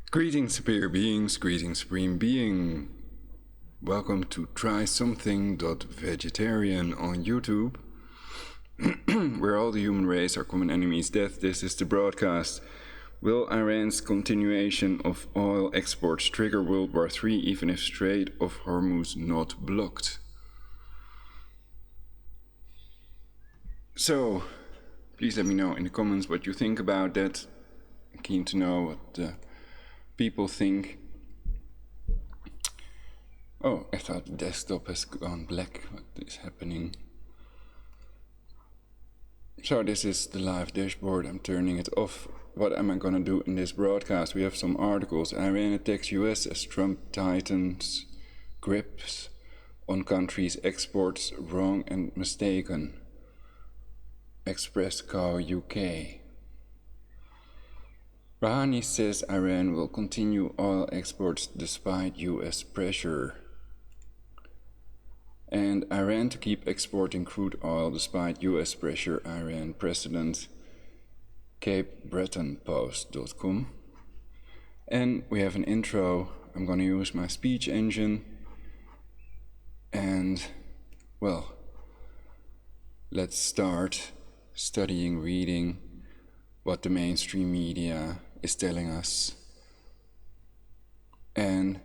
Greetings, superior beings, greetings, supreme being. Welcome to Try Something.Vegetarian on YouTube, where all the human race are common enemies. Death. This is the broadcast. Will Iran's continuation of oil exports trigger World War III even if Strait of Hormuz not blocked? So, please let me know in the comments what you think about that. I'm keen to know what people think. Oh, I thought the desktop has gone black. What is happening? So this is the live dashboard. I'm turning it off. What am I gonna do in this broadcast? We have some articles. Iran attacks US as Trump tightens grips on country's exports, wrong and mistaken. Express Co. UK. Rouhani says Iran will continue oil exports despite US pressure. And Iran to keep exporting crude oil despite US pressure, Iran President, CapeBretonPost.com. And we have an intro. I'm going to use my speech engine. And, well, let's start studying, reading what the mainstream media is telling us. And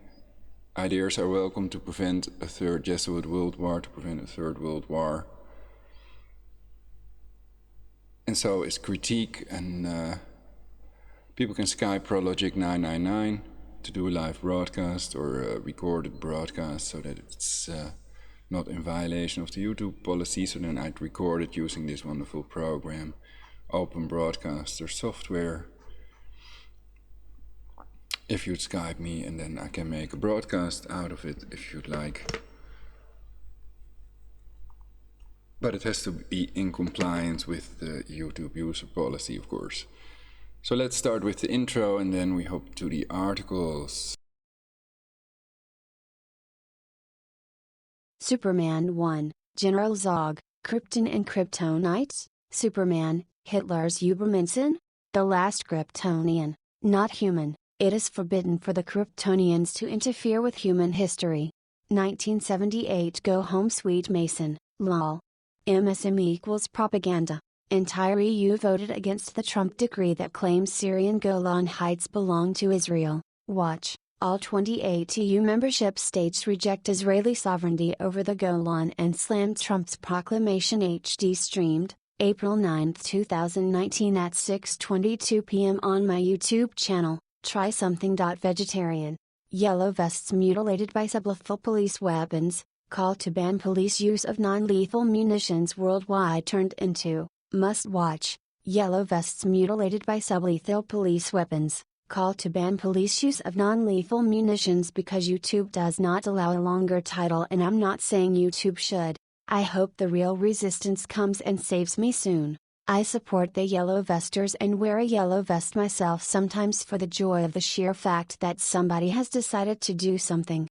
ideas are welcome to prevent a third Jesuit World War, to prevent a third World War. And so is critique, and people can Skype Prologic 999 to do a live broadcast or a recorded broadcast so that it's not in violation of the YouTube policy. So then I'd record it using this wonderful program, Open Broadcaster software. If you'd Skype me, and then I can make a broadcast out of it if you'd like. But it has to be in compliance with the YouTube user policy, of course. So let's start with the intro, and then we hop to the articles. Superman 1, General Zog, Krypton and Kryptonites, Superman, Hitler's Übermenschen? The last Kryptonian, not human. It is forbidden for the Kryptonians to interfere with human history. 1978 Go home sweet Mason, lol. MSM equals propaganda. Entire EU voted against the Trump decree that claims Syrian Golan Heights belong to Israel. Watch. All 28 EU membership states reject Israeli sovereignty over the Golan and slammed Trump's proclamation. HD streamed, April 9, 2019 at 6:22 p.m. on my YouTube channel. Try Something.Vegetarian. Yellow vests mutilated by sublethal police weapons. Call to ban police use of non-lethal munitions worldwide turned into must watch. Yellow vests mutilated by sublethal police weapons. Call to ban police use of non-lethal munitions because YouTube does not allow a longer title, and I'm not saying YouTube should. I hope the real resistance comes and saves me soon. I support the yellow vesters and wear a yellow vest myself sometimes for the joy of the sheer fact that somebody has decided to do something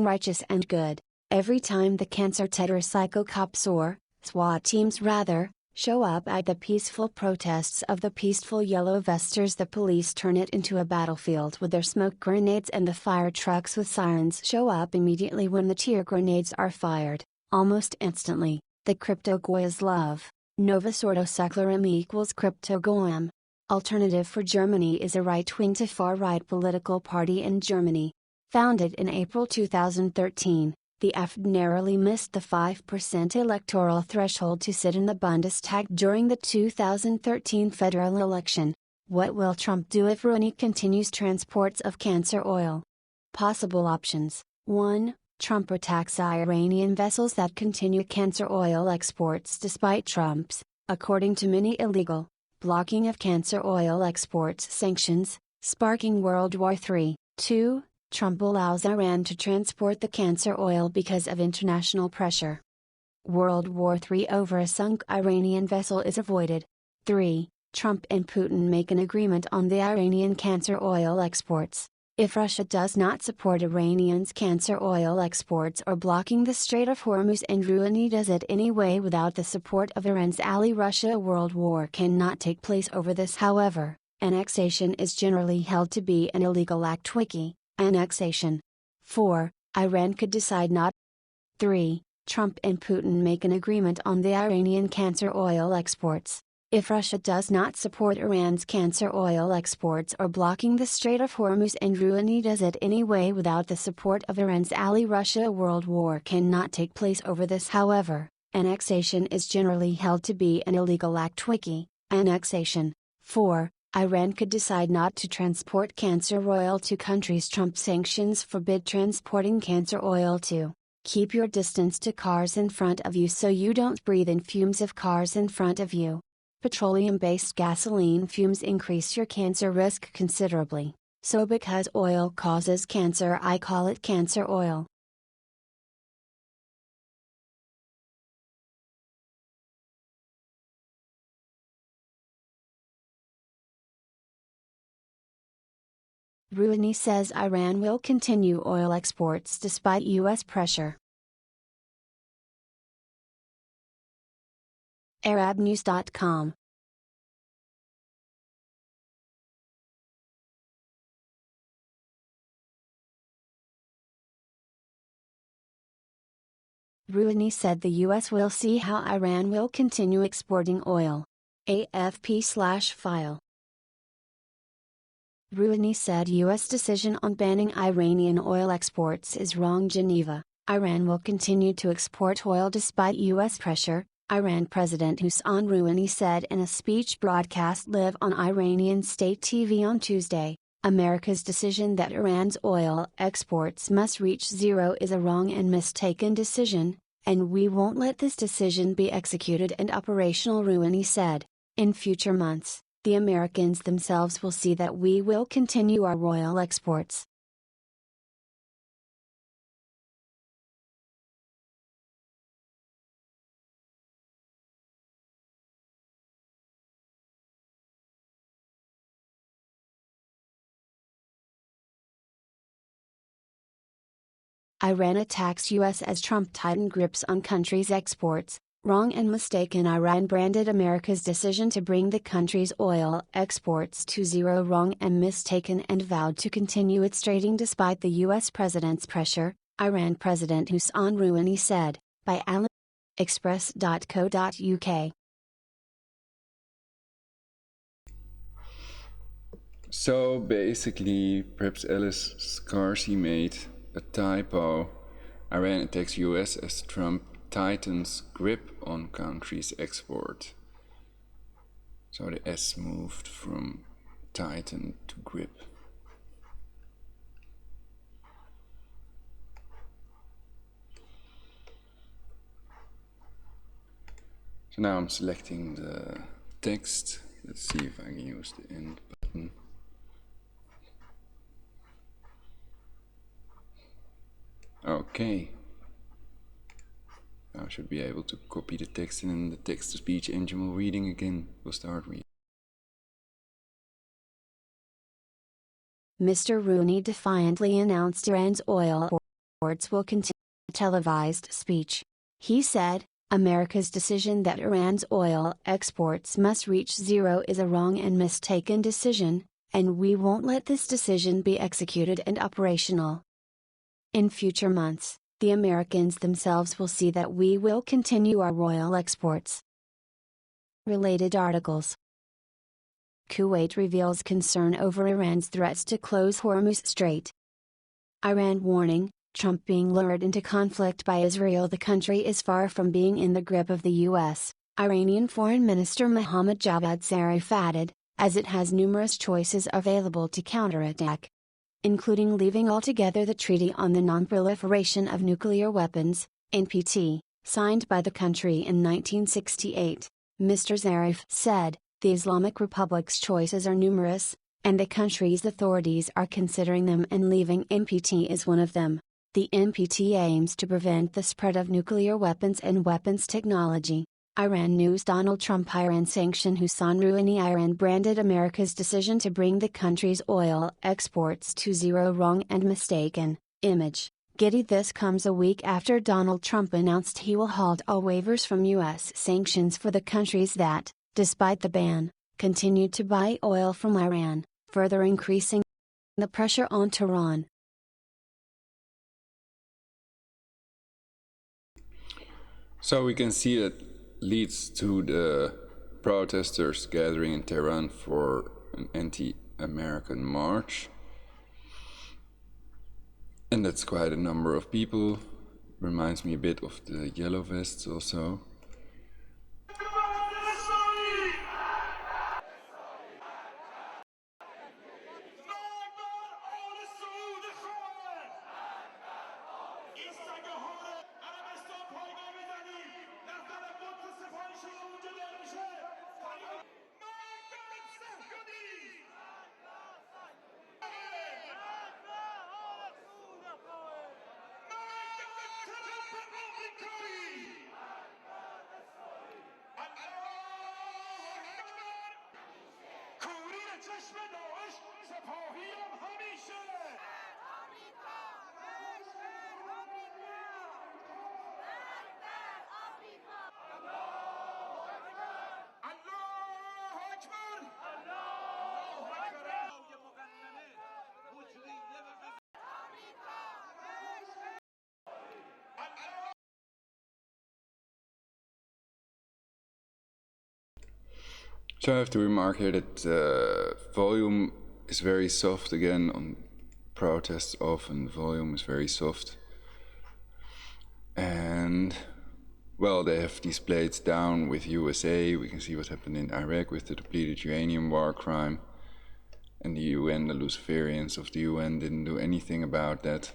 righteous and good. Every time the cancer tetracycle cops or SWAT teams rather show up at the peaceful protests of the peaceful yellow vesters, the police turn it into a battlefield with their smoke grenades, and the fire trucks with sirens show up immediately when the tear grenades are fired. Almost instantly, the crypto goyas love. Novus Ordo Seclorum equals Crypto Goem. Alternative for Germany is a right-wing to far-right political party in Germany. Founded in April 2013, the AfD narrowly missed the 5% electoral threshold to sit in the Bundestag during the 2013 federal election. What will Trump do if Rouhani continues transports of cancer oil? Possible options. 1. Trump attacks Iranian vessels that continue cancer oil exports despite Trump's, according to many, illegal blocking of cancer oil exports sanctions, sparking World War III. 2. Trump allows Iran to transport the cancer oil because of international pressure. World War III over a sunk Iranian vessel is avoided. 3. Trump and Putin make an agreement on the Iranian cancer oil exports. If Russia does not support Iranians' cancer oil exports or blocking the Strait of Hormuz, and Rouhani does it anyway without the support of Iran's ally Russia, a world war cannot take place over this. However, Annexation is generally held to be an illegal act. Wiki, annexation. 4. Iran could decide not. 3. Trump and Putin make an agreement on the Iranian cancer oil exports. If Russia does not support Iran's cancer oil exports or blocking the Strait of Hormuz and Rouhani does it anyway without the support of Iran's ally Russia, a world war cannot take place over this. However, annexation is generally held to be an illegal act. Wiki, annexation. 4. Iran could decide not to transport cancer oil to countries Trump sanctions forbid transporting cancer oil to. Keep your distance to cars in front of you so you don't breathe in fumes of cars in front of you. Petroleum-based gasoline fumes increase your cancer risk considerably, so because oil causes cancer I call it cancer oil. Rouhani says Iran will continue oil exports despite U.S. pressure. ArabNews.com. Rouhani said the U.S. will see how Iran will continue exporting oil. AFP/file. Rouhani said U.S. decision on banning Iranian oil exports is wrong. Geneva, Iran will continue to export oil despite U.S. pressure, Iran President Hassan Rouhani said in a speech broadcast live on Iranian state TV on Tuesday. America's decision that Iran's oil exports must reach zero is a wrong and mistaken decision, and we won't let this decision be executed and operational, Rouhani said. In future months, the Americans themselves will see that we will continue our oil exports. Iran attacks U.S. as Trump tightened grips on country's exports. Wrong and mistaken. Iran branded America's decision to bring the country's oil exports to zero wrong and mistaken and vowed to continue its trading despite the U.S. president's pressure, Iran President Hassan Rouhani said, by Express.co.uk. So basically, perhaps Alice Scarsi made a typo. Iran attacks US as Trump tightens grip on country's export. So the S moved from tighten to grip. So now I'm selecting the text. Let's see if I can use the end button. Okay. I should be able to copy the text and then the text-to-speech engine will reading again. We'll start reading. Mr. Rouhani defiantly announced Iran's oil exports will continue. Televised speech. He said, America's decision that Iran's oil exports must reach zero is a wrong and mistaken decision, and we won't let this decision be executed and operational. In future months, the Americans themselves will see that we will continue our oil exports. Related articles. Kuwait reveals concern over Iran's threats to close Hormuz Strait. Iran warning, Trump being lured into conflict by Israel. The country is far from being in the grip of the U.S., Iranian Foreign Minister Mohammad Javad Zarif added, as it has numerous choices available to counterattack, including leaving altogether the Treaty on the Non-Proliferation of Nuclear Weapons, NPT, signed by the country in 1968, Mr. Zarif said. The Islamic Republic's choices are numerous, and the country's authorities are considering them, and leaving NPT is one of them. The NPT aims to prevent the spread of nuclear weapons and weapons technology. Iran News. Donald Trump Iran sanction Hassan Rouhani. Iran branded America's decision to bring the country's oil exports to zero wrong and mistaken. Image, Getty. This comes a week after Donald Trump announced he will halt all waivers from U.S. sanctions for the countries that, despite the ban, continued to buy oil from Iran, further increasing the pressure on Tehran. So we can see that leads to the protesters gathering in Tehran for an anti-American march. And that's quite a number of people. Reminds me a bit of the Yellow Vests also. So I have to remark here that volume is very soft again on protests. Often volume is very soft, and well, they have these plates down with USA. We can see what happened in Iraq with the depleted uranium war crime, and the UN, the Luciferians of the UN, didn't do anything about that.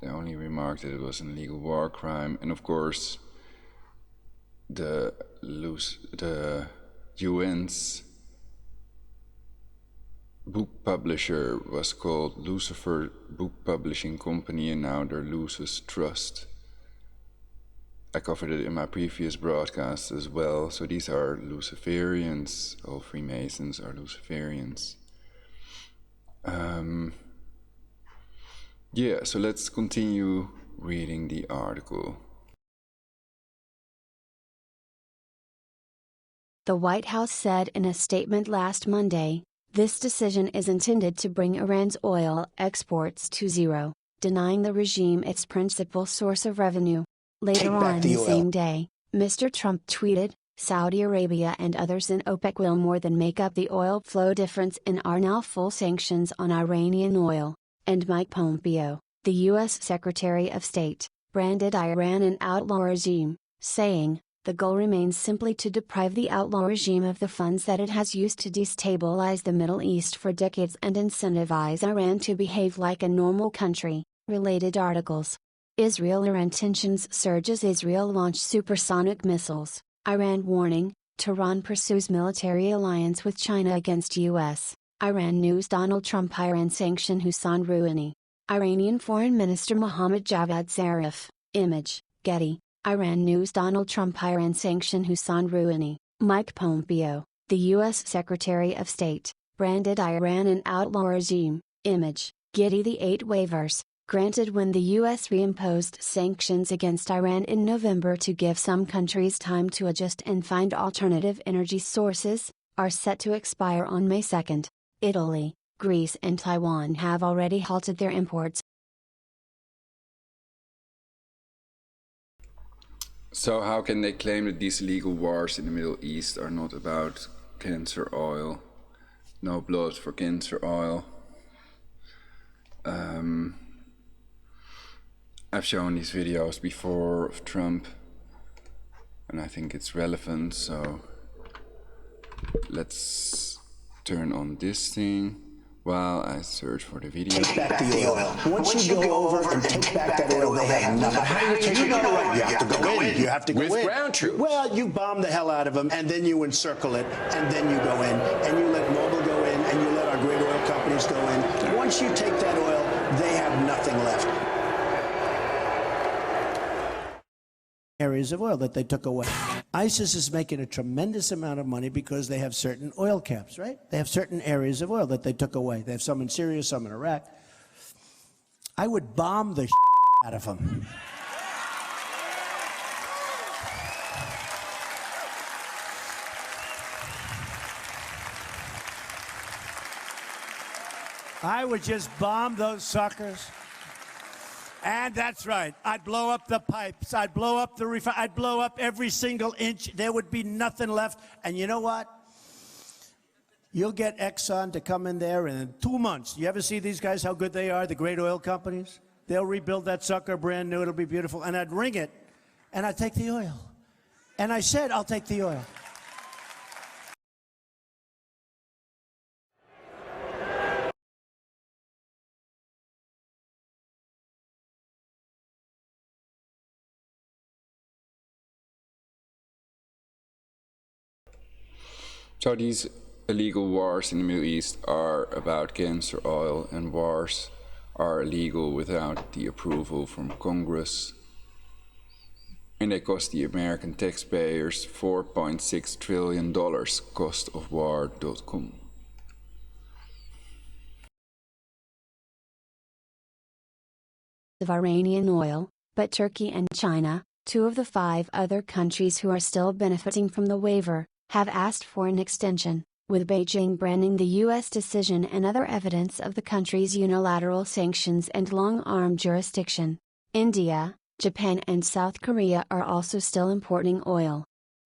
They only remarked that it was an illegal war crime, and of course the UN's book publisher was called Lucifer Book Publishing Company, and now they're Lucis Trust. I covered it in my previous broadcast as well. So these are Luciferians. All Freemasons are Luciferians. Yeah, so let's continue reading the article. The White House said in a statement last Monday, this decision is intended to bring Iran's oil exports to zero, denying the regime its principal source of revenue. Later on the same day, Mr. Trump tweeted, Saudi Arabia and others in OPEC will more than make up the oil flow difference in our now full sanctions on Iranian oil. And Mike Pompeo, the U.S. Secretary of State, branded Iran an outlaw regime, saying, the goal remains simply to deprive the outlaw regime of the funds that it has used to destabilize the Middle East for decades and incentivize Iran to behave like a normal country. Related articles. Israel-Iran tensions surge as Israel launched supersonic missiles. Iran warning, Tehran pursues military alliance with China against U.S. Iran news. Donald Trump Iran sanction Hussein Rouhani. Iranian Foreign Minister Mohammad Javad Zarif. Image, Getty. Iran news. Donald Trump Iran sanction Hussein Rouhani. Mike Pompeo, the U.S. Secretary of State, branded Iran an outlaw regime. Image, Getty. The 8 waivers, granted when the U.S. reimposed sanctions against Iran in November to give some countries time to adjust and find alternative energy sources, are set to expire on May 2. Italy, Greece and Taiwan have already halted their imports. So how can they claim that these illegal wars in the Middle East are not about cancer oil? No blood for cancer oil. I've shown these videos before of Trump, and I think it's relevant, so let's turn on this thing while I search for the video. Take back the oil. Once you go over and take back that oil, they have nothing. How do you take it back? You have to go in. You have to go in. With ground troops. Well, you bomb the hell out of them, and then you encircle it, and then you go in, and you let Mobil go in, and you let our great oil companies go in. Once you take that oil, they have nothing left. Areas of oil that they took away. ISIS is making a tremendous amount of money because they have certain oil caps, right? They have certain areas of oil that they took away. They have some in Syria, some in Iraq. I would bomb the out of them. I would just bomb those suckers. And that's right. I'd blow up the pipes. I'd blow up the I'd blow up every single inch. There would be nothing left. And you know what? You'll get Exxon to come in there in 2 months. You ever see these guys, how good they are, the great oil companies? They'll rebuild that sucker brand new. It'll be beautiful. And I'd ring it, and I'd take the oil. And I said, I'll take the oil. So these illegal wars in the Middle East are about cancer oil, and wars are illegal without the approval from Congress. And they cost the American taxpayers $4.6 trillion, costofwar.com. Of Iranian oil, but Turkey and China, two of the 5 other countries who are still benefiting from the waiver, have asked for an extension, with Beijing branding the U.S. decision and other evidence of the country's unilateral sanctions and long-arm jurisdiction. India, Japan and South Korea are also still importing oil.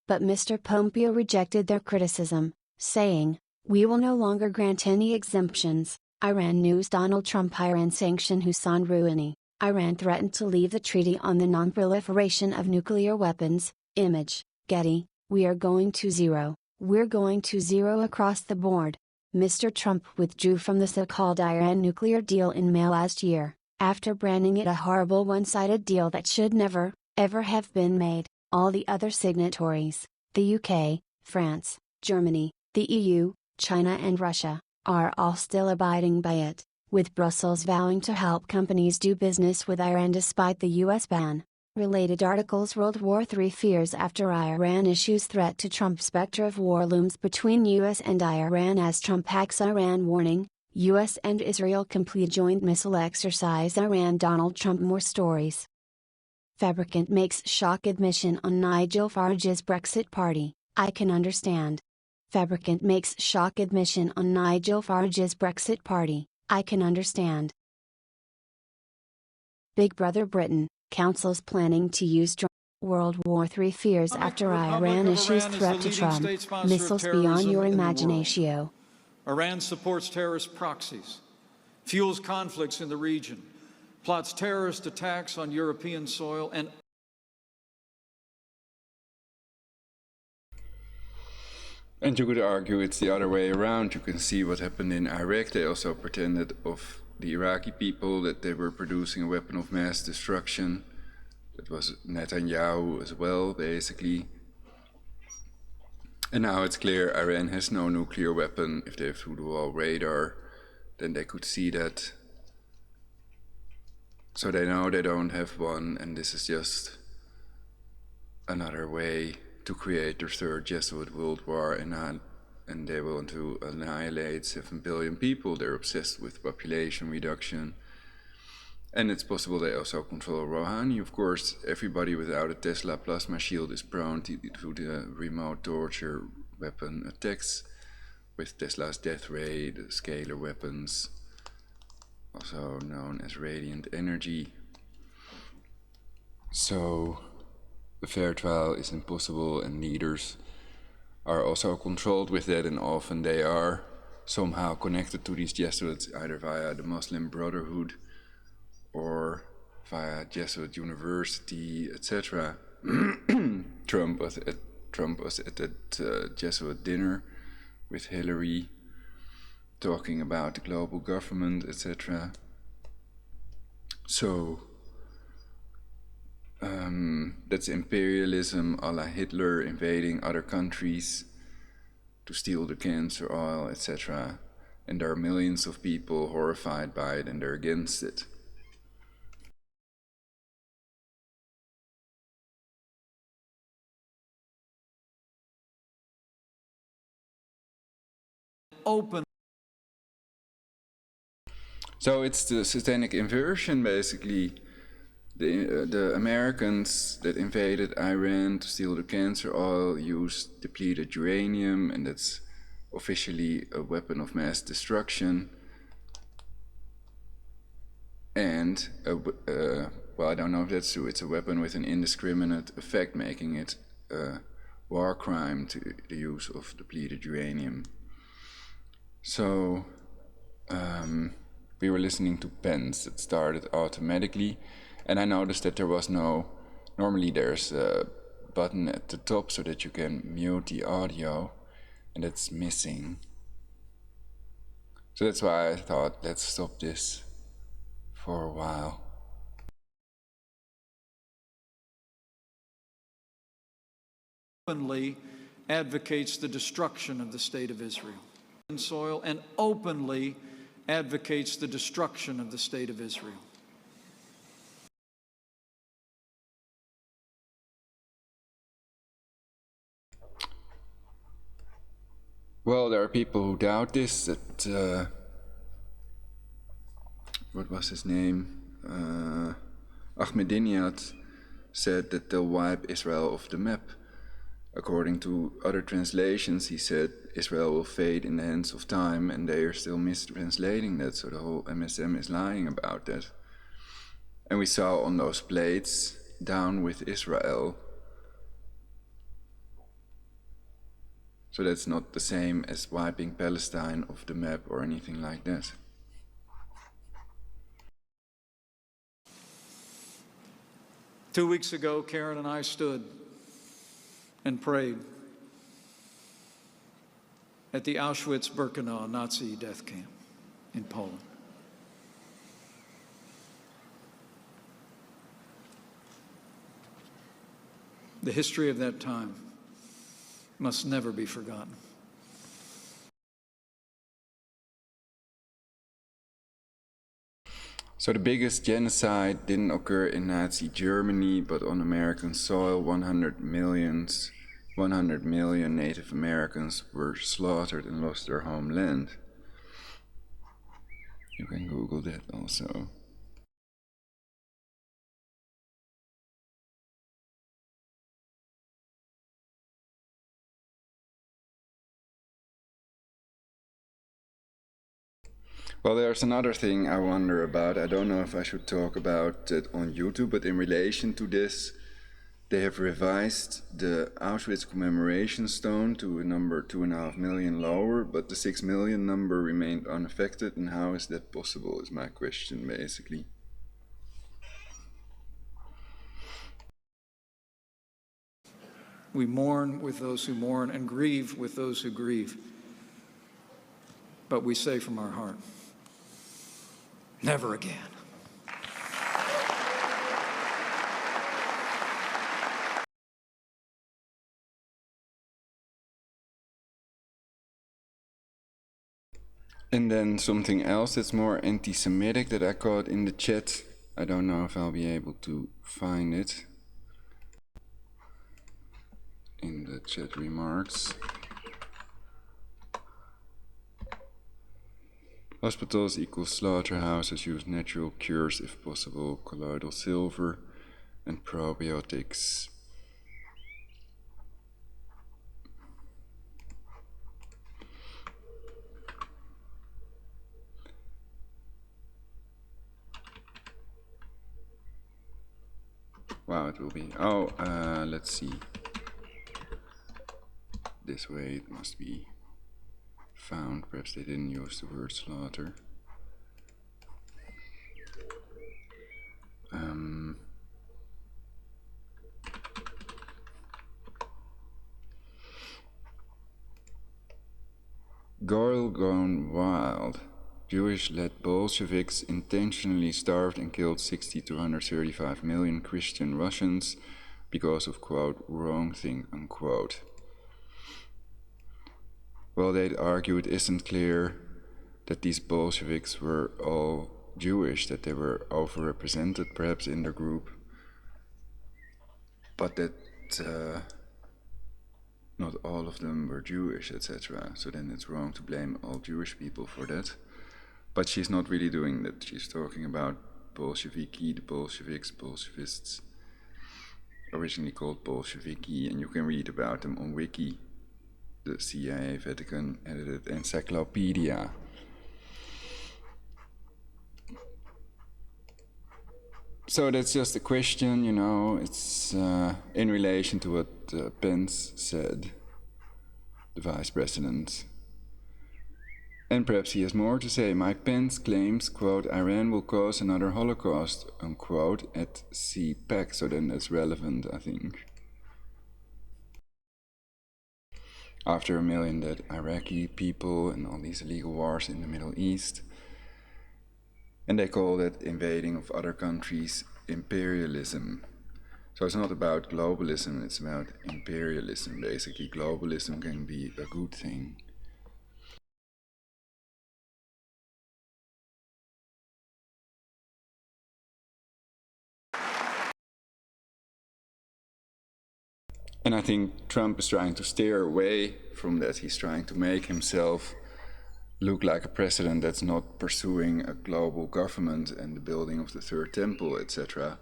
But Mr. Pompeo rejected their criticism, saying, "We will no longer grant any exemptions." Iran news: Donald Trump Iran sanction Hussein Rouhani. Iran threatened to leave the Treaty on the Non-Proliferation of Nuclear Weapons. Image, Getty. "We are going to zero. We're going to zero across the board." Mr. Trump withdrew from the so-called Iran nuclear deal in May last year, after branding it a horrible one-sided deal that should never, ever have been made. All the other signatories, the UK, France, Germany, the EU, China and Russia, are all still abiding by it, with Brussels vowing to help companies do business with Iran despite the US ban. Related articles: World War III fears after Iran issues threat to Trump. Spectre of war looms between US and Iran as Trump hacks Iran. Warning, US and Israel complete joint missile exercise. Iran. Donald Trump. More stories. Fabricant makes shock admission on Nigel Farage's Brexit party. I can understand. Fabricant makes shock admission on Nigel Farage's Brexit party. I can understand. Big Brother Britain, councils planning to use World War III fears after Iran issues threat to Trump. Missiles beyond your imagination. Iran supports terrorist proxies, fuels conflicts in the region, plots terrorist attacks on European soil, and you could argue it's the other way around. You can see what happened in Iraq. They also pretended of the Iraqi people that they were producing a weapon of mass destruction. That was Netanyahu as well, basically. And now it's clear Iran has no nuclear weapon. If they have through-the-wall radar, then they could see that. So they know they don't have one, and this is just another way to create their third Jesuit World War, and they want to annihilate 7 billion people. They're obsessed with population reduction. And it's possible they also control Rouhani. Of course, everybody without a Tesla plasma shield is prone to the remote torture weapon attacks with Tesla's death ray, the scalar weapons, also known as radiant energy. So a fair trial is impossible, and leaders are also controlled with that, and often they are somehow connected to these Jesuits, either via the Muslim Brotherhood or via Jesuit University, etc. Trump was at that Jesuit dinner with Hillary, talking about the global government, etc. So that's imperialism a la Hitler, invading other countries to steal the cancer oil, etc. And there are millions of people horrified by it, and they're against it. open. So it's the satanic inversion, basically. The Americans that invaded Iran to steal the cancer oil used depleted uranium, and that's officially a weapon of mass destruction. and well, I don't know if that's true. It's a weapon with an indiscriminate effect, making it a war crime to the use of depleted uranium. So we were listening to pens that started automatically, and I noticed that there was no, normally there's a button at the top so that you can mute the audio, and it's missing. So that's why I thought, let's stop this for a while. Openly advocates the destruction of the state of Israel. Soil and openly advocates the destruction of the state of Israel. Well, there are people who doubt this, that, what was his name? Ahmadinejad said that they'll wipe Israel off the map. According to other translations, he said Israel will fade in the hands of time, and they are still mistranslating that, so the whole MSM is lying about that. And we saw on those plates, down with Israel. So that's not the same as wiping Palestine off the map or anything like that. Two weeks ago, Karen and I stood and prayed at the Auschwitz-Birkenau Nazi death camp in Poland. The history of that time must never be forgotten. So the biggest genocide didn't occur in Nazi Germany, but on American soil. 100 million Native Americans were slaughtered and lost their homeland. You can Google that also. Well, there's another thing I wonder about. I don't know if I should talk about it on YouTube, but in relation to this, they have revised the Auschwitz commemoration stone to a number 2.5 million lower, but the 6 million number remained unaffected. And how is that possible, is my question, basically. We mourn with those who mourn and grieve with those who grieve. But we say from our heart, never again. And then something else that's more anti-Semitic that I caught in the chat. I don't know if I'll be able to find it in the chat remarks. Hospitals equal slaughterhouses, use natural cures if possible, colloidal silver and probiotics. Wow, it will be, let's see. This way it must be found. Perhaps they didn't use the word slaughter. Girl Gone Wild. Jewish-led Bolsheviks intentionally starved and killed 60 to 135 million Christian Russians because of, quote, wrong thing, unquote. Well, they'd argue it isn't clear that these Bolsheviks were all Jewish, that they were overrepresented perhaps in their group, but that not all of them were Jewish, etc. So then it's wrong to blame all Jewish people for that. But she's not really doing that. She's talking about Bolsheviki, the Bolsheviks, Bolshevists, originally called Bolsheviki, and you can read about them on Wiki, the CIA Vatican edited encyclopedia. So that's just a question, you know, it's in relation to what Pence said, the vice president. And perhaps he has more to say. Mike Pence claims, quote, Iran will cause another Holocaust, unquote, at CPAC. So then that's relevant, I think. After 1 million dead Iraqi people and all these illegal wars in the Middle East. And they call that invading of other countries imperialism. So it's not about globalism, it's about imperialism. Basically, globalism can be a good thing. And I think Trump is trying to steer away from that. He's trying to make himself look like a president that's not pursuing a global government and the building of the third temple, etc.,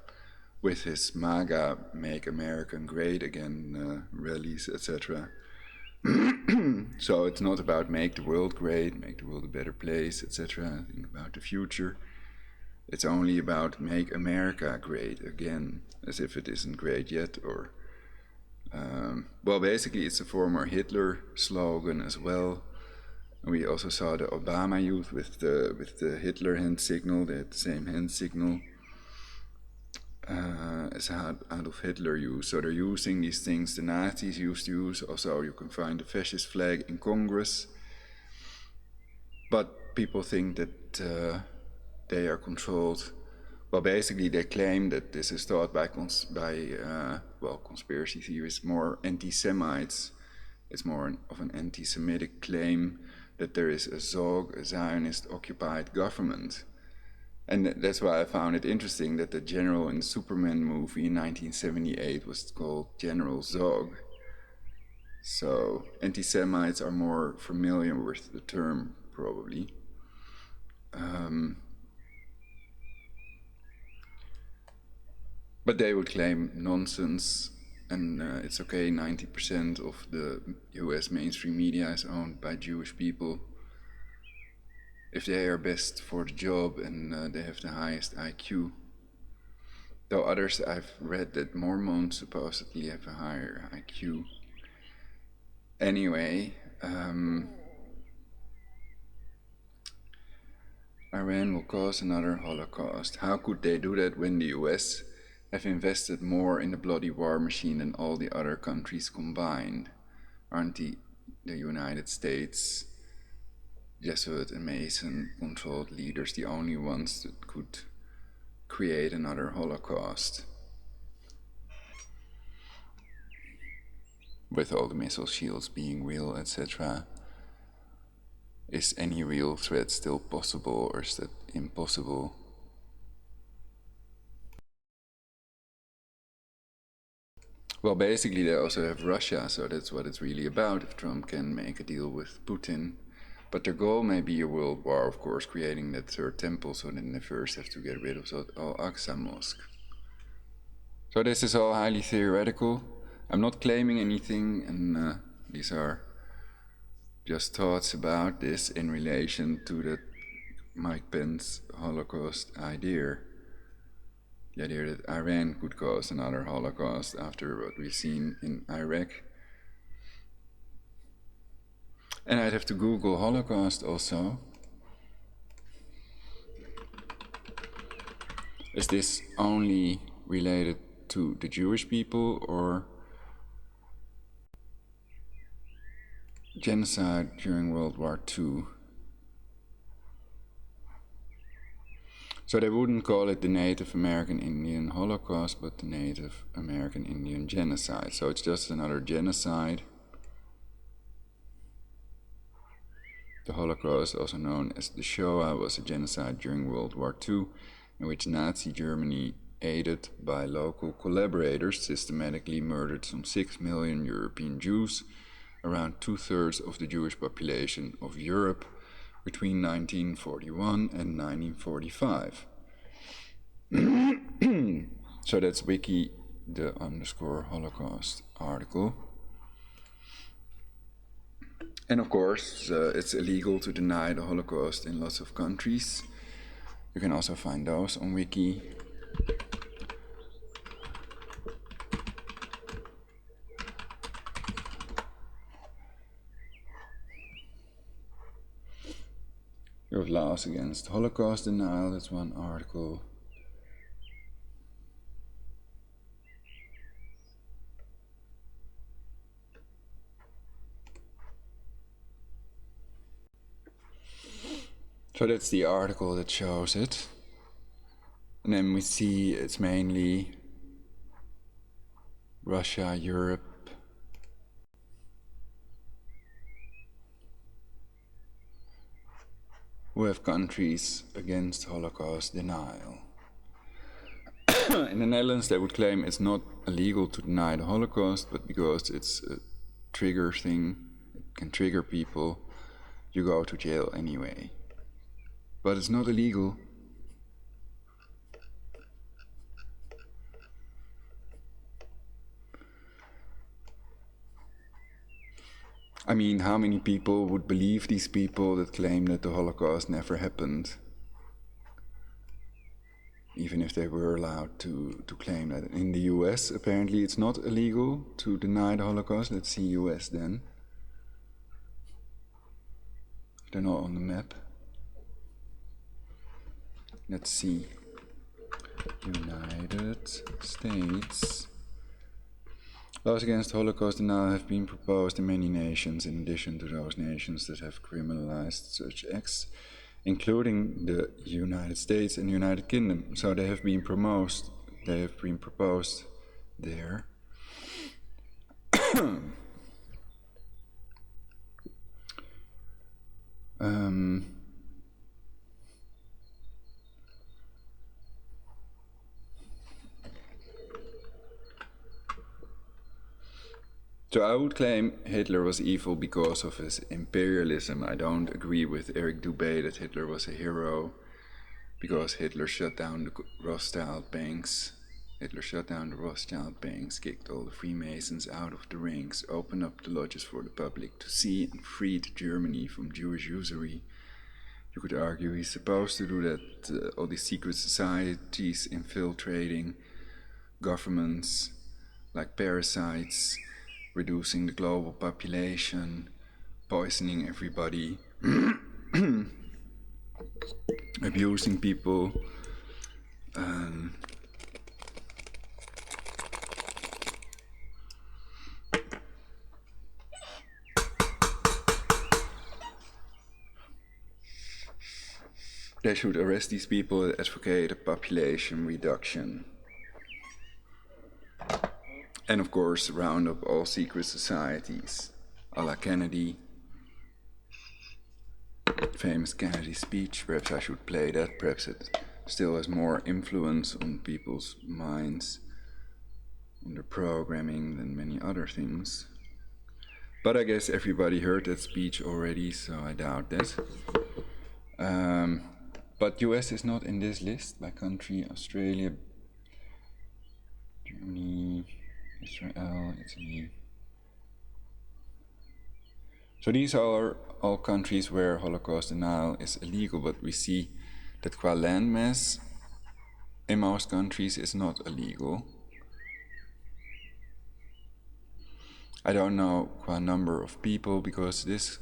with his MAGA, Make America Great Again rallies, etc. So it's not about make the world great, make the world a better place, etc., think about the future. It's only about make America great again, as if it isn't great yet, or well, basically it's a former Hitler slogan as well. And we also saw the Obama youth with the Hitler hand signal. They had the same hand signal as Adolf Hitler used. So they're using these things the Nazis used to use. Also, you can find the fascist flag in Congress. But people think that they are controlled. Well, basically, they claim that this is taught by conspiracy theorists, more anti-Semites. It's more of an anti-Semitic claim that there is a Zog, a Zionist-occupied government. And that's why I found it interesting that the general in the Superman movie in 1978 was called General Zog. So anti-Semites are more familiar with the term, probably. But they would claim nonsense, and it's okay, 90% of the US mainstream media is owned by Jewish people. If they are best for the job and they have the highest IQ. Though others, I've read that Mormons supposedly have a higher IQ. Anyway, Iran will cause another Holocaust. How could they do that when the US have invested more in the bloody war machine than all the other countries combined? Aren't the United States, Jesuit and Mason controlled leaders the only ones that could create another Holocaust? With all the missile shields being real, etc. Is any real threat still possible, or is that impossible? Well, basically they also have Russia, so that's what it's really about, if Trump can make a deal with Putin. But their goal may be a world war, of course, creating that third temple, so then they first have to get rid of the Al-Aqsa Mosque. So this is all highly theoretical. I'm not claiming anything, and these are just thoughts about this in relation to the Mike Pence Holocaust idea. The idea that Iran could cause another Holocaust after what we've seen in Iraq. And I'd have to Google Holocaust also. Is this only related to the Jewish people, or genocide during World War II? So they wouldn't call it the Native American Indian Holocaust, but the Native American Indian Genocide. So it's just another genocide. The Holocaust, also known as the Shoah, was a genocide during World War II, in which Nazi Germany, aided by local collaborators, systematically murdered some 6 million European Jews, around 2/3 of the Jewish population of Europe, between 1941 and 1945. So that's Wiki, the _Holocaust article. And of course, it's illegal to deny the Holocaust in lots of countries. You can also find those on Wiki. of laws against Holocaust denial, that's one article. So that's the article that shows it. And then we see it's mainly Russia, Europe, who have countries against Holocaust denial. In the Netherlands, they would claim it's not illegal to deny the Holocaust, but because it's a trigger thing, it can trigger people, you go to jail anyway. But it's not illegal. I mean, how many people would believe these people that claim that the Holocaust never happened? Even if they were allowed to claim that. In the US, apparently it's not illegal to deny the Holocaust. Let's see US then. They're not on the map. Let's see. United States. Laws against Holocaust denial have been proposed in many nations, in addition to those nations that have criminalized such acts, including the United States and United Kingdom. So they have been proposed there. So I would claim Hitler was evil because of his imperialism. I don't agree with Eric Dubé that Hitler was a hero because Hitler shut down the Rothschild banks. Hitler shut down the Rothschild banks, kicked all the Freemasons out of the ranks, opened up the lodges for the public to see, and freed Germany from Jewish usury. You could argue he's supposed to do that, all these secret societies infiltrating governments like parasites, reducing the global population, poisoning everybody, abusing people. They should arrest these people that advocate a population reduction. And of course, round up all secret societies, a la Kennedy. Famous Kennedy speech, perhaps I should play that, perhaps it still has more influence on people's minds, on their programming than many other things. But I guess everybody heard that speech already, so I doubt that. But US is not in this list by country. Australia, Germany, Israel, Italy. So these are all countries where Holocaust denial is illegal, but we see that qua landmass in most countries is not illegal. I don't know qua number of people, because this,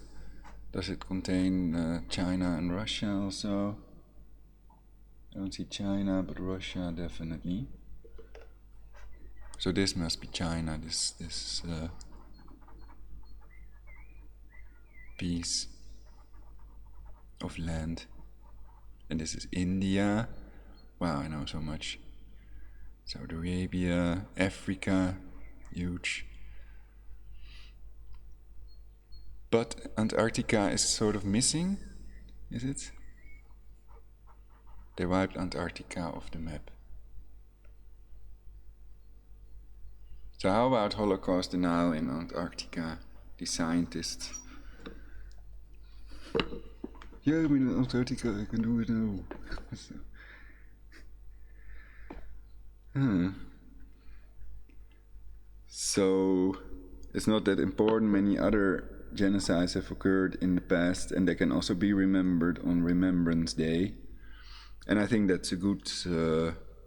does it contain China and Russia also? I don't see China, but Russia definitely. So this must be China, this piece of land. And this is India. Wow, I know so much. Saudi Arabia, Africa, huge. But Antarctica is sort of missing, is it? They wiped Antarctica off the map. So how about Holocaust denial in Antarctica? The scientists. Ja, ik ben in Antarctica, ik kan doen het nou. So, it's not that important. Many other genocides have occurred in the past, and they can also be remembered on Remembrance Day. And I think that's a good,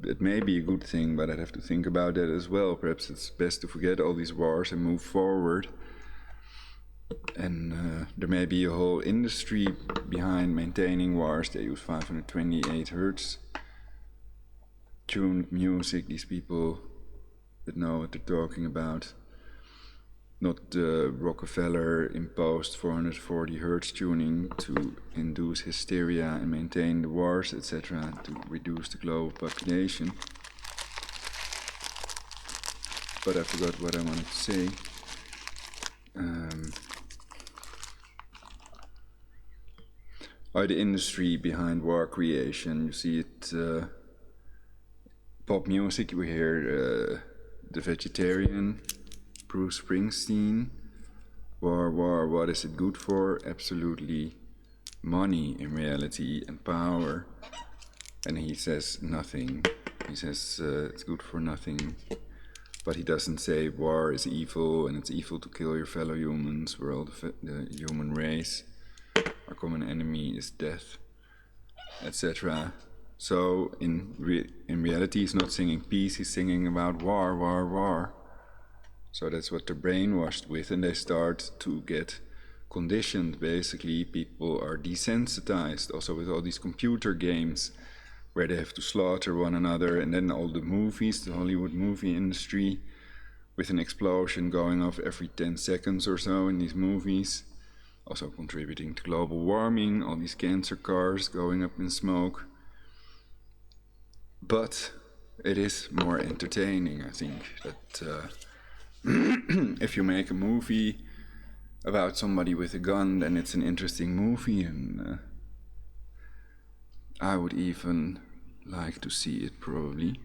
it may be a good thing, but I'd have to think about that as well. Perhaps it's best to forget all these wars and move forward. And there may be a whole industry behind maintaining wars. They use 528 hertz tuned music, these people that know what they're talking about. Not the Rockefeller imposed 440 hertz tuning to induce hysteria and maintain the wars, etc., to reduce the global population. But I forgot what I wanted to say. The industry behind war creation. You see it, pop music, we hear The Vegetarian, Bruce Springsteen, war, what is it good for? Absolutely money in reality and power. And he says nothing. He says it's good for nothing. But he doesn't say war is evil and it's evil to kill your fellow humans. We're all the human race. Our common enemy is death, etc. So in reality, he's not singing peace, he's singing about war, war, war. So that's what they're brainwashed with, and they start to get conditioned. Basically, people are desensitized, also with all these computer games, where they have to slaughter one another, and then all the movies, the Hollywood movie industry, with an explosion going off every 10 seconds or so in these movies. Also contributing to global warming, all these cancer cars going up in smoke. But it is more entertaining, I think, that if you make a movie about somebody with a gun, then it's an interesting movie, and I would even like to see it, probably.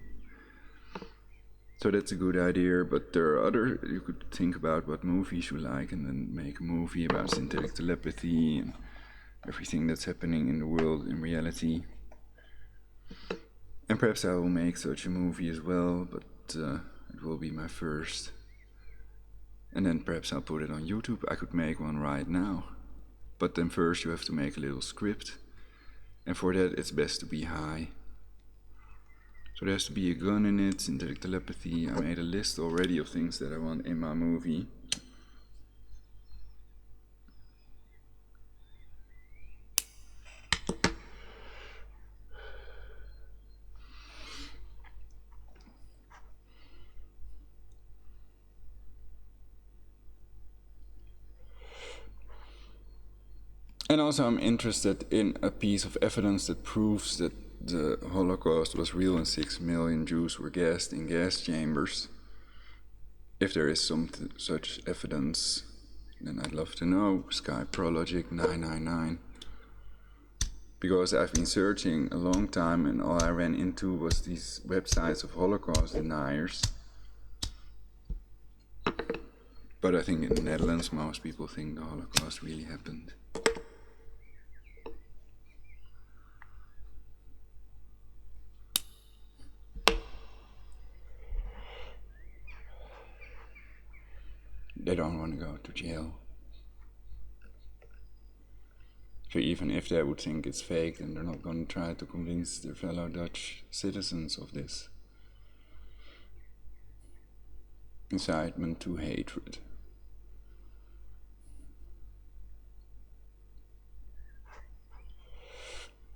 So that's a good idea, but there are other, you could think about what movies you like and then make a movie about synthetic telepathy and everything that's happening in the world in reality. And perhaps I will make such a movie as well, but it will be my first. And then perhaps I'll put it on YouTube. I could make one right now. But then first you have to make a little script. And for that it's best to be high. So there has to be a gun in it, synthetic telepathy. I made a list already of things that I want in my movie. And also I'm interested in a piece of evidence that proves that the Holocaust was real and 6 million Jews were gassed in gas chambers. If there is some such evidence, then I'd love to know. Skype Prologic 999. Because I've been searching a long time and all I ran into was these websites of Holocaust deniers. But I think in the Netherlands most people think the Holocaust really happened. They don't want to go to jail. So even if they would think it's fake, then they're not going to try to convince their fellow Dutch citizens of this. Incitement to hatred.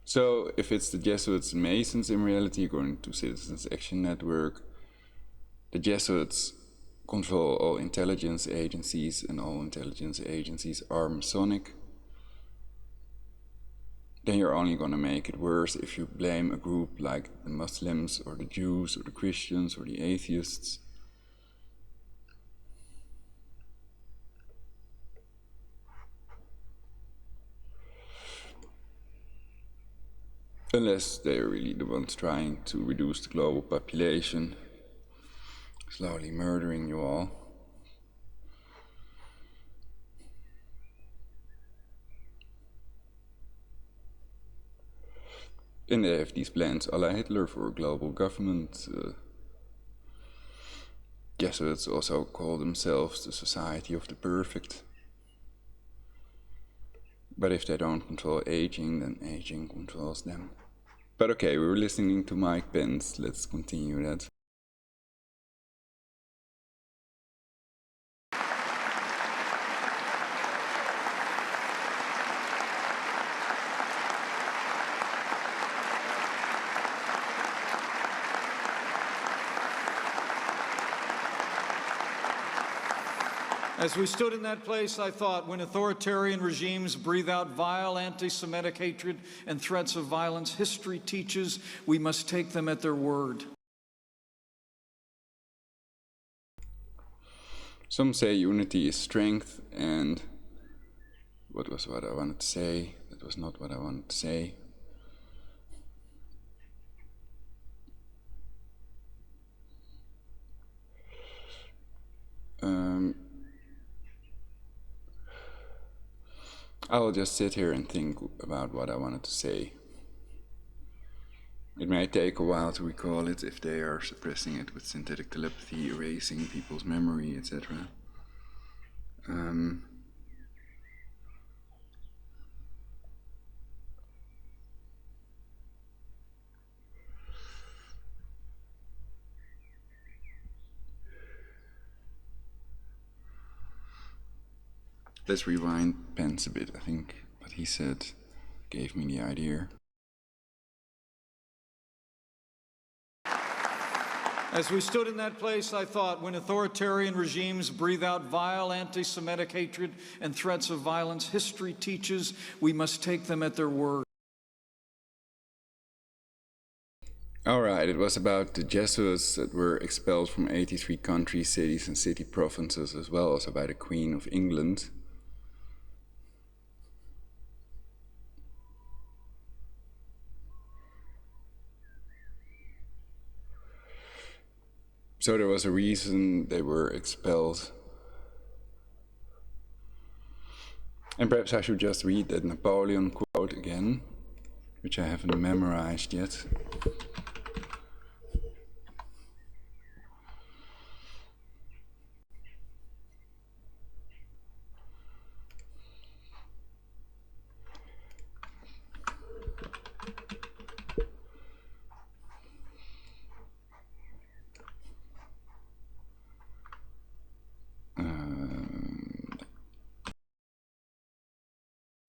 So if it's the Jesuits and Masons in reality, according to Citizens Action Network, the Jesuits control all intelligence agencies, and all intelligence agencies are Masonic, then you're only going to make it worse if you blame a group like the Muslims or the Jews or the Christians or the atheists. Unless they're really the ones trying to reduce the global population, slowly murdering you all. And they have these plans a la Hitler for a global government. Jesuits also call themselves the Society of the Perfect. But if they don't control aging, then aging controls them. But okay, we were listening to Mike Pence. Let's continue that. As we stood in that place, I thought, when authoritarian regimes breathe out vile anti-Semitic hatred and threats of violence, history teaches we must take them at their word. Some say unity is strength, and what was what I wanted to say? That was not what I wanted to say. I will just sit here and think about what I wanted to say. It may take a while to recall it if they are suppressing it with synthetic telepathy, erasing people's memory, etc. Let's rewind Pence a bit. I think what he said gave me the idea. As we stood in that place, I thought, when authoritarian regimes breathe out vile anti-Semitic hatred and threats of violence, history teaches we must take them at their word. Alright, it was about the Jesuits that were expelled from 83 countries, cities and city provinces, as well as by the Queen of England. So there was a reason they were expelled. And perhaps I should just read that Napoleon quote again, which I haven't memorized yet.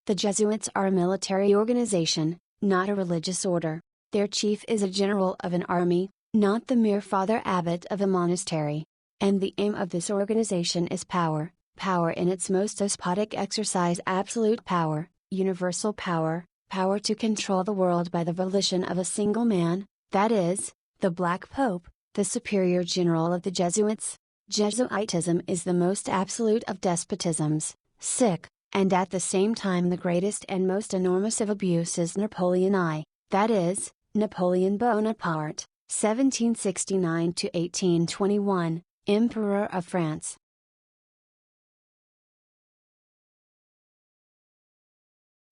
The Jesuits are a military organization, not a religious order. Their chief is a general of an army, not the mere father abbot of a monastery. And the aim of this organization is power, power in its most despotic exercise, absolute power, universal power, power to control the world by the volition of a single man, that is, the Black Pope, the superior general of the Jesuits. Jesuitism is the most absolute of despotisms, sick, and at the same time the greatest and most enormous of abuses. Napoleon I, that is, Napoleon Bonaparte, 1769 to 1821, Emperor of France.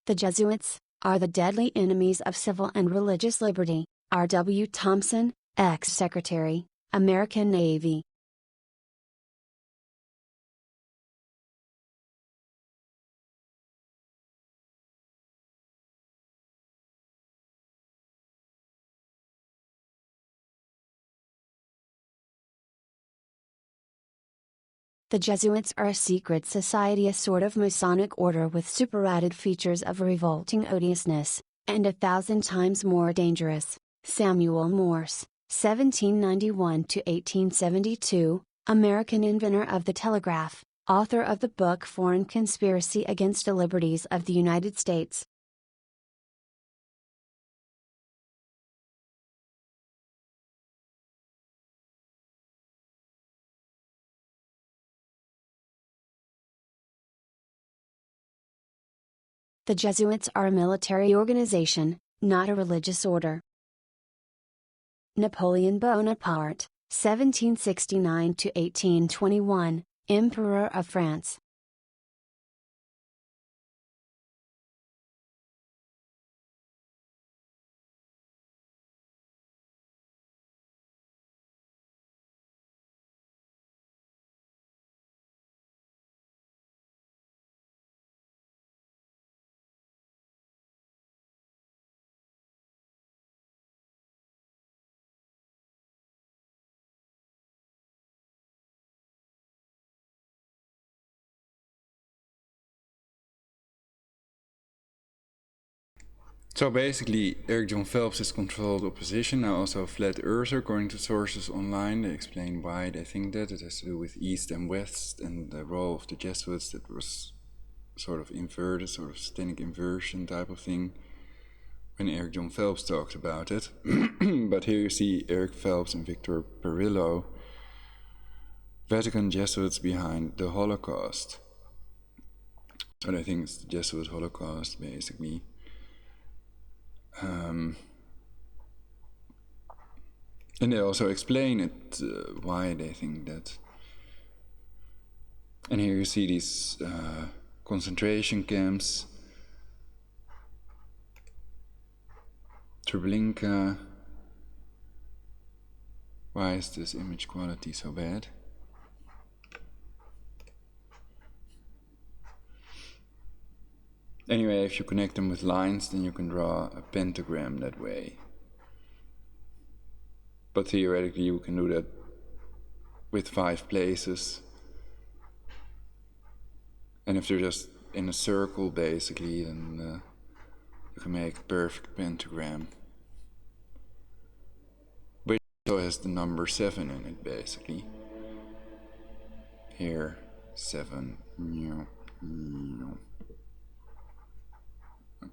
The Jesuits are the deadly enemies of civil and religious liberty. R. W. Thompson, ex-secretary, American Navy. The Jesuits are a secret society, a sort of Masonic order with superadded features of revolting odiousness, and 1,000 times more dangerous. Samuel Morse, 1791 to 1872, American inventor of the telegraph, author of the book Foreign Conspiracy Against the Liberties of the United States. The Jesuits are a military organization, not a religious order. Napoleon Bonaparte, 1769 to 1821, Emperor of France. So basically, Eric John Phelps' controlled opposition, now also a flat earther, according to sources online. They explain why they think that. It has to do with East and West and the role of the Jesuits that was sort of inverted, sort of satanic inversion type of thing, when Eric John Phelps talked about it. But here you see Eric Phelps and Victor Perillo, Vatican Jesuits behind the Holocaust. So I think it's the Jesuit Holocaust, basically. And they also explain it, why they think that. And here you see these concentration camps, Treblinka. Why is this image quality so bad? Anyway, if you connect them with lines, then you can draw a pentagram that way. But theoretically, you can do that with 5 places. And if they're just in a circle, basically, then you can make a perfect pentagram. Which also has the number 7 in it, basically. Here, 7.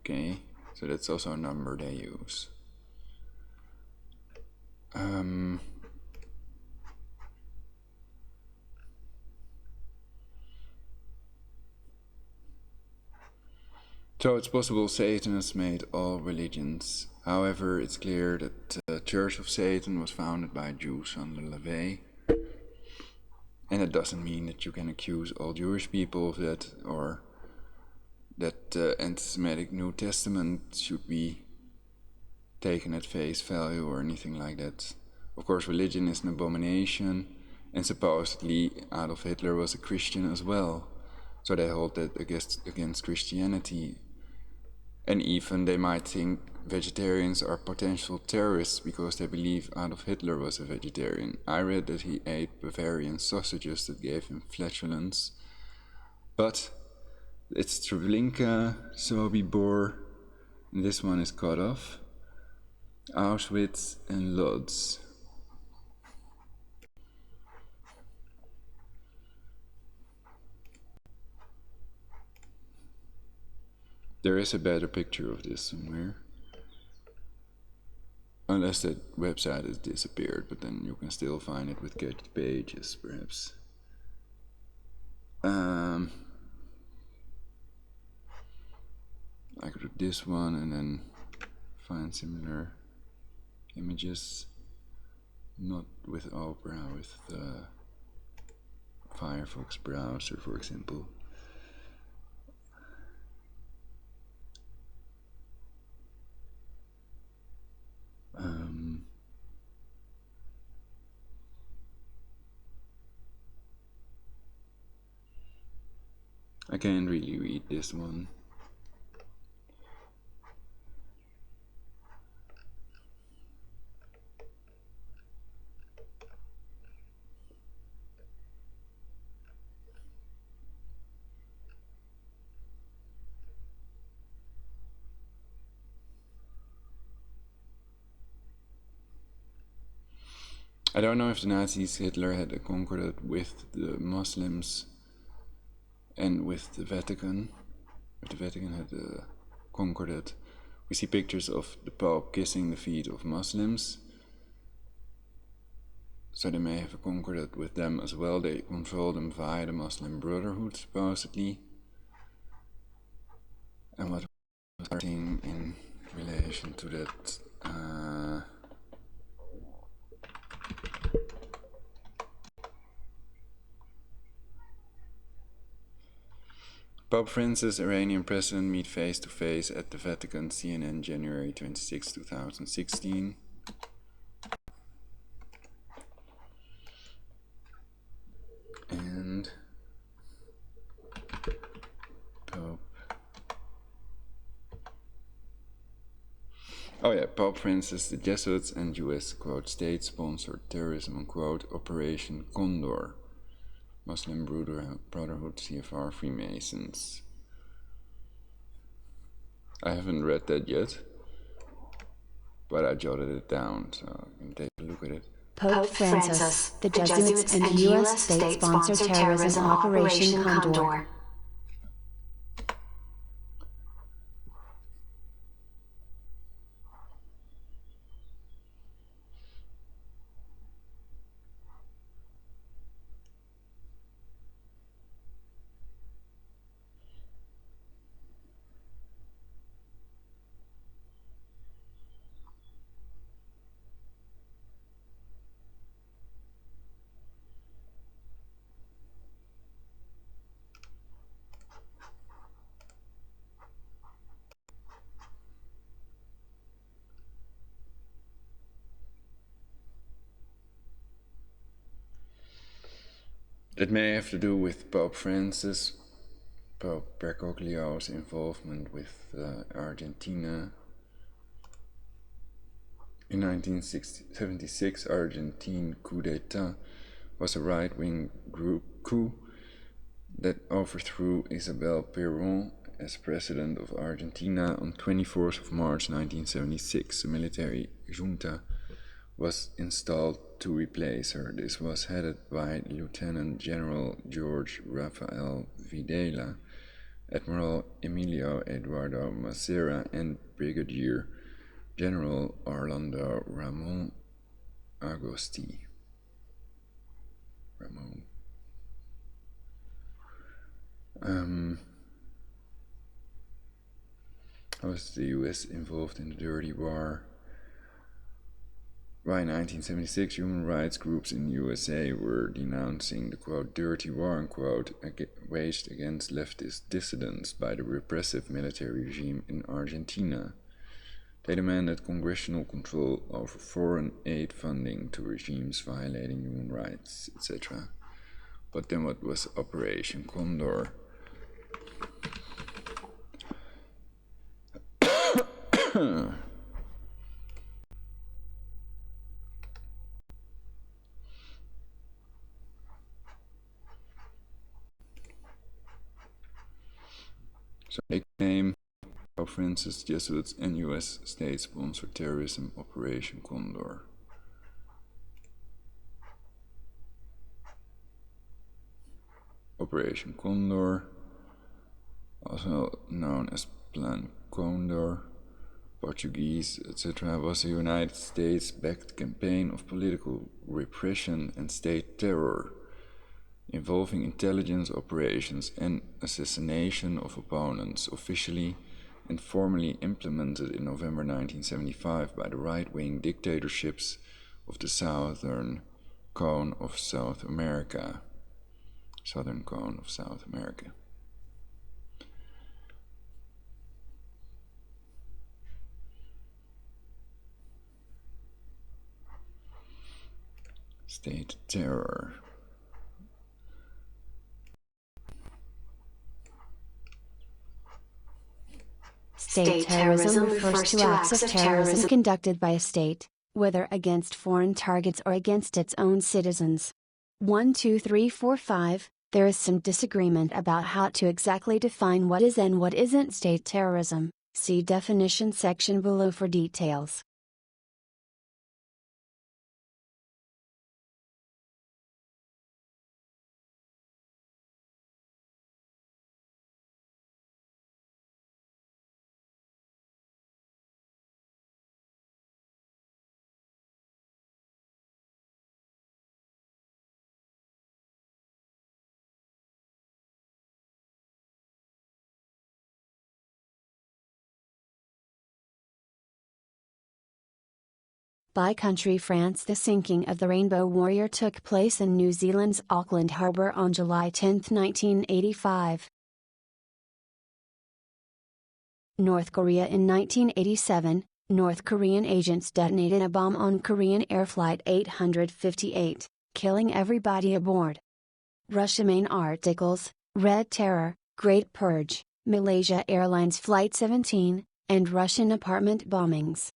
Okay, so that's also a number they use. So it's possible Satan has made all religions. However, it's clear that the Church of Satan was founded by Jews under LaVey. And it doesn't mean that you can accuse all Jewish people of that, or that the anti-Semitic New Testament should be taken at face value or anything like that. Of course, religion is an abomination, and supposedly Adolf Hitler was a Christian as well. So they hold that against Christianity. And even they might think vegetarians are potential terrorists because they believe Adolf Hitler was a vegetarian. I read that he ate Bavarian sausages that gave him flatulence. But it's Treblinka, Sobibor, and this one is cut off. Auschwitz and Lodz. There is a better picture of this somewhere. Unless that website has disappeared, but then you can still find it with get pages, perhaps. I could do this one and then find similar images. Not with Opera, with the Firefox browser, for example. I can't really read this one. I don't know if the Nazis, Hitler had conquered it with the Muslims and with the Vatican. If the Vatican had conquered it. We see pictures of the Pope kissing the feet of Muslims. So they may have conquered it with them as well. They control them via the Muslim Brotherhood, supposedly. And what was the thing in relation to that? Pope Francis, Iranian president, meet face-to-face at the Vatican, CNN, January 26, 2016. And Pope... Oh yeah, Pope Francis, the Jesuits and US, quote, state-sponsored terrorism, unquote, Operation Condor. Muslim Brotherhood, CFR, Freemasons. I haven't read that yet, but I jotted it down so you can take a look at it. Pope Francis, the Jesuits and U.S. state-sponsored terrorism Operation Condor. It may have to do with Pope Francis, Pope Bergoglio's involvement with Argentina. In 1976, Argentine coup d'etat was a right-wing coup that overthrew Isabel Perón as president of Argentina on 24th of March 1976. A military junta was installed to replace her. This was headed by Lieutenant General George Rafael Videla, Admiral Emilio Eduardo Massera, and Brigadier General Orlando Ramon Agosti. How was the US involved in the Dirty War? By 1976, human rights groups in the USA were denouncing the quote dirty war unquote waged against leftist dissidents by the repressive military regime in Argentina. They demanded congressional control over foreign aid funding to regimes violating human rights, etc. But then what was Operation Condor? So they claim Pope Francis, Jesuits, and US state-sponsored terrorism Operation Condor. Operation Condor, also known as Plan Condor, Portuguese, etc., was a United States-backed campaign of political repression and state terror, involving intelligence operations and assassination of opponents, officially and formally implemented in November 1975 by the right-wing dictatorships of the Southern Cone of South America. Southern Cone of South America. State terror. State terrorism refers to acts of terrorism conducted by a state, whether against foreign targets or against its own citizens. 1, 2, 3, 4, 5. There is some disagreement about how to exactly define what is and what isn't state terrorism. See definition section below for details. By country, France. The sinking of the Rainbow Warrior took place in New Zealand's Auckland Harbour on July 10, 1985. North Korea. In 1987, North Korean agents detonated a bomb on Korean Air Flight 858, killing everybody aboard. Russia. Main articles: Red Terror, Great Purge, Malaysia Airlines Flight 17, and Russian apartment bombings.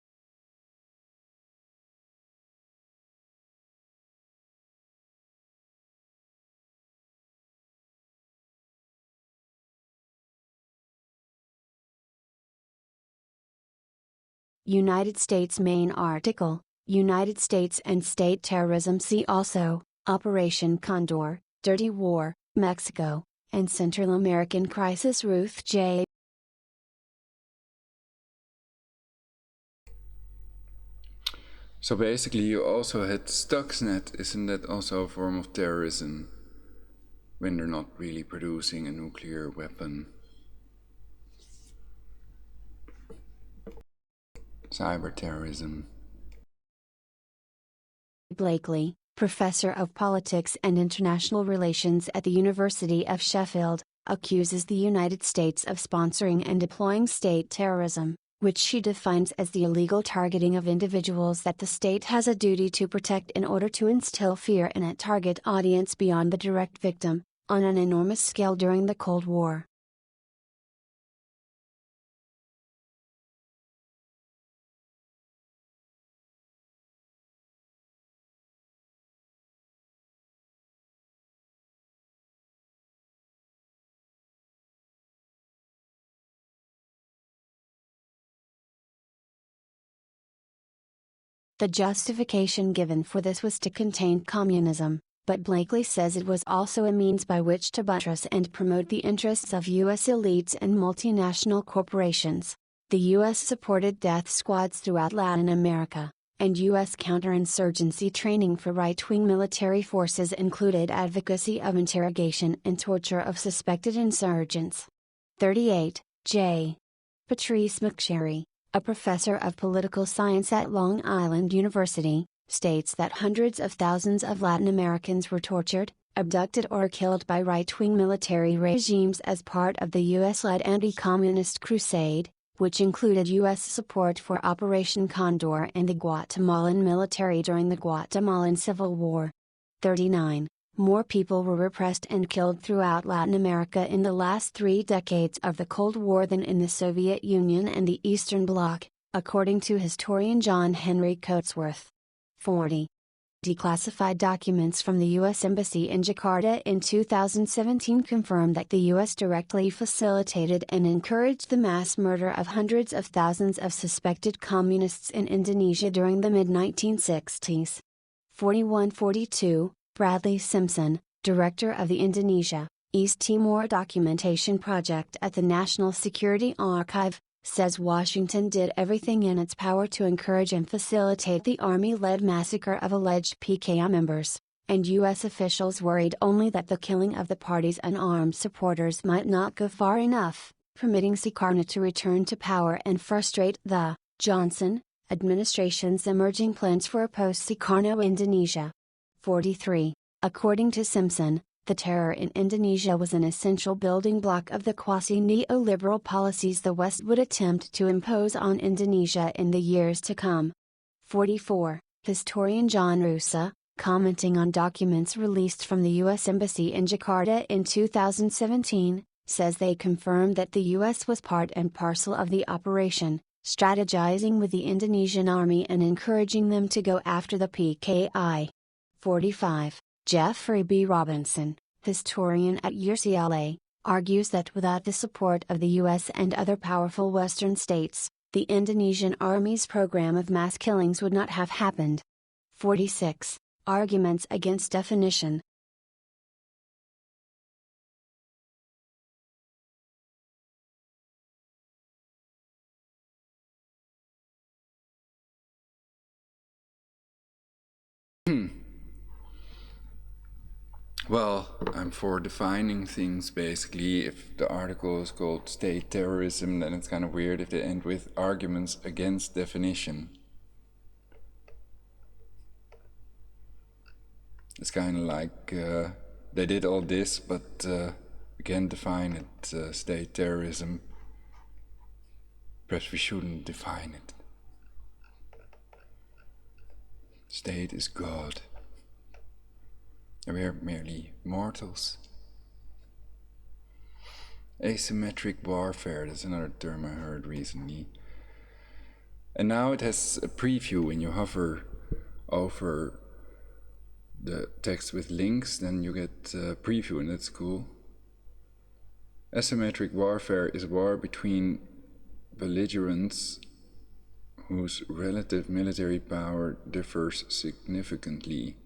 United States main article, United States and state terrorism. See also, Operation Condor, Dirty War, Mexico, and Central American Crisis. Ruth J. So basically you also had Stuxnet, isn't that also a form of terrorism? When they're not really producing a nuclear weapon. Cyber terrorism. Blakely, professor of politics and international relations at the University of Sheffield, accuses the United States of sponsoring and deploying state terrorism, which she defines as the illegal targeting of individuals that the state has a duty to protect in order to instill fear in a target audience beyond the direct victim, on an enormous scale during the Cold War. The justification given for this was to contain communism, but Blakely says it was also a means by which to buttress and promote the interests of U.S. elites and multinational corporations. The U.S. supported death squads throughout Latin America, and U.S. counterinsurgency training for right-wing military forces included advocacy of interrogation and torture of suspected insurgents. 38. J. Patrice McSherry, a professor of political science at Long Island University, states that hundreds of thousands of Latin Americans were tortured, abducted or killed by right-wing military regimes as part of the U.S.-led anti-communist crusade, which included U.S. support for Operation Condor and the Guatemalan military during the Guatemalan Civil War. 39. More people were repressed and killed throughout Latin America in the last 3 decades of the Cold War than in the Soviet Union and the Eastern Bloc, according to historian John Henry Coatsworth. 40. Declassified documents from the U.S. Embassy in Jakarta in 2017 confirm that the U.S. directly facilitated and encouraged the mass murder of hundreds of thousands of suspected communists in Indonesia during the mid-1960s. 41-42, Bradley Simpson, director of the Indonesia, East Timor Documentation Project at the National Security Archive, says Washington did everything in its power to encourage and facilitate the Army-led massacre of alleged PKI members, and U.S. officials worried only that the killing of the party's unarmed supporters might not go far enough, permitting Sukarno to return to power and frustrate the Johnson administration's emerging plans for a post-Sukarno Indonesia. 43. According to Simpson, the terror in Indonesia was an essential building block of the quasi-neoliberal policies the West would attempt to impose on Indonesia in the years to come. 44. Historian John Rusa, commenting on documents released from the U.S. Embassy in Jakarta in 2017, says they confirm that the U.S. was part and parcel of the operation, strategizing with the Indonesian army and encouraging them to go after the PKI. 45. Jeffrey B. Robinson, historian at UCLA, argues that without the support of the U.S. and other powerful Western states, the Indonesian army's program of mass killings would not have happened. 46. Arguments against definition. Well, I'm for defining things basically. If the article is called State Terrorism, then it's kind of weird if they end with arguments against definition. It's kind of like they did all this, but we can't define it, state terrorism. Perhaps we shouldn't define it. State is God. And we are merely mortals. Asymmetric warfare, that's another term I heard recently. And now it has a preview. When you hover over the text with links, then you get a preview, and that's cool. Asymmetric warfare is war between belligerents whose relative military power differs significantly,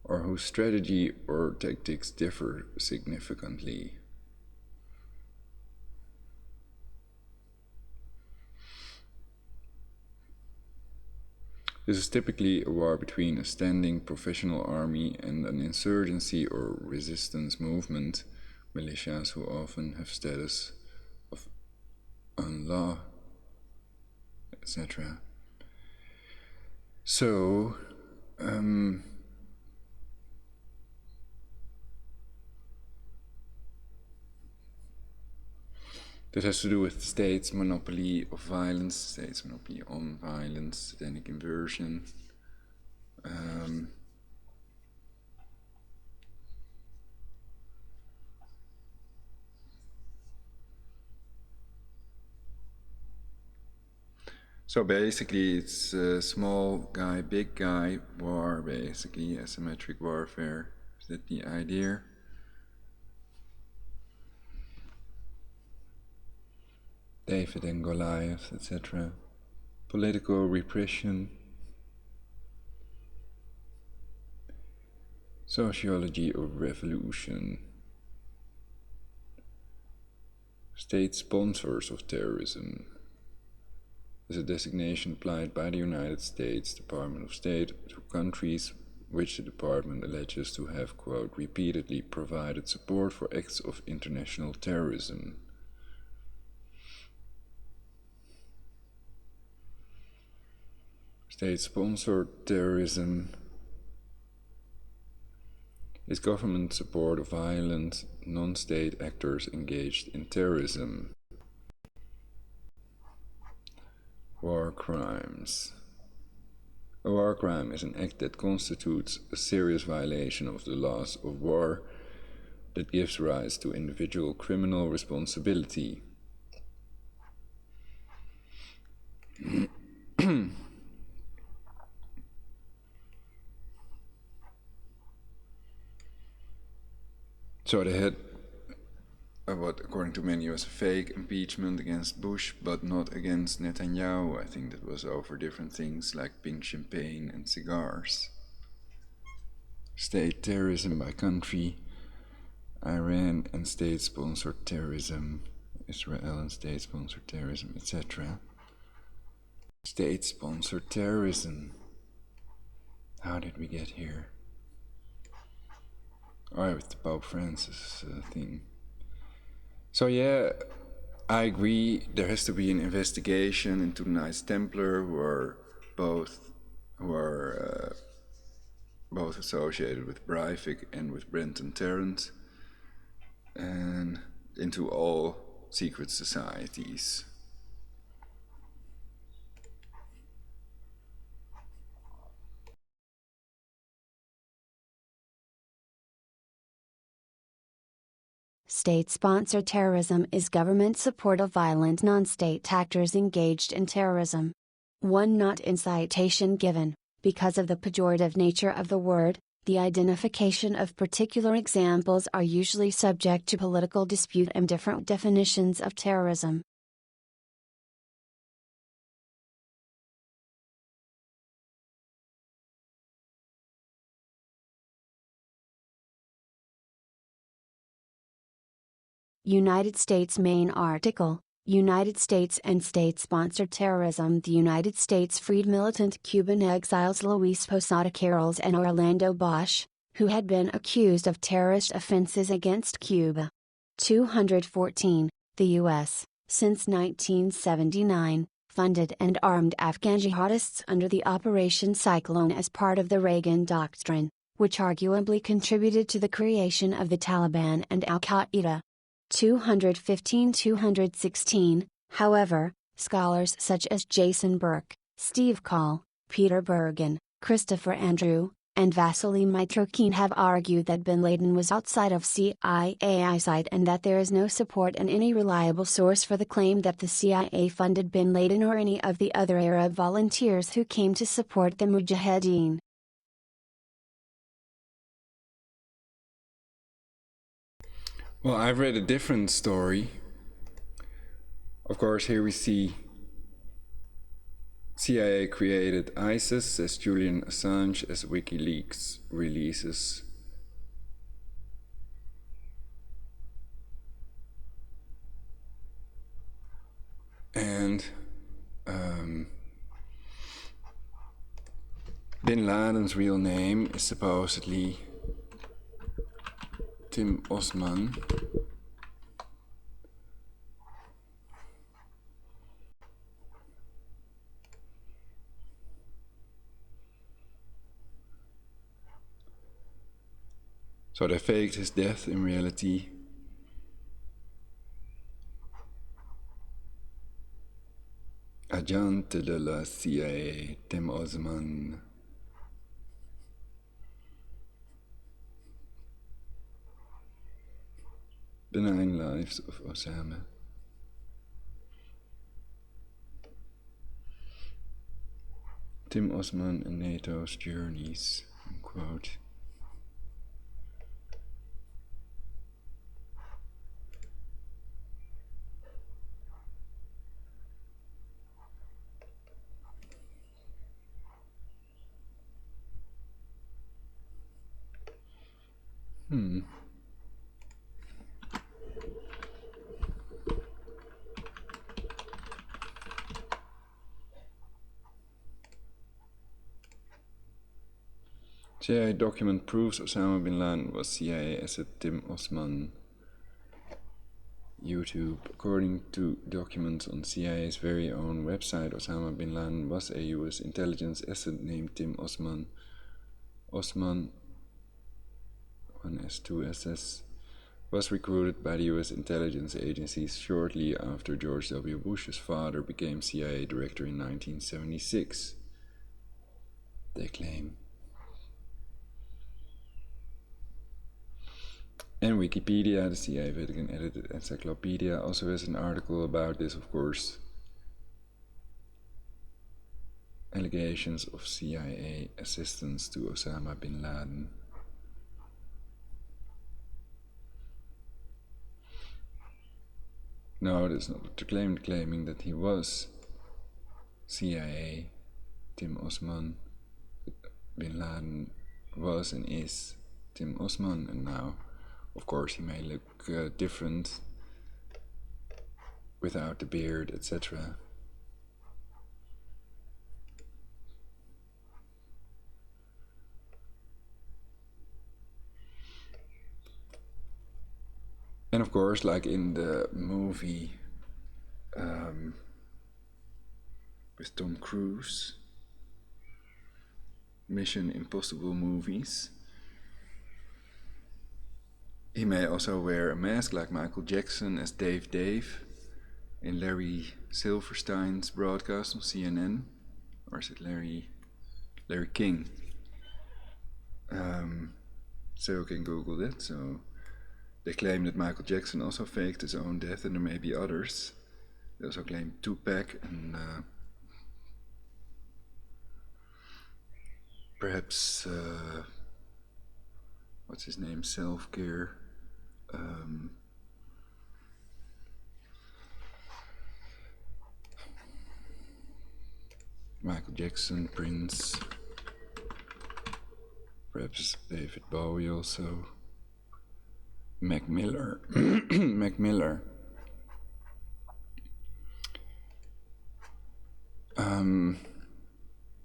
or whose strategy or tactics differ significantly. This is typically a war between a standing professional army and an insurgency or resistance movement, militias who often have status of law, etc. So, that has to do with the state's monopoly of violence, state's monopoly on violence, satanic inversion. So basically it's a small guy, big guy war, basically, asymmetric warfare. Is that the idea? David and Goliath, etc. Political repression. Sociology of revolution. State sponsors of terrorism is a designation applied by the United States Department of State to countries which the department alleges to have, quote, repeatedly provided support for acts of international terrorism. State-sponsored terrorism is government support of violent, non-state actors engaged in terrorism. War crimes. A war crime is an act that constitutes a serious violation of the laws of war that gives rise to individual criminal responsibility. So they had what, according to many, was a fake impeachment against Bush, but not against Netanyahu. I think that was over different things like pink champagne and cigars. State terrorism by country, Iran and state-sponsored terrorism, Israel and state-sponsored terrorism, etc. State-sponsored terrorism. How did we get here? Oh, with the Pope Francis thing. So yeah, I agree. There has to be an investigation into the Knights Templar, who are both associated with Breivik and with Brenton Tarrant, and into all secret societies. State-sponsored terrorism is government support of violent non-state actors engaged in terrorism. 1. Not incitation given, because of the pejorative nature of the word, the identification of particular examples are usually subject to political dispute and different definitions of terrorism. United States main article, United States and state-sponsored terrorism. The United States freed militant Cuban exiles Luis Posada Carrols and Orlando Bosch, who had been accused of terrorist offenses against Cuba. 214. The U.S., since 1979, funded and armed Afghan jihadists under the Operation Cyclone as part of the Reagan Doctrine, which arguably contributed to the creation of the Taliban and Al-Qaeda. 215-216, however, scholars such as Jason Burke, Steve Call, Peter Bergen, Christopher Andrew, and Vasily Mitrokhin have argued that bin Laden was outside of CIA eyesight and that there is no support in any reliable source for the claim that the CIA funded bin Laden or any of the other Arab volunteers who came to support the Mujahideen. Well, I've read a different story. Of course, here we see CIA created ISIS, says Julian Assange, as WikiLeaks releases. And Bin Laden's real name is supposedly Tim Osman. So they faked his death. In reality, agente de la CIA, Tim Osman. The 9 Lives of Osama. Tim Osman and NATO's journeys, unquote. CIA document proves Osama bin Laden was CIA asset Tim Osman. YouTube. According to documents on CIA's very own website, Osama bin Laden was a US intelligence asset named Tim Osman. Osman, 1S, 2SS, was recruited by the US intelligence agencies shortly after George W. Bush's father became CIA director in 1976. They claim. And Wikipedia, the CIA Vatican edited encyclopedia, also has an article about this, of course. Allegations of CIA assistance to Osama bin Laden. No, that's not what they're claiming that he was CIA, Tim Osman. Bin Laden was and is Tim Osman, and now, of course, he may look different without the beard, etc. And of course, like in the movie with Tom Cruise, Mission Impossible movies, he may also wear a mask like Michael Jackson as Dave in Larry Silverstein's broadcast on CNN. Or is it Larry King? So you can Google that. So they claim that Michael Jackson also faked his own death, and there may be others. They also claim Tupac and perhaps what's his name? Self-Care. Michael Jackson, Prince, perhaps David Bowie also, Mac Miller, Mac Miller.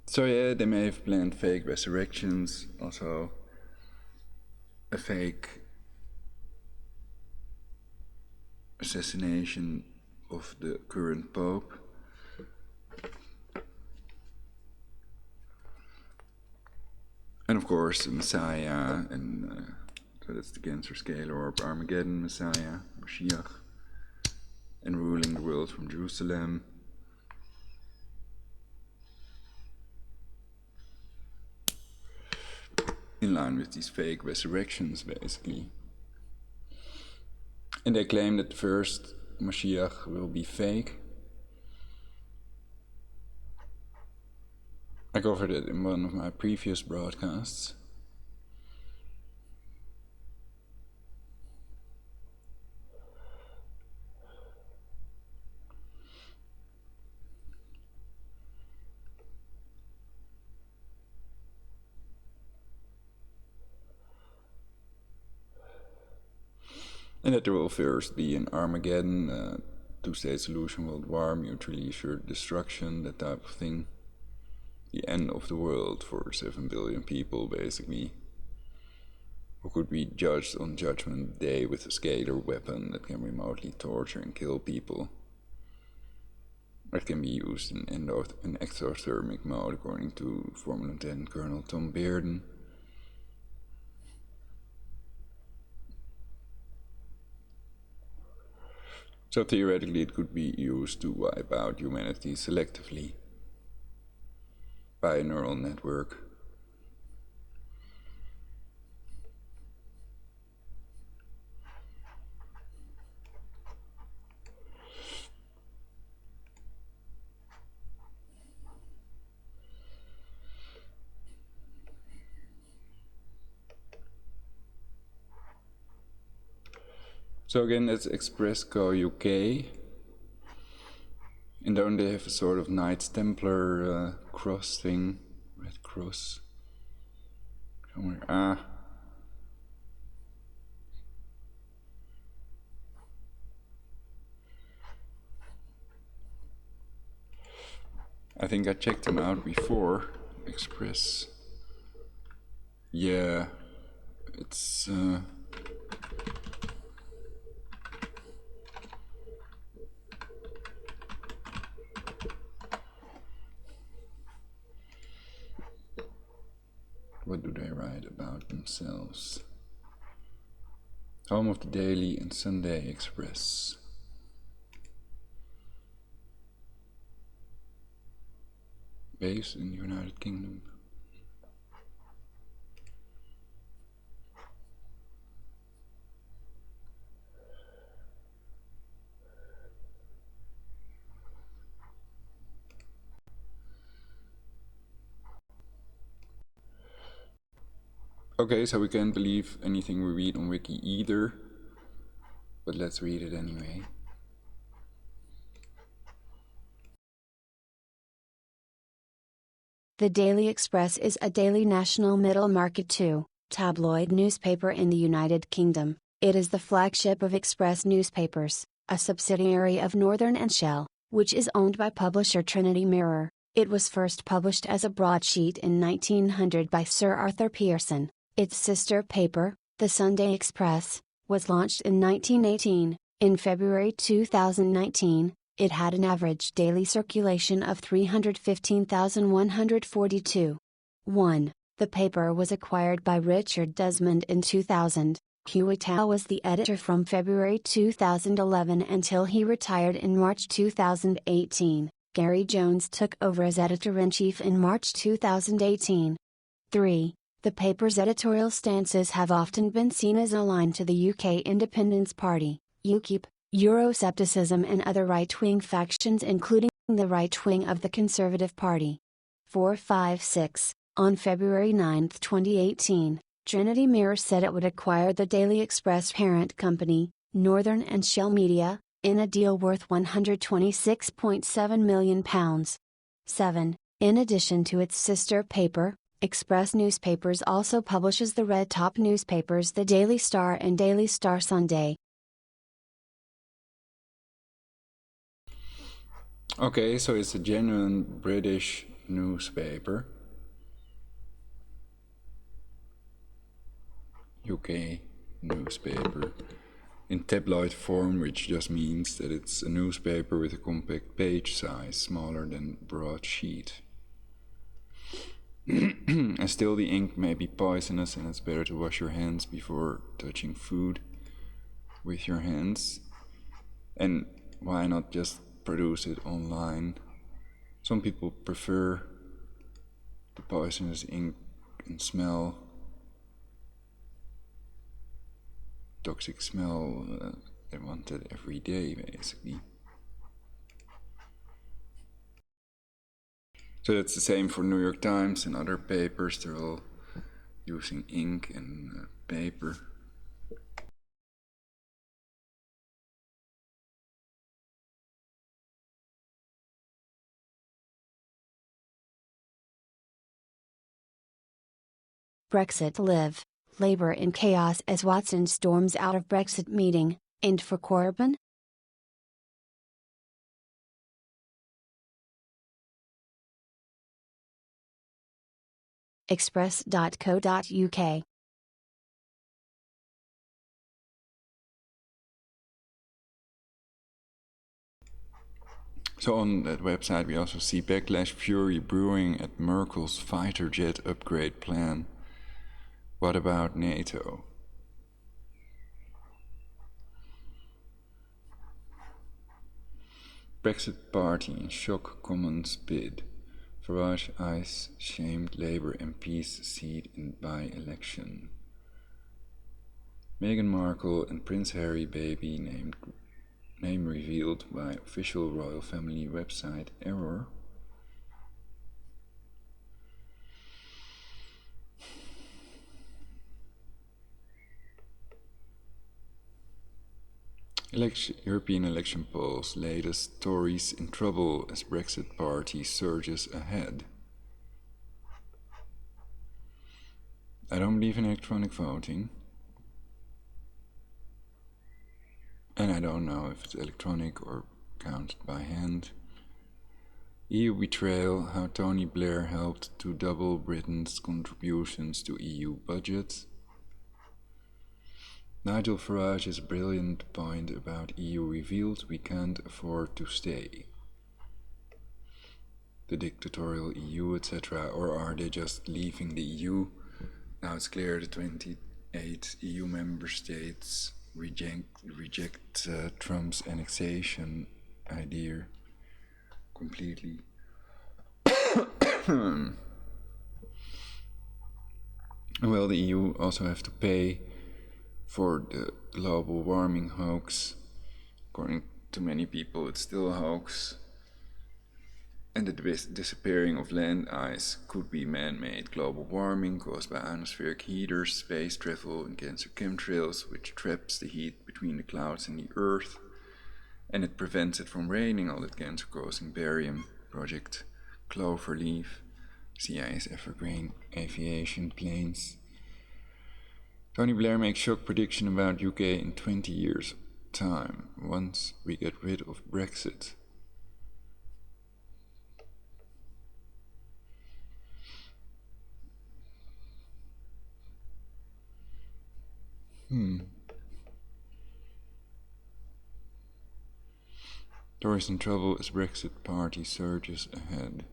So yeah, they may have planned fake resurrections, also a fake assassination of the current Pope. And of course, the Messiah, and so that's the Cancer Scale Orb, Armageddon, Messiah, Mashiach, and ruling the world from Jerusalem. In line with these fake resurrections, basically. And they claim that the first Mashiach will be fake. I covered it in one of my previous broadcasts. And that there will first be an Armageddon, two-state solution, world war, mutually assured destruction, that type of thing. The end of the world for 7 billion people, basically, who could be judged on Judgment Day with a scalar weapon that can remotely torture and kill people. That can be used in exothermic mode, according to former Lieutenant Colonel Tom Bearden. So theoretically it could be used to wipe out humanity selectively by a neural network. So again, that's Express Co UK. And don't they have a sort of Knights Templar cross thing? Red cross. Somewhere. I think I checked them out before. Express. Yeah. It's what do they write about themselves? Home of the Daily and Sunday Express. Based in the United Kingdom. Okay, so we can't believe anything we read on Wiki either, but let's read it anyway. The Daily Express is a daily national middle market tabloid newspaper in the United Kingdom. It is the flagship of Express Newspapers, a subsidiary of Northern and Shell, which is owned by publisher Trinity Mirror. It was first published as a broadsheet in 1900 by Sir Arthur Pearson. Its sister paper, the Sunday Express, was launched in 1918. In February 2019, it had an average daily circulation of 315,142. 1. The paper was acquired by Richard Desmond in 2000. Hewitt was the editor from February 2011 until he retired in March 2018. Gary Jones took over as editor-in-chief in March 2018. 3. The paper's editorial stances have often been seen as aligned to the UK Independence Party, UKIP, Euroscepticism and other right-wing factions including the right wing of the Conservative Party. 456. On February 9, 2018, Trinity Mirror said it would acquire the Daily Express parent company, Northern and Shell Media, in a deal worth £126.7 million. 7. In addition to its sister paper, Express Newspapers also publishes the red top newspapers The Daily Star and Daily Star Sunday. Okay, so it's a genuine British newspaper. UK newspaper. In tabloid form, which just means that it's a newspaper with a compact page size, smaller than broadsheet. And still the ink may be poisonous and it's better to wash your hands before touching food with your hands. And why not just produce it online? Some people prefer the poisonous ink and smell, toxic smell, they want it every day basically. So that's the same for New York Times and other papers. They're all using ink and paper. Brexit Live. Labour in chaos as Watson storms out of Brexit meeting, and for Corbyn? Express.co.uk. So on that website we also see backlash fury brewing at Merkel's fighter jet upgrade plan. What about NATO? Brexit party in shock Commons bid. Farage eyes shamed Labour MP's seat in by-election. Meghan Markle and Prince Harry baby name revealed by official royal family website error. European election polls, latest Tories in trouble as Brexit party surges ahead. I don't believe in electronic voting. And I don't know if it's electronic or counted by hand. EU betrayal, how Tony Blair helped to double Britain's contributions to EU budget. Nigel Farage's brilliant point about EU revealed we can't afford to stay. The dictatorial EU, etc., or are they just leaving the EU? Now it's clear the 28 EU member states reject Trump's annexation idea completely. Well, the EU also have to pay for the global warming hoax. According to many people, it's still a hoax. And the disappearing of land ice could be man-made global warming caused by atmospheric heaters, space travel, and cancer chemtrails, which traps the heat between the clouds and the Earth, and it prevents it from raining, all that cancer-causing barium. Project Cloverleaf, CIA's evergreen aviation planes. Tony Blair makes shock prediction about UK in 20 years' time, once we get rid of Brexit. Tories in trouble as Brexit party surges ahead.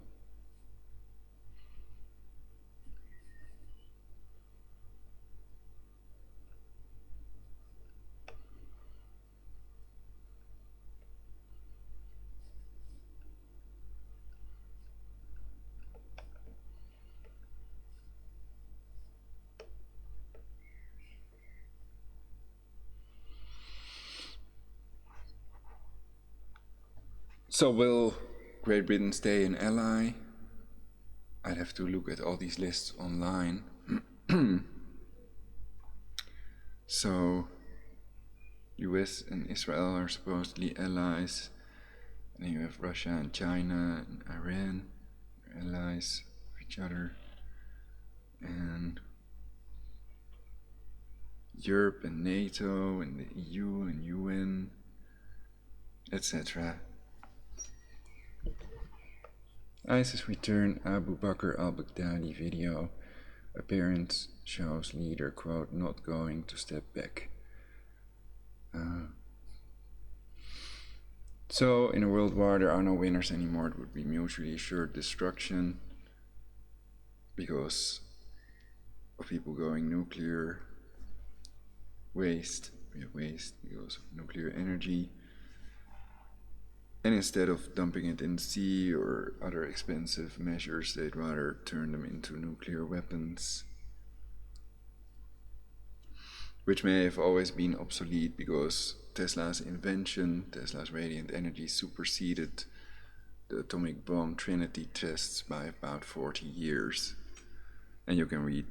So will Great Britain stay an ally? I'd have to look at all these lists online. So US and Israel are supposedly allies. And then you have Russia and China and Iran, allies of each other. And Europe and NATO and the EU and UN, etc. ISIS return Abu Bakr al-Baghdadi video. Appearance shows leader, quote, not going to step back. So, in a world war, there are no winners anymore. It would be mutually assured destruction because of people going nuclear. Waste. We have waste because of nuclear energy. And instead of dumping it in the sea or other expensive measures, they'd rather turn them into nuclear weapons, which may have always been obsolete because Tesla's invention, Tesla's radiant energy, superseded the atomic bomb Trinity tests by about 40 years. And you can read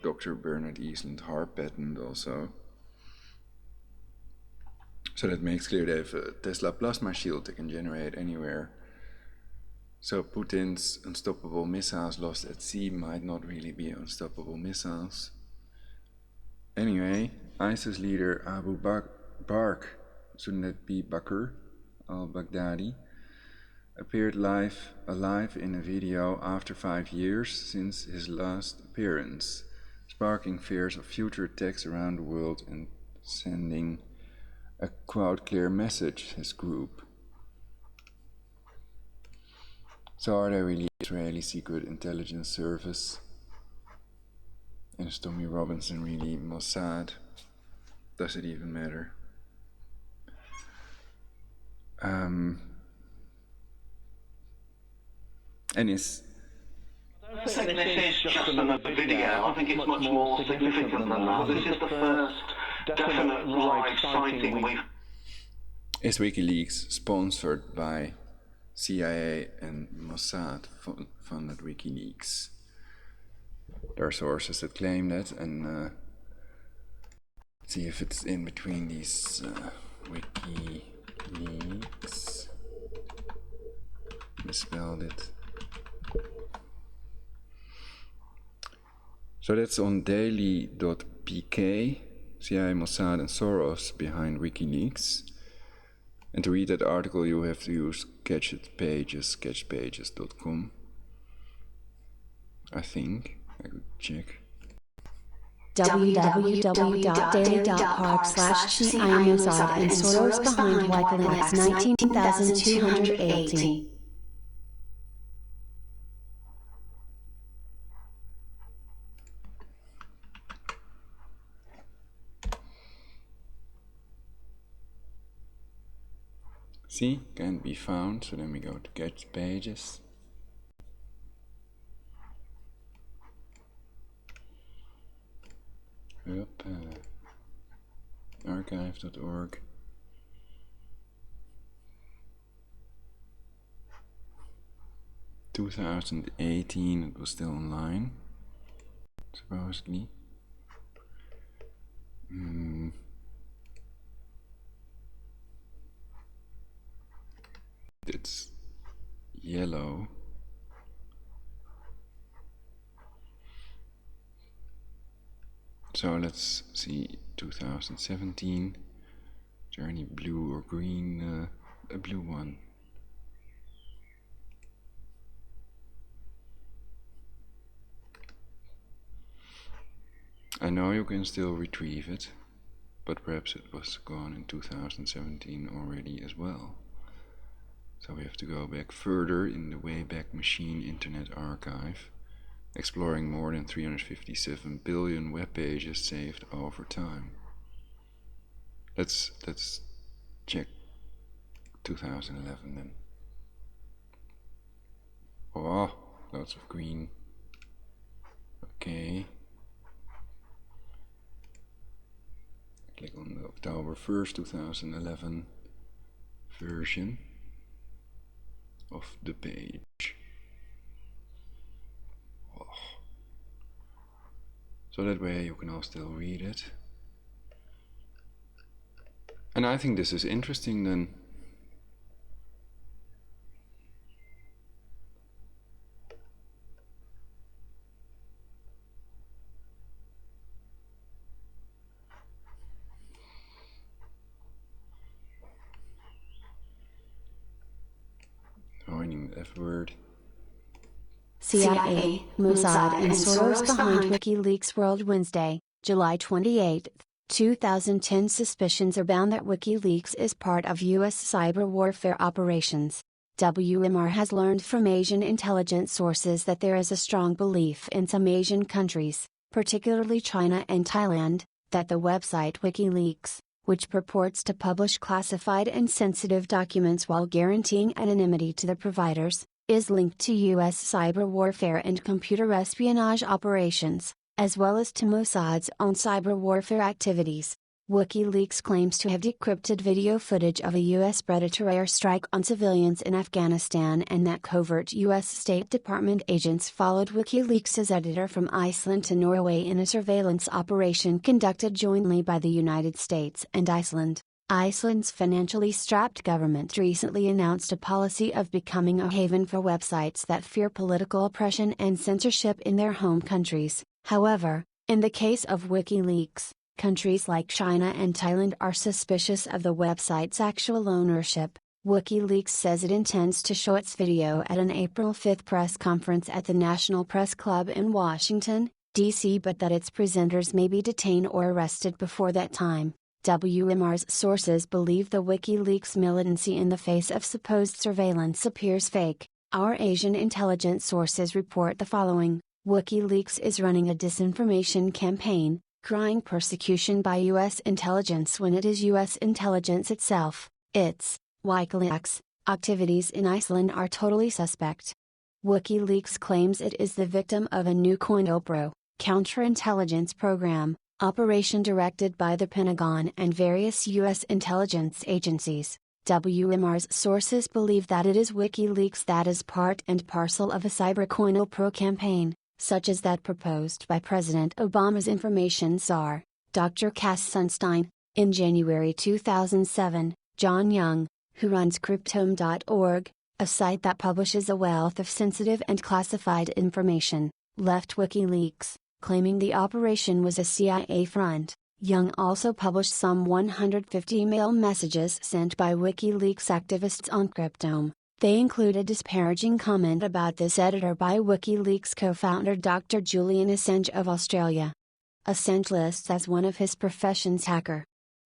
Dr. Bernard Eastland's HARP patent also. So that makes clear they have a Tesla plasma shield they can generate anywhere. So Putin's unstoppable missiles lost at sea might not really be unstoppable missiles. Anyway, ISIS leader Abu Bakr Sunnat Bakr al-Baghdadi appeared alive in a video after 5 years since his last appearance, sparking fears of future attacks around the world and sending a clear message, his group. So are they really Israeli Secret Intelligence Service? And is Tommy Robinson really Mossad? Does it even matter? And is... I don't think this is just another video. I think it's much more significant than that. This is the first definite live sighting we've... Is WikiLeaks sponsored by CIA and Mossad funded WikiLeaks? There are sources that claim that, and see if it's in between these WikiLeaks. Misspelled it. So that's on daily.pk, CIA, Mossad and Soros behind WikiLeaks. And to read that article you have to use sketchpages.com. I think. I could check. www.daily.park/CIA Mossad and Soros behind WikiLeaks 19,280. See, can't be found, so then we go to Get Pages. Up, archive.org. (2018) it was still online, supposedly. It's yellow. So let's see, 2017. Is there any blue or green? A blue one. I know you can still retrieve it, but perhaps it was gone in 2017 already as well. So we have to go back further in the Wayback Machine Internet Archive, exploring more than 357 billion web pages saved over time. Let's check 2011 then. Oh, lots of green. Okay. Click on the October 1st, 2011 version of the page. Oh. So that way you can all still read it. And I think this is interesting then. Avoiding the F word. CIA, Mossad and Soros behind WikiLeaks World Wednesday, July 28, 2010. Suspicions abound that WikiLeaks is part of U.S. cyber warfare operations. WMR has learned from Asian intelligence sources that there is a strong belief in some Asian countries, particularly China and Thailand, that the website WikiLeaks, which purports to publish classified and sensitive documents while guaranteeing anonymity to the providers, is linked to U.S. cyber warfare and computer espionage operations, as well as to Mossad's own cyber warfare activities. WikiLeaks claims to have decrypted video footage of a U.S. Predator airstrike on civilians in Afghanistan and that covert U.S. State Department agents followed WikiLeaks' editor from Iceland to Norway in a surveillance operation conducted jointly by the United States and Iceland. Iceland's financially strapped government recently announced a policy of becoming a haven for websites that fear political oppression and censorship in their home countries. However, in the case of WikiLeaks, Countries like China and Thailand are suspicious of the website's actual ownership. WikiLeaks says it intends to show its video at an April 5 press conference at the National Press Club in Washington, D.C., but that its presenters may be detained or arrested before that time. WMR's sources believe the WikiLeaks militancy in the face of supposed surveillance appears fake. Our Asian intelligence sources report the following: WikiLeaks is running a disinformation campaign, crying persecution by U.S. intelligence when it is U.S. intelligence itself. Its WikiLeaks activities in Iceland are totally suspect. WikiLeaks claims it is the victim of a new COINTELPRO counterintelligence program, operation directed by the Pentagon and various U.S. intelligence agencies. WMR's sources believe that it is WikiLeaks that is part and parcel of a cyber COINTELPRO campaign, such as that proposed by President Obama's information czar, Dr. Cass Sunstein. In January 2007, John Young, who runs Cryptome.org, a site that publishes a wealth of sensitive and classified information, left WikiLeaks, claiming the operation was a CIA front. Young also published some 150 email messages sent by WikiLeaks activists on Cryptome. They include a disparaging comment about this editor by WikiLeaks co-founder Dr. Julian Assange of Australia. Assange lists as one of his professions hacker.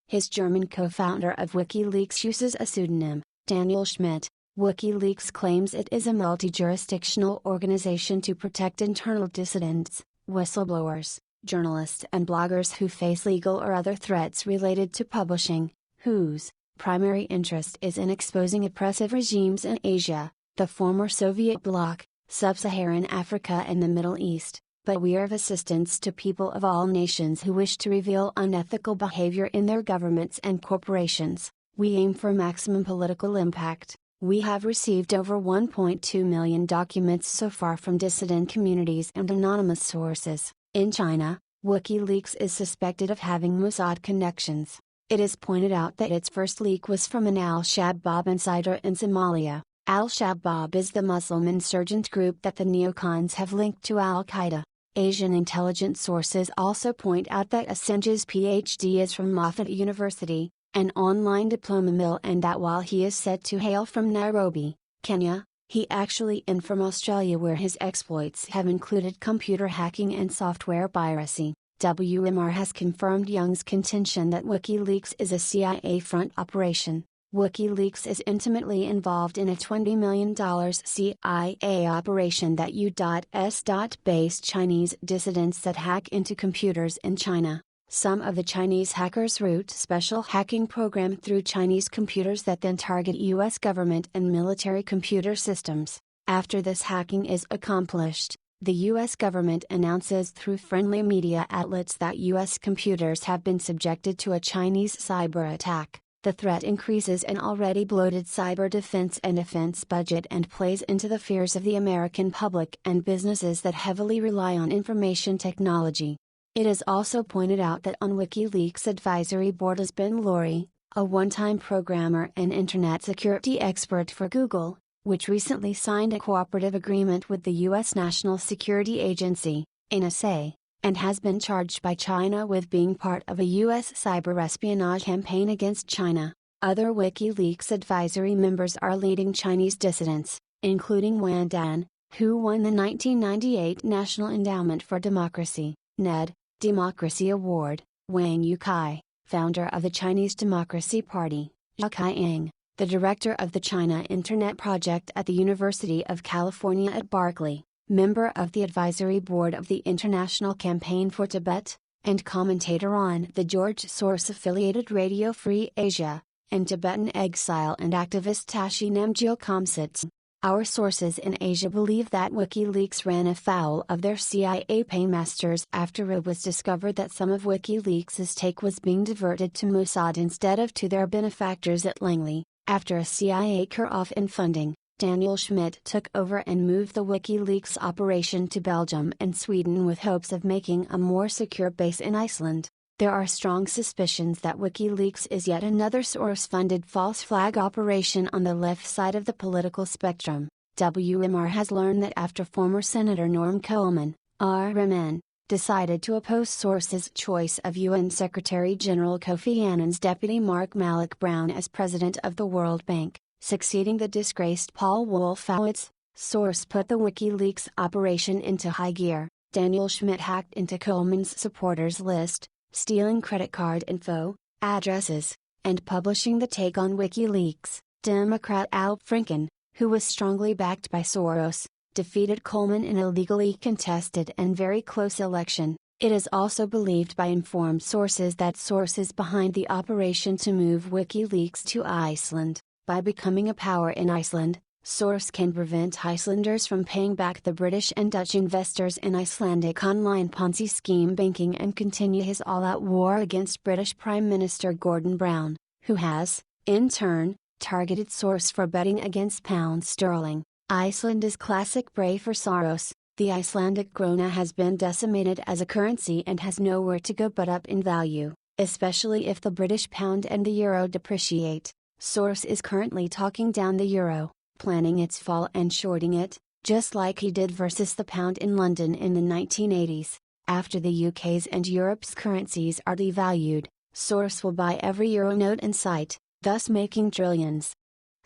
His German co-founder of WikiLeaks uses a pseudonym, Daniel Schmidt. WikiLeaks claims it is a multi-jurisdictional organization to protect internal dissidents, whistleblowers, journalists and bloggers who face legal or other threats related to publishing, whose primary interest is in exposing oppressive regimes in Asia, the former Soviet bloc, Sub-Saharan Africa and the Middle East, but we are of assistance to people of all nations who wish to reveal unethical behavior in their governments and corporations. We aim for maximum political impact. We have received over 1.2 million documents so far from dissident communities and anonymous sources. In China, WikiLeaks is suspected of having Mossad connections. It is pointed out that its first leak was from an Al-Shabaab insider in Somalia. Al-Shabaab is the Muslim insurgent group that the neocons have linked to Al-Qaeda. Asian intelligence sources also point out that Assange's PhD is from Moffat University, an online diploma mill, and that while he is said to hail from Nairobi, Kenya, he actually is from Australia, where his exploits have included computer hacking and software piracy. WMR has confirmed Young's contention that WikiLeaks is a CIA front operation. WikiLeaks is intimately involved in a $20 million CIA operation that U.S.-based Chinese dissidents that hack into computers in China. Some of the Chinese hackers route special hacking program through Chinese computers that then target U.S. government and military computer systems. After this hacking is accomplished, the U.S. government announces through friendly media outlets that U.S. computers have been subjected to a Chinese cyber attack. The threat increases an already bloated cyber defense and defense budget and plays into the fears of the American public and businesses that heavily rely on information technology. It is also pointed out that on WikiLeaks' advisory board is Ben Laurie, a one-time programmer and internet security expert for Google, which recently signed a cooperative agreement with the U.S. National Security Agency, NSA, and has been charged by China with being part of a U.S. cyber espionage campaign against China. Other WikiLeaks advisory members are leading Chinese dissidents, including Wan Dan, who won the 1998 National Endowment for Democracy, NED, Democracy Award, Wang Yukai, founder of the Chinese Democracy Party, Zhao Kaiying, the director of the China Internet Project at the University of California at Berkeley, member of the advisory board of the International Campaign for Tibet, and commentator on the George Soros-affiliated Radio Free Asia, and Tibetan exile and activist Tashi Namgyal Khamsat. Our sources in Asia believe that WikiLeaks ran afoul of their CIA paymasters after it was discovered that some of WikiLeaks' take was being diverted to Mossad instead of to their benefactors at Langley. After a CIA cut-off in funding, Daniel Schmidt took over and moved the WikiLeaks operation to Belgium and Sweden with hopes of making a more secure base in Iceland. There are strong suspicions that WikiLeaks is yet another source-funded false flag operation on the left side of the political spectrum. WMR has learned that after former Senator Norm Coleman, RMN, decided to oppose Soros' choice of UN Secretary-General Kofi Annan's deputy Mark Malloch Brown as president of the World Bank, succeeding the disgraced Paul Wolfowitz. Soros put the WikiLeaks operation into high gear. Daniel Schmidt hacked into Coleman's supporters list, stealing credit card info, addresses, and publishing the take on WikiLeaks. Democrat Al Franken, who was strongly backed by Soros, defeated Coleman in a legally contested and very close election. It is also believed by informed sources that Soros is behind the operation to move WikiLeaks to Iceland. By becoming a power in Iceland, Soros can prevent Icelanders from paying back the British and Dutch investors in Icelandic online Ponzi scheme banking and continue his all-out war against British Prime Minister Gordon Brown, who has, in turn, targeted Soros for betting against pound sterling. Iceland is classic prey for Soros. The Icelandic krona has been decimated as a currency and has nowhere to go but up in value, especially if the British pound and the euro depreciate. Soros is currently talking down the euro, planning its fall and shorting it, just like he did versus the pound in London in the 1980s. After the UK's and Europe's currencies are devalued, Soros will buy every euro note in sight, thus making trillions.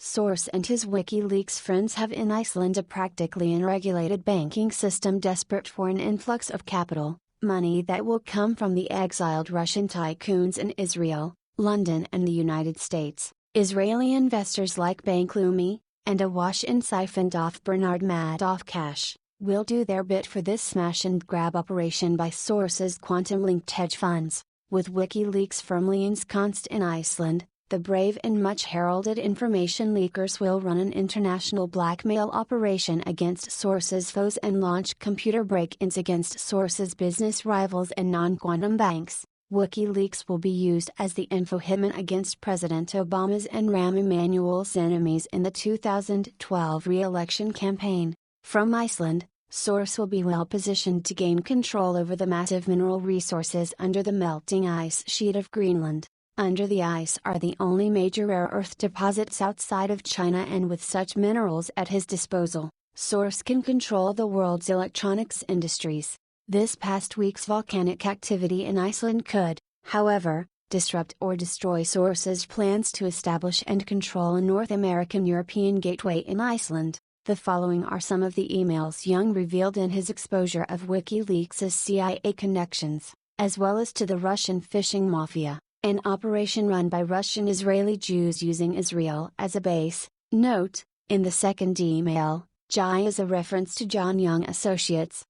Soros and his WikiLeaks friends have in Iceland a practically unregulated banking system desperate for an influx of capital, money that will come from the exiled Russian tycoons in Israel, London and the United States. Israeli investors like Bank Leumi, and awash in siphoned off Bernard Madoff cash, will do their bit for this smash and grab operation by Soros's quantum-linked hedge funds. With WikiLeaks firmly ensconced in Iceland, the brave and much heralded information leakers will run an international blackmail operation against Soros's foes and launch computer break-ins against Soros's business rivals and non-quantum banks. WikiLeaks will be used as the info hitman against President Obama's and Rahm Emanuel's enemies in the 2012 re-election campaign. From Iceland, Soros will be well positioned to gain control over the massive mineral resources under the melting ice sheet of Greenland. Under the ice are the only major rare earth deposits outside of China, and with such minerals at his disposal, Soros can control the world's electronics industries. This past week's volcanic activity in Iceland could, however, disrupt or destroy Soros's plans to establish and control a North American-European gateway in Iceland. The following are some of the emails Young revealed in his exposure of WikiLeaks' CIA connections, as well as to the Russian fishing mafia, an operation run by Russian-Israeli Jews using Israel as a base. Note, in the second email, Jai is a reference to John Young Associates.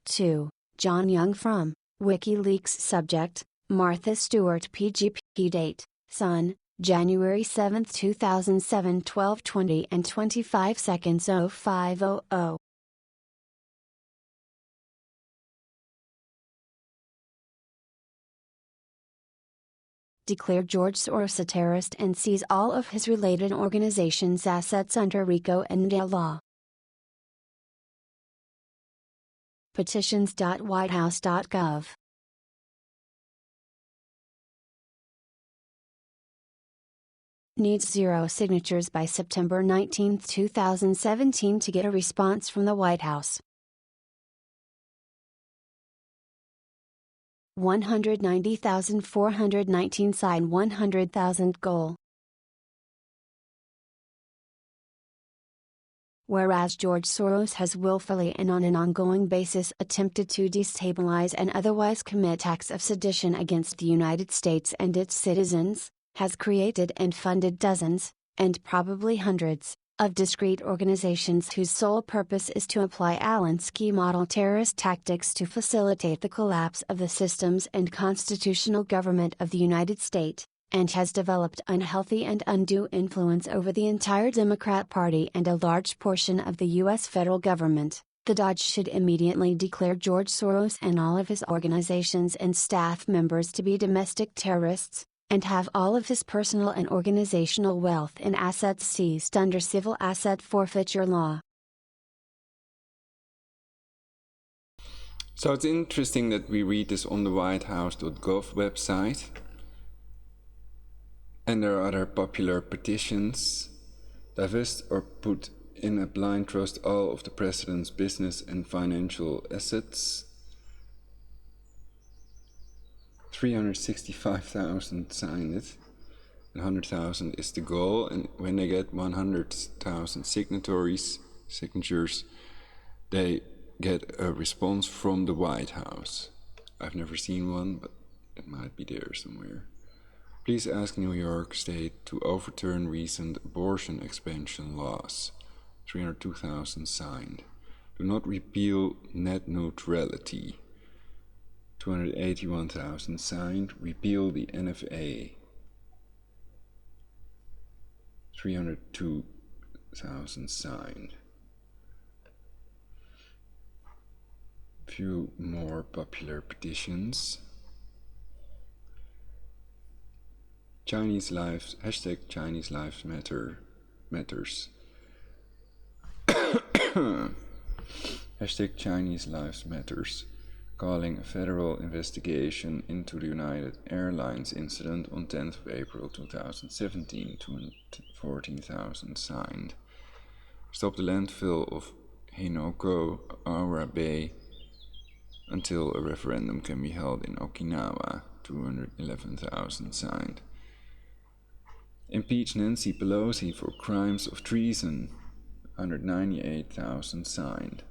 2. John Young from WikiLeaks. Subject, Martha Stewart PGP. Date, Sun, January 7, 2007, 12:20 and 25 seconds. 0500. Declare George Soros a terrorist and seize all of his related organizations' assets under RICO and NDA law. Petitions.whitehouse.gov. Needs 0 signatures by September 19, 2017 to get a response from the White House. 190,419 sign 100,000 goal. Whereas George Soros has willfully and on an ongoing basis attempted to destabilize and otherwise commit acts of sedition against the United States and its citizens, has created and funded dozens, and probably hundreds, of discrete organizations whose sole purpose is to apply Alinsky model terrorist tactics to facilitate the collapse of the systems and constitutional government of the United States, and has developed unhealthy and undue influence over the entire Democrat Party and a large portion of the U.S. federal government. The Dodge should immediately declare George Soros and all of his organizations and staff members to be domestic terrorists, and have all of his personal and organizational wealth and assets seized under civil asset forfeiture law. So it's interesting that we read this on the whitehouse.gov website. And there are other popular petitions. Divest or put in a blind trust all of the president's business and financial assets. 365,000 signed it. 100,000 is the goal, and when they get 100,000 signatures, they get a response from the White House. I've never seen one, but it might be there somewhere. Please ask New York State to overturn recent abortion expansion laws. 302,000 signed. Do not repeal net neutrality. 281,000 signed. Repeal the NFA. 302,000 signed. Few more popular petitions. Chinese lives, hashtag Chinese Lives Matters. Hashtag Chinese Lives Matters, calling a federal investigation into the United Airlines incident on 10th of April 2017, 214,000 signed. Stop the landfill of Hinoko Aura Bay until a referendum can be held in Okinawa, 211,000 signed. Impeach Nancy Pelosi for crimes of treason, 198,000 signed.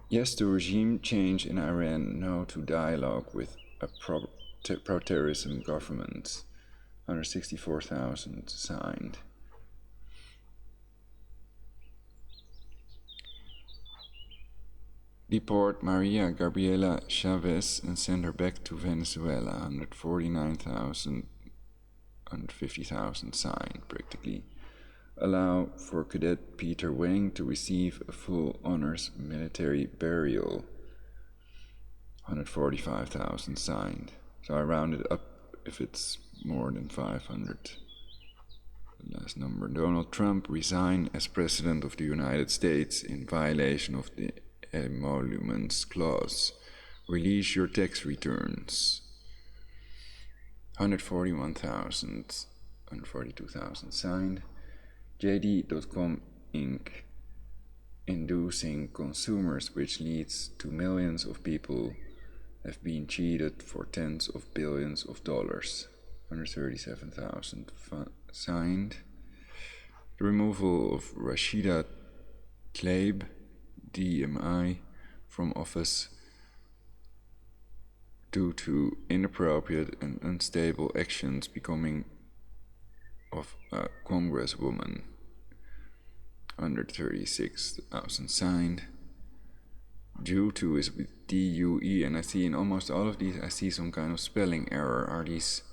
Yes to regime change in Iran, no to dialogue with a pro-terrorism government, 164,000 signed. Deport Maria Gabriela Chavez and send her back to Venezuela, 149,000, 150,000 signed practically. Allow for Cadet Peter Wang to receive a full honors military burial, 145,000 signed. So I rounded up if it's more than 500. The last number. Donald Trump resign as President of the United States in violation of the Emoluments Clause. Release your tax returns. 141,000, 142,000 signed. JD.com Inc. inducing consumers, which leads to millions of people have been cheated for tens of billions of dollars. 137,000 signed. The removal of Rashida Tlaib, DMI, from office due to inappropriate and unstable actions becoming of a congresswoman. 136,000 signed. Due to is with DUE, and I see in almost all of these I see some kind of spelling error. Are these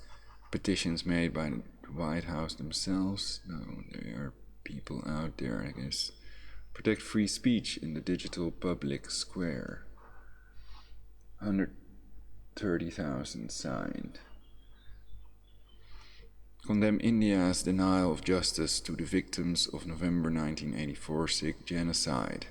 petitions made by the White House themselves? No, there are people out there, I guess. Protect free speech in the digital public square. 130,000 signed. Condemn India's denial of justice to the victims of November 1984 Sikh genocide.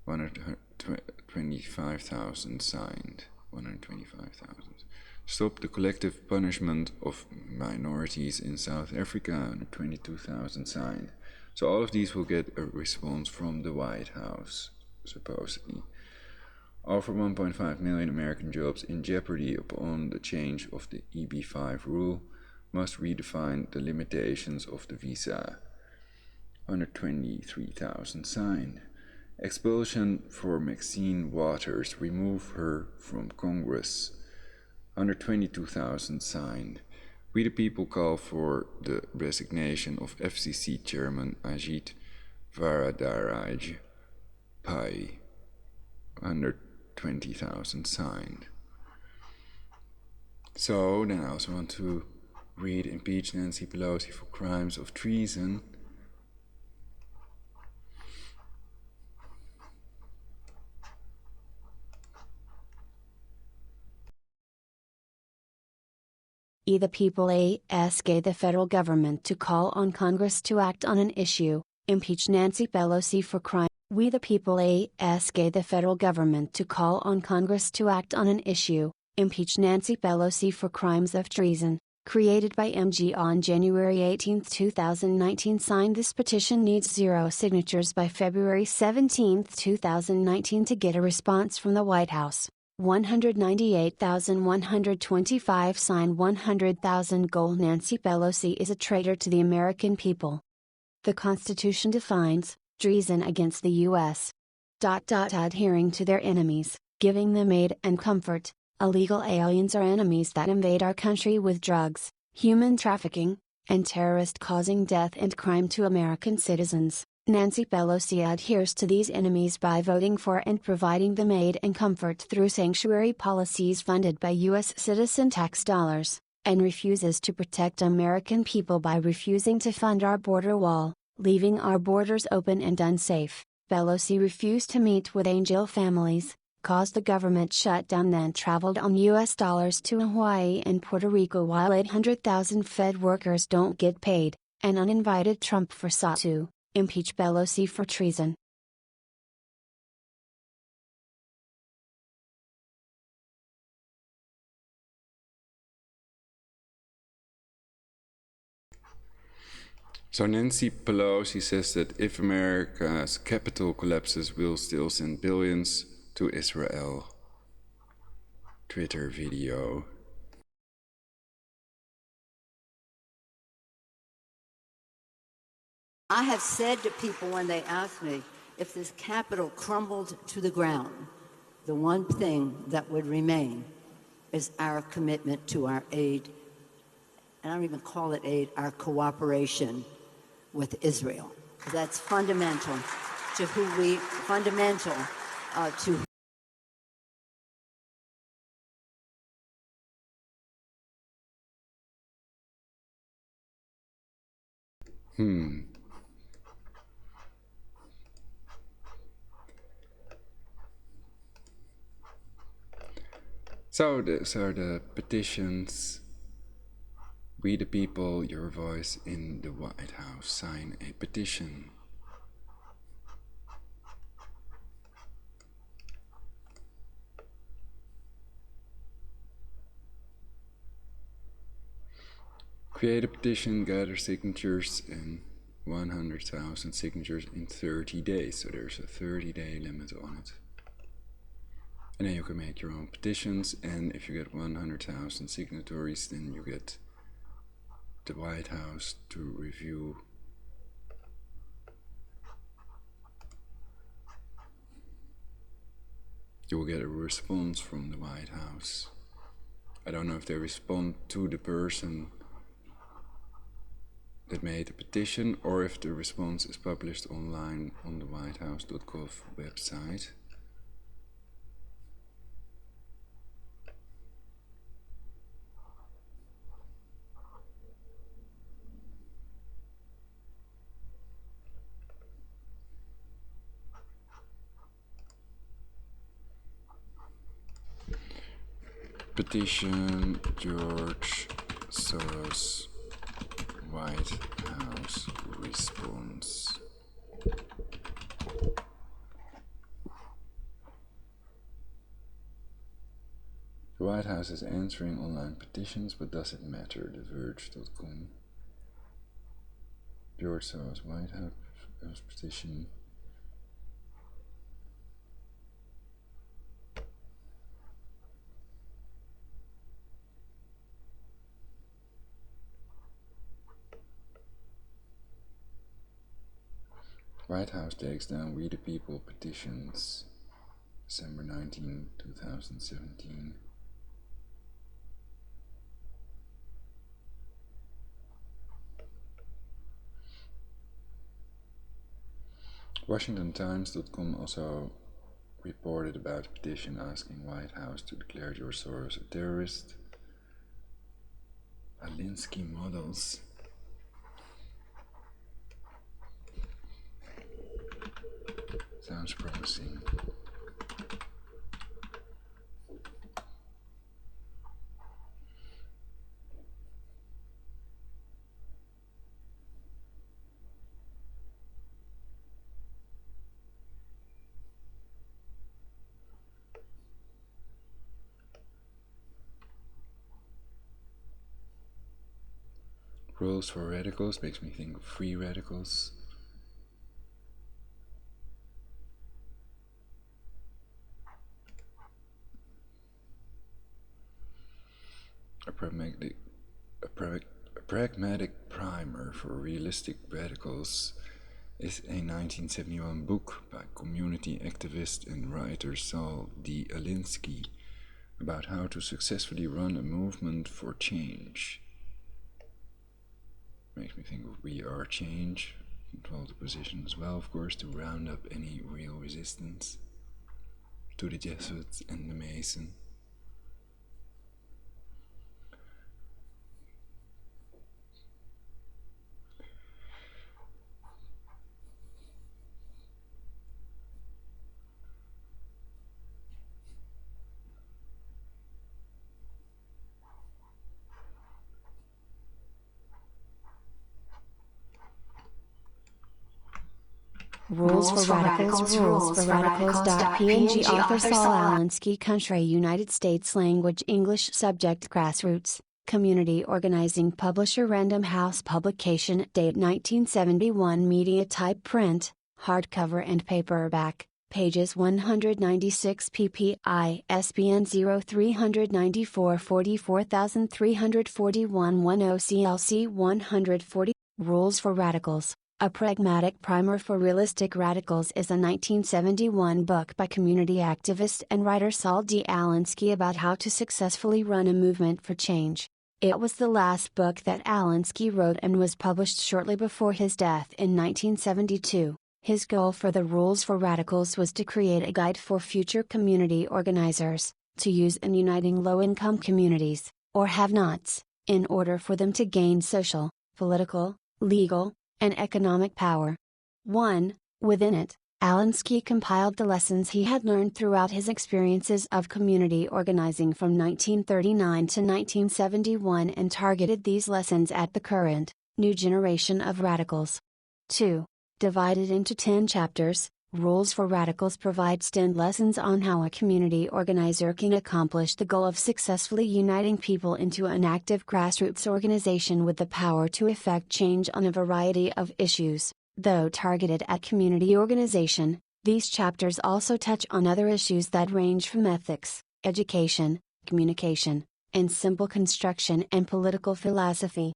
125,000 signed. 125,000. Stop the collective punishment of minorities in South Africa. 122,000 signed. So all of these will get a response from the White House, supposedly. Over 1.5 million American jobs in jeopardy upon the change of the EB-5 rule. Must redefine the limitations of the visa. 123,000 signed. Expulsion for Maxine Waters. Remove her from Congress. 122,000 signed. We the people call for the resignation of FCC Chairman Ajit Varadaraj Pai. 120,000 signed. So then I also want to read impeach Nancy Pelosi for crimes of treason. The people ask the federal government to call on Congress to act on an issue, impeach Nancy Pelosi for crime. We the people ask the federal government to call on Congress to act on an issue, impeach Nancy Pelosi for crimes of treason. Created by MG on January 18, 2019. Signed. This petition needs 0 signatures by February 17, 2019 to get a response from the White House. 198,125 sign 100,000 goal. Nancy Pelosi is a traitor to the American people. The Constitution defines treason against the U.S. Adhering to their enemies, giving them aid and comfort. Illegal aliens are enemies that invade our country with drugs, human trafficking, and terrorist causing death and crime to American citizens. Nancy Pelosi adheres to these enemies by voting for and providing them aid and comfort through sanctuary policies funded by U.S. citizen tax dollars, and refuses to protect American people by refusing to fund our border wall, leaving our borders open and unsafe. Pelosi refused to meet with angel families, caused the government shutdown, then traveled on U.S. dollars to Hawaii and Puerto Rico while 800,000 Fed workers don't get paid, and uninvited Trump sought to impeach Pelosi for treason. So Nancy Pelosi says that if America's capital collapses, we'll still send billions to Israel. Twitter video. I have said to people when they ask me, if this capital crumbled to the ground, the one thing that would remain is our commitment to our aid, and I don't even call it aid, our cooperation with Israel. That's fundamental to who we, So the petitions. We the people, your voice in the White House, sign a petition. Create a petition, gather signatures, and 100,000 signatures in 30 days. So there's a 30-day limit on it. And then you can make your own petitions, and if you get 100,000 signatories, then you get the White House to review you will get a response from the White House. I don't know if they respond to the person that made the petition or if the response is published online on the whitehouse.gov website. Petition George Soros White House response. The White House is answering online petitions, but does it matter? TheVerge.com. George Soros White House petition. White House takes down We the People petitions, December 19, 2017. WashingtonTimes.com also reported about a petition asking White House to declare George Soros a terrorist. Alinsky models. Sounds promising. Rules for radicals makes me think of free radicals. a pragmatic, a pragmatic primer for realistic radicals is a 1971 book by community activist and writer Saul D. Alinsky about how to successfully run a movement for change. Makes me think of We Are Change, control the position as well, of course, to round up any real resistance to the Jesuits and the Mason. Rules for Radicals, Rules for Radicals.png, author Saul Alinsky, country United States, language English, subject grassroots, community organizing, publisher Random House, publication date 1971, media type print, hardcover and paperback, pages 196 pp. ISBN 0394 44341 10 CLC 140. Rules for Radicals, A Pragmatic Primer for Realistic Radicals is a 1971 book by community activist and writer Saul D. Alinsky about how to successfully run a movement for change. It was the last book that Alinsky wrote and was published shortly before his death in 1972. His goal for the Rules for Radicals was to create a guide for future community organizers, to use in uniting low-income communities, or have-nots, in order for them to gain social, political, legal, and economic power. 1. Within it, Alinsky compiled the lessons he had learned throughout his experiences of community organizing from 1939 to 1971 and targeted these lessons at the current, new generation of radicals. 2. Divided into 10 chapters, Rules for Radicals provides 10 lessons on how a community organizer can accomplish the goal of successfully uniting people into an active grassroots organization with the power to effect change on a variety of issues. Though targeted at community organization, these chapters also touch on other issues that range from ethics, education, communication, and simple construction and political philosophy.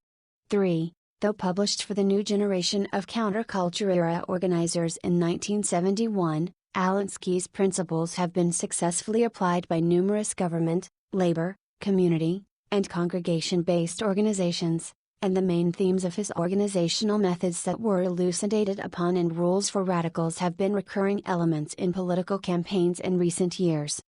3. Though published for the new generation of counterculture-era organizers in 1971, Alinsky's principles have been successfully applied by numerous government, labor, community, and congregation-based organizations, and the main themes of his organizational methods that were elucidated upon in Rules for Radicals have been recurring elements in political campaigns in recent years.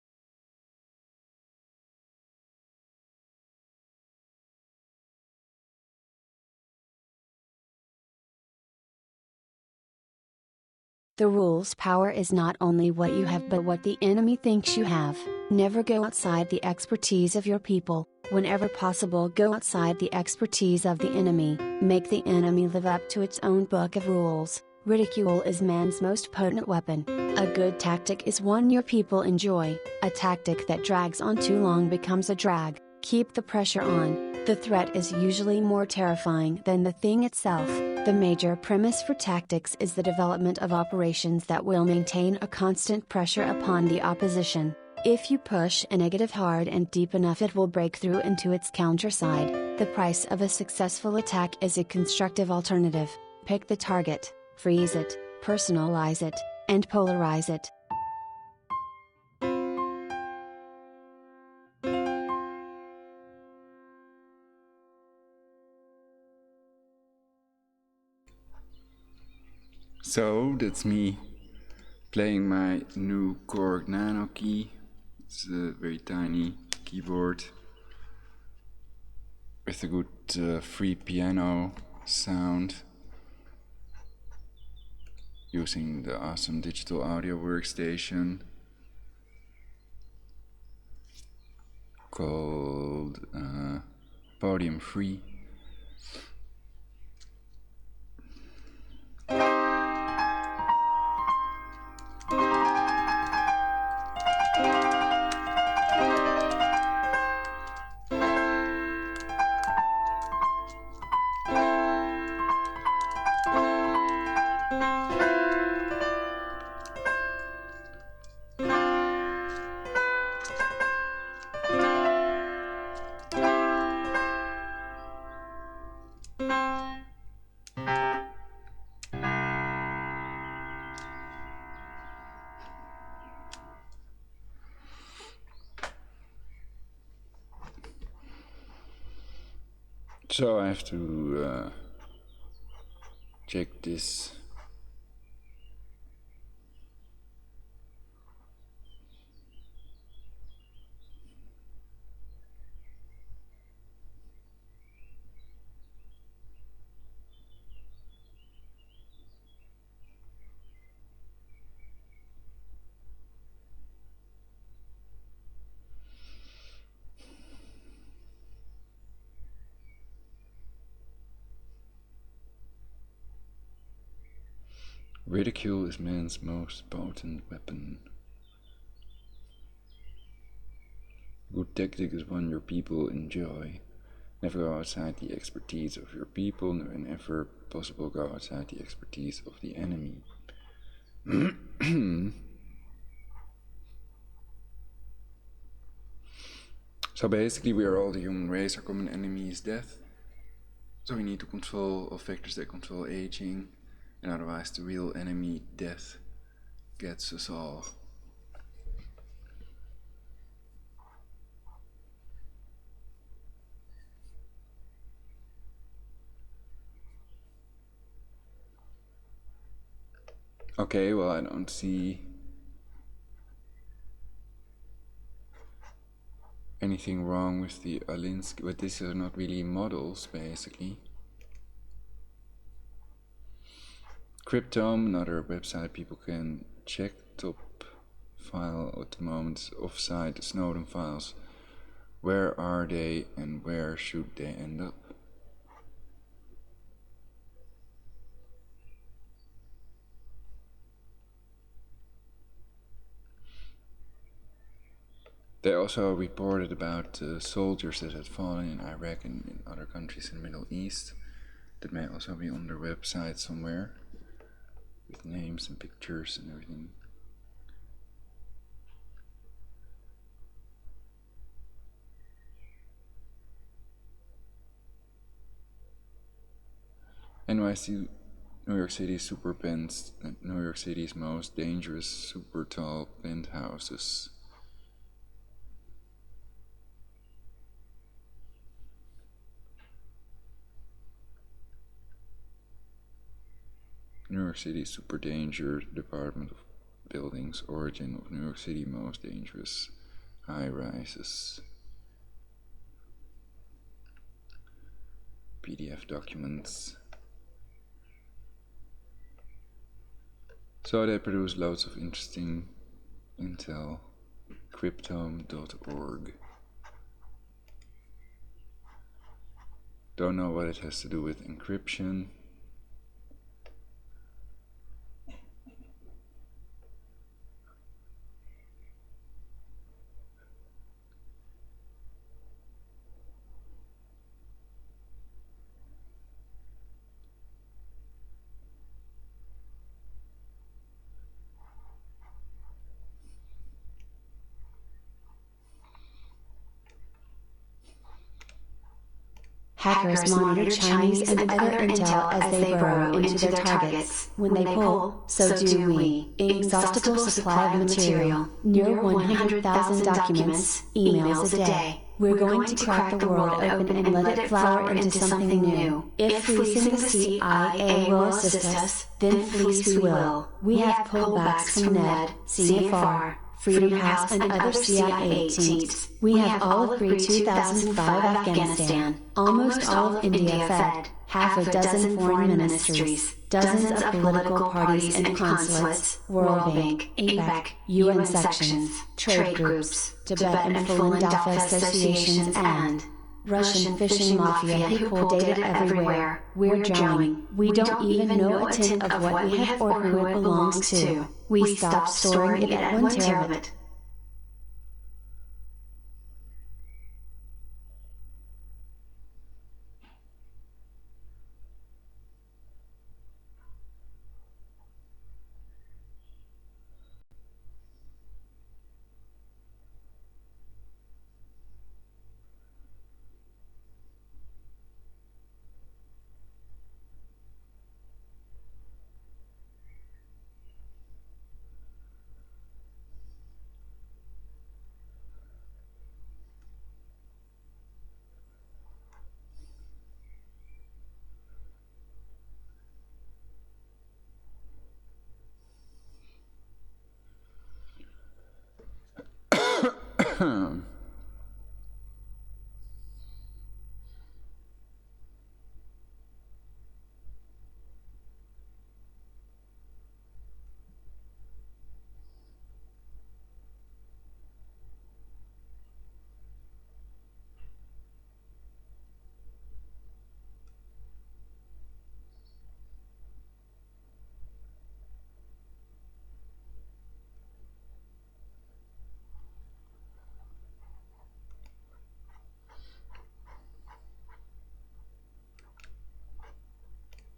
The rule's power is not only what you have but what the enemy thinks you have. Never go outside the expertise of your people. Whenever possible, go outside the expertise of the enemy. Make the enemy live up to its own book of rules. Ridicule is man's most potent weapon. A good tactic is one your people enjoy. A tactic that drags on too long becomes a drag. Keep the pressure on. The threat is usually more terrifying than the thing itself. The major premise for tactics is the development of operations that will maintain a constant pressure upon the opposition. If you push a negative hard and deep enough, it will break through into its counter side. The price of a successful attack is a constructive alternative. Pick the target, freeze it, personalize it, and polarize it. So that's me playing my new Korg Nano key. It's a very tiny keyboard with a good free piano sound, using the awesome digital audio workstation called Podium Free. So I have to check this. Ridicule is man's most potent weapon. Good tactic is one your people enjoy. Never go outside the expertise of your people, and whenever possible go outside the expertise of the enemy. So basically we are all the human race, our common enemy is death. So we need to control all factors that control aging, and otherwise the real enemy, death, gets us all. Okay, well, I don't see anything wrong with the Alinsky, but these are not really models, basically. Cryptome, another website people can check. Top file at the moment, offsite Snowden files. Where are they and where should they end up? They also reported about soldiers that had fallen in Iraq and in other countries in the Middle East. That may also be on their website somewhere, with names and pictures and everything. NYC, New York City super pens, New York City's most dangerous super tall penthouses. New York City super danger, Department of Buildings, origin of New York City most dangerous high rises. PDF documents. So they produce loads of interesting intel. Cryptome.org. Don't know what it has to do with encryption. Hackers monitor Chinese and other intel as they burrow into their targets. When they pull, so do we. Inexhaustible supply of material, near 100,000 documents, emails a day. We're going to crack the world open and let it flower into something new. If fleecing the CIA will assist us, then fleece we will. We have pullbacks from NED, CFR, Freedom House and other CIA teams. We have all of pre-2005 Afghanistan, almost all of India Fed, half a dozen foreign ministries, dozens of political parties and consulates, World Bank, APEC, UN sections, trade groups, Tibet and Falun Dafa associations and Russian fishing mafia who pull data everywhere. We're drowning. We don't even know a tint of what we have or who it belongs to. We stopped storing it at 1 terabit.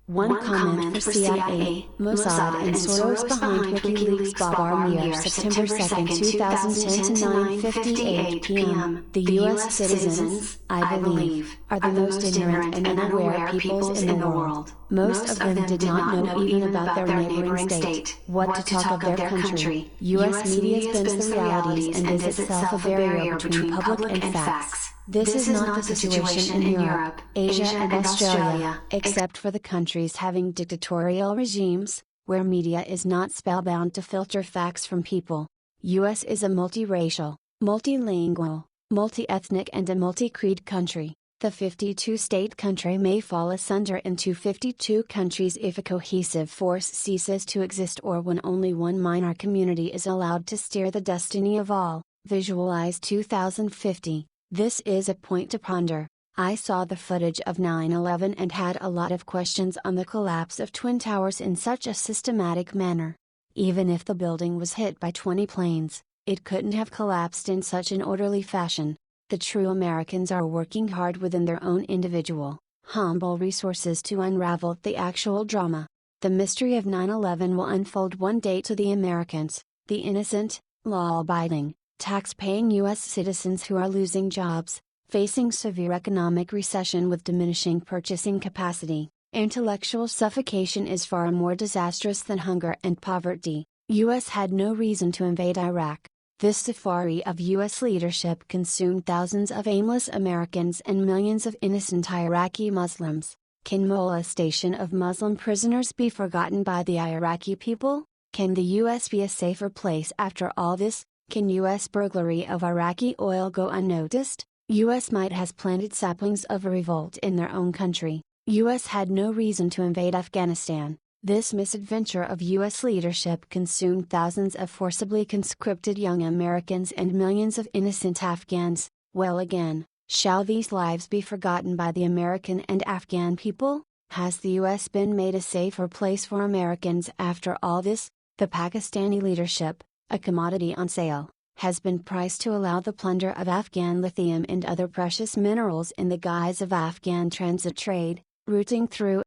One comment for CIA, Mossad, and Soros behind WikiLeaks. Bob Armier, September 2nd, 2010 to 9:58 p.m. The U.S. citizens, I believe, are the most ignorant and unaware peoples in the world. Most of them did not know even about their neighboring state. What to talk of their country? U.S. media spins the realities and is itself a barrier between public and facts. This is not the situation in Europe, Asia and Australia, except for the countries having dictatorial regimes, where media is not spellbound to filter facts from people. US is a multiracial, multilingual, multi-ethnic and a multi-creed country. The 52-state country may fall asunder into 52 countries if a cohesive force ceases to exist or when only one minor community is allowed to steer the destiny of all. Visualize 2050. This is a point to ponder. I saw the footage of 9/11 and had a lot of questions on the collapse of Twin Towers in such a systematic manner. Even if the building was hit by 20 planes, it couldn't have collapsed in such an orderly fashion. The true Americans are working hard within their own individual, humble resources to unravel the actual drama. The mystery of 9/11 will unfold one day to the Americans, the innocent, law-abiding, tax-paying U.S. citizens who are losing jobs, facing severe economic recession with diminishing purchasing capacity. Intellectual suffocation is far more disastrous than hunger and poverty. U.S. had no reason to invade Iraq. This safari of U.S. leadership consumed thousands of aimless Americans and millions of innocent Iraqi Muslims. Can molestation of Muslim prisoners be forgotten by the Iraqi people? Can the U.S. be a safer place after all this? Can U.S. burglary of Iraqi oil go unnoticed? U.S. might has planted saplings of a revolt in their own country. U.S. had no reason to invade Afghanistan. This misadventure of U.S. leadership consumed thousands of forcibly conscripted young Americans and millions of innocent Afghans. Well again, shall these lives be forgotten by the American and Afghan people? Has the U.S. been made a safer place for Americans after all this? The Pakistani leadership, a commodity on sale, has been priced to allow the plunder of Afghan lithium and other precious minerals in the guise of Afghan transit trade, routing through.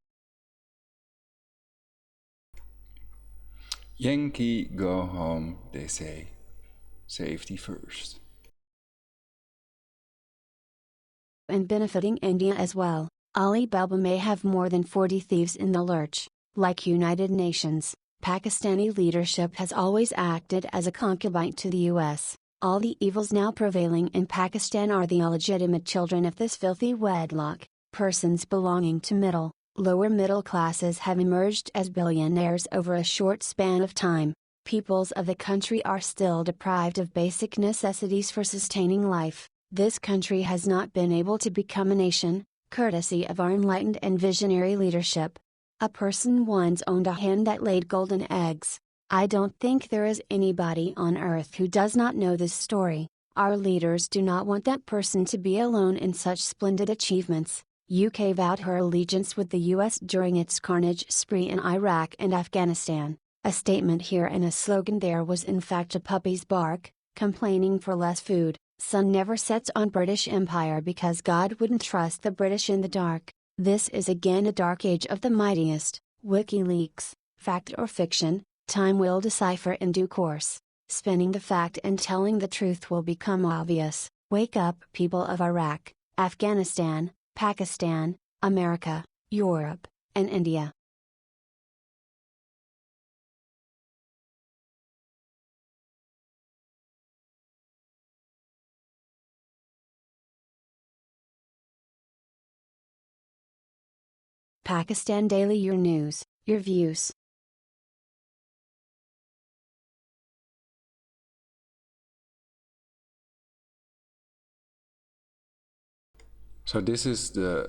Yankee go home, they say. Safety first. And benefiting India as well. Alibaba may have more than 40 thieves in the lurch. Like United Nations, Pakistani leadership has always acted as a concubine to the US. All the evils now prevailing in Pakistan are the illegitimate children of this filthy wedlock. Persons belonging to lower middle classes have emerged as billionaires over a short span of time. Peoples of the country are still deprived of basic necessities for sustaining life. This country has not been able to become a nation, courtesy of our enlightened and visionary leadership. A person once owned a hen that laid golden eggs. I don't think there is anybody on earth who does not know this story. Our leaders do not want that person to be alone in such splendid achievements. UK vowed her allegiance with the US during its carnage spree in Iraq and Afghanistan. A statement here and a slogan there was in fact a puppy's bark, complaining for less food. Sun never sets on British Empire because God wouldn't trust the British in the dark. This is again a dark age of the mightiest. WikiLeaks, fact or fiction, time will decipher in due course. Spinning the fact and telling the truth will become obvious. Wake up, people of Iraq, Afghanistan, Pakistan, America, Europe, and India. Pakistan Daily, your news, your views. So this is the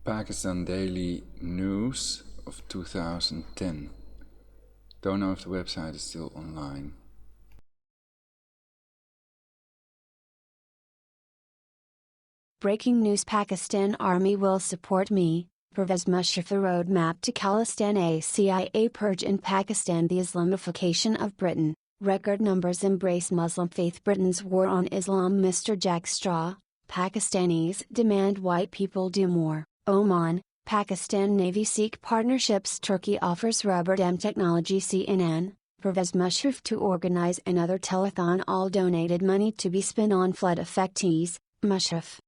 Pakistan Daily News of 2010. Don't know if the website is still online. Breaking news: Pakistan Army will support me. Pervez Musharraf: a roadmap to Khalistan, a CIA purge in Pakistan, the Islamification of Britain. Record numbers embrace Muslim faith. Britain's war on Islam. Mr. Jack Straw: Pakistanis demand white people do more. Oman: Pakistan Navy seek partnerships. Turkey offers rubber dam technology. CNN: Pervez Musharraf to organize another telethon. All donated money to be spent on flood affectees. Musharraf.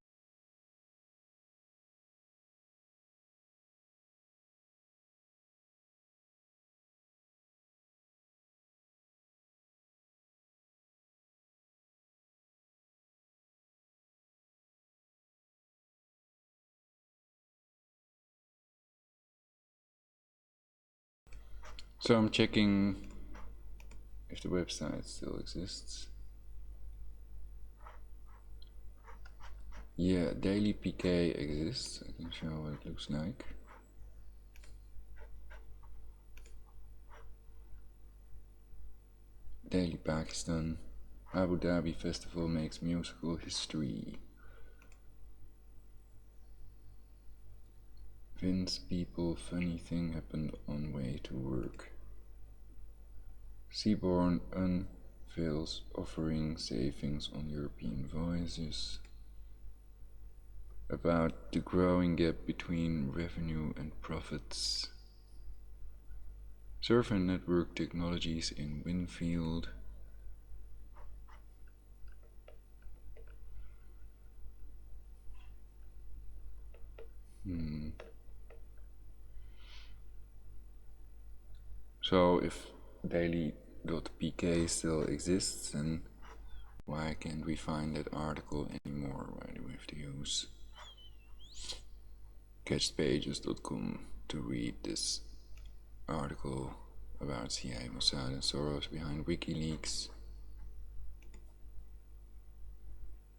So I'm checking if the website still exists. Yeah, Daily PK exists. I can show what it looks like. Daily Pakistan. Abu Dhabi Festival makes musical history. Vince people, funny thing happened on way to work. Seaborn unveils offering savings on European voices. About the growing gap between revenue and profits. Server network technologies in Winfield. So if daily.pk still exists, then why can't we find that article anymore? Why do we have to use catchpages.com to read this article about CIA, Mossad and Soros behind WikiLeaks?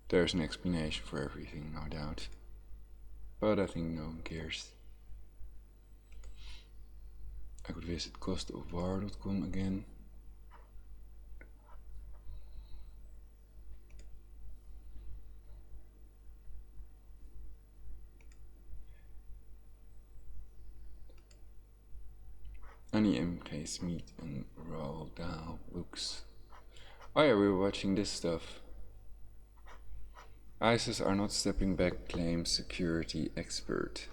There's an explanation for everything, no doubt, but I think no one cares. I could visit costofwar.com again. Annie M.K. Smith and Roald Dahl books. Oh yeah, we were watching this stuff. ISIS are not stepping back, claims security expert.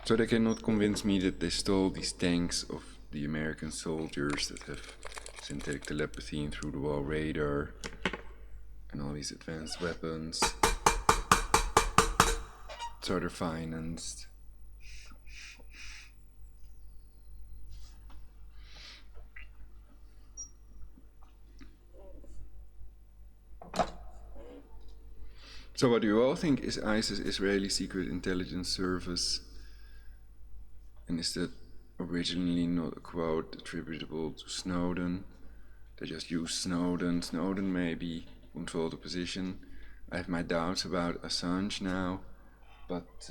So they cannot convince me that they stole these tanks of the American soldiers that have synthetic telepathy and through-the-wall radar and all these advanced weapons. So they're financed. So what do you all think? Is ISIS Israeli Secret Intelligence Service? And is that originally not a quote attributable to Snowden? They just used Snowden. Snowden maybe controlled the position. I have my doubts about Assange now, but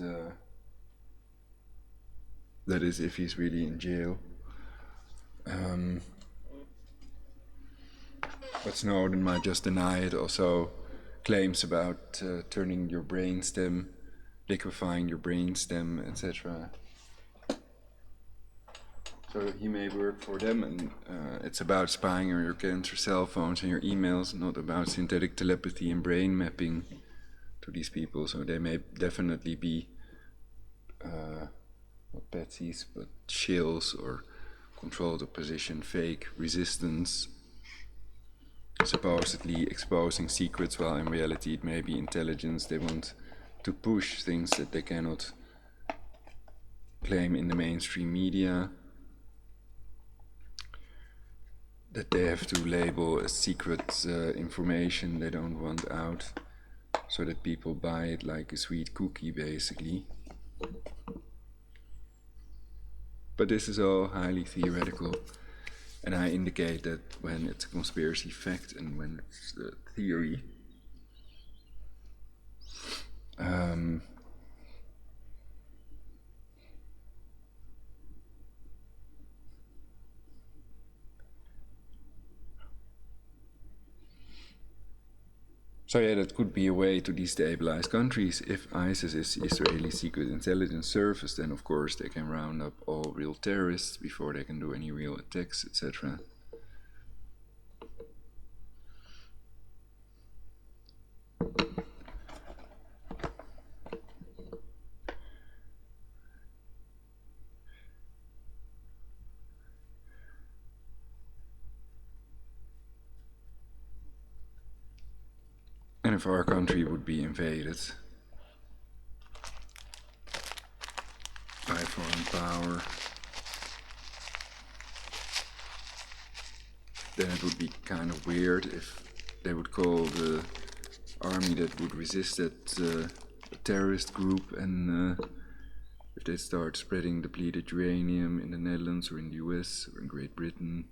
that is if he's really in jail. But Snowden might just deny it. Also claims about turning your brainstem, liquefying your brainstem, etc. So he may work for them, and it's about spying on your cancer cell phones and your emails, not about synthetic telepathy and brain mapping to these people. So they may definitely be not patsies, but shills, or control the position, fake resistance, supposedly exposing secrets, while in reality it may be intelligence. They want to push things that they cannot claim in the mainstream media, that they have to label as secret information they don't want out, so that people buy it like a sweet cookie, basically. But this is all highly theoretical, and I indicate that when it's a conspiracy fact and when it's a theory, so yeah, that could be a way to destabilize countries. If ISIS is Israeli Secret Intelligence Service, then of course they can round up all real terrorists before they can do any real attacks, etc. And if our country would be invaded by foreign power, then it would be kind of weird if they would call the army that would resist it a terrorist group, and if they start spreading depleted uranium in the Netherlands or in the US or in Great Britain,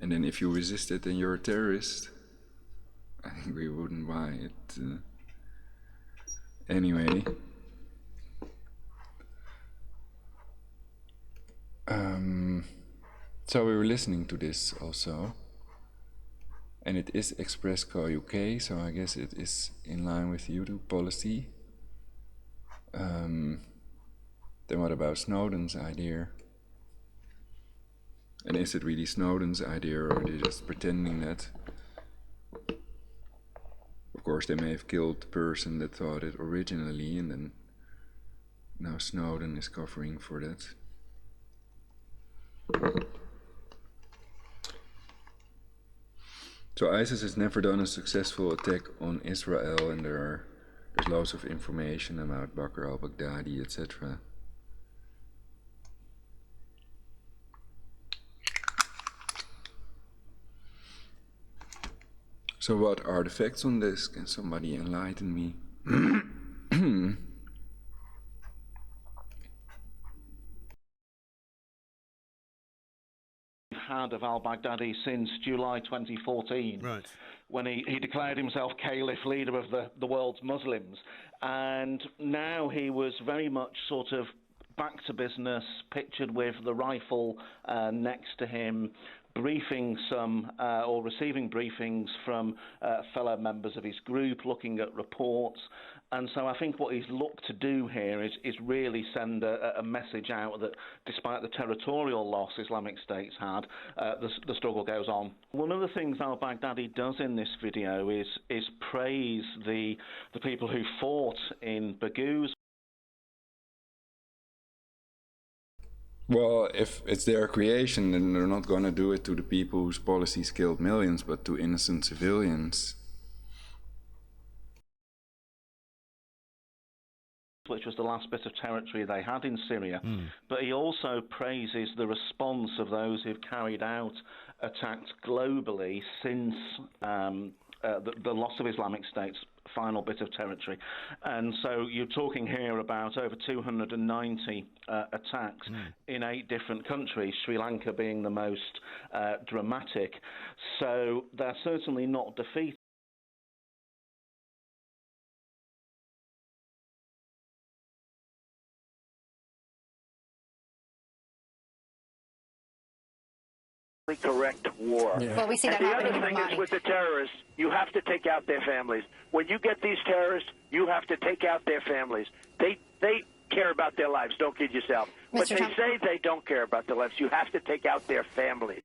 and then if you resist it, then you're a terrorist. I think we wouldn't buy it. Anyway. So we were listening to this also. And it is Express Call UK, so I guess it is in line with YouTube policy. Then what about Snowden's idea? And is it really Snowden's idea, or are they just pretending that? Of course, they may have killed the person that thought it originally, and then now Snowden is covering for that. So ISIS has never done a successful attack on Israel, and there's lots of information about Bakr al-Baghdadi, etc. So what are the facts on this? Can somebody enlighten me? Had of al-Baghdadi since July 2014, right, when he declared himself caliph, leader of the world's Muslims, and now he was very much sort of back to business, pictured with the rifle next to him, briefing some or receiving briefings from fellow members of his group, looking at reports. And so I think what he's looked to do here is really send a message out that despite the territorial loss Islamic State's had, the struggle goes on. One of the things al-Baghdadi does in this video is praise the people who fought in Baghouz. Well, if it's their creation, then they're not going to do it to the people whose policies killed millions, but to innocent civilians. Which was the last bit of territory they had in Syria. But he also praises the response of those who've carried out attacks globally since the loss of Islamic State's final bit of territory. And so you're talking here about over 290 attacks in 8 different countries, Sri Lanka being the most dramatic. So they're certainly not defeated. Correct war. Yeah. Well, we see that and the happening other in thing is with the terrorists, you have to take out their families. When you get these terrorists, you have to take out their families. They care about their lives. Don't kid yourself. But they say they don't care about their lives. You have to take out their families.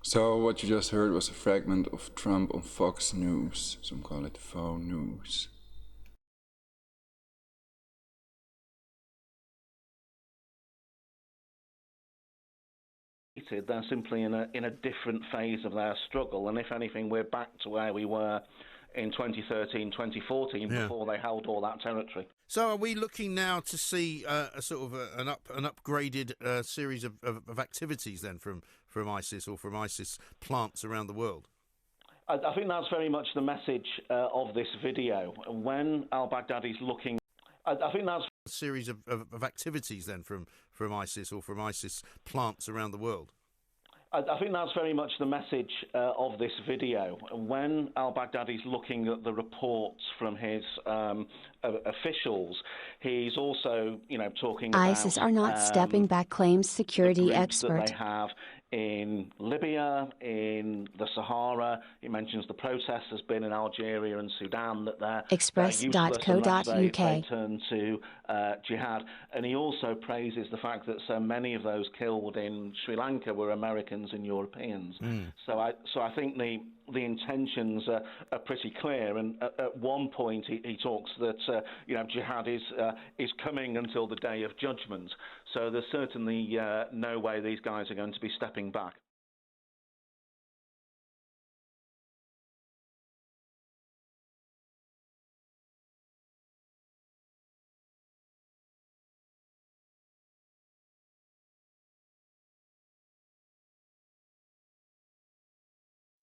So what you just heard was a fragment of Trump on Fox News. Some call it faux news. They're simply in a different phase of their struggle, and if anything, we're back to where we were in 2013, 2014, before they held all that territory. So are we looking now to see a sort of an upgraded series of activities then from ISIS or from ISIS plants around the world? I think that's very much the message of this video. When al-Baghdadi's looking, I think that's A series of activities then from ISIS or from ISIS plants around the world. I think that's very much the message of this video. When al-Baghdadi's looking at the reports from his officials, he's also, talking about ISIS are not stepping back, claims security the groups expert. that they have in Libya, in the Sahara. He mentions the protests there's been in Algeria and Sudan, that they're useless unless they turn to jihad. And he also praises the fact that so many of those killed in Sri Lanka were Americans and Europeans. So I think the intentions are pretty clear. And at one point he talks that jihad is coming until the day of judgment. So there's certainly no way these guys are going to be stepping back.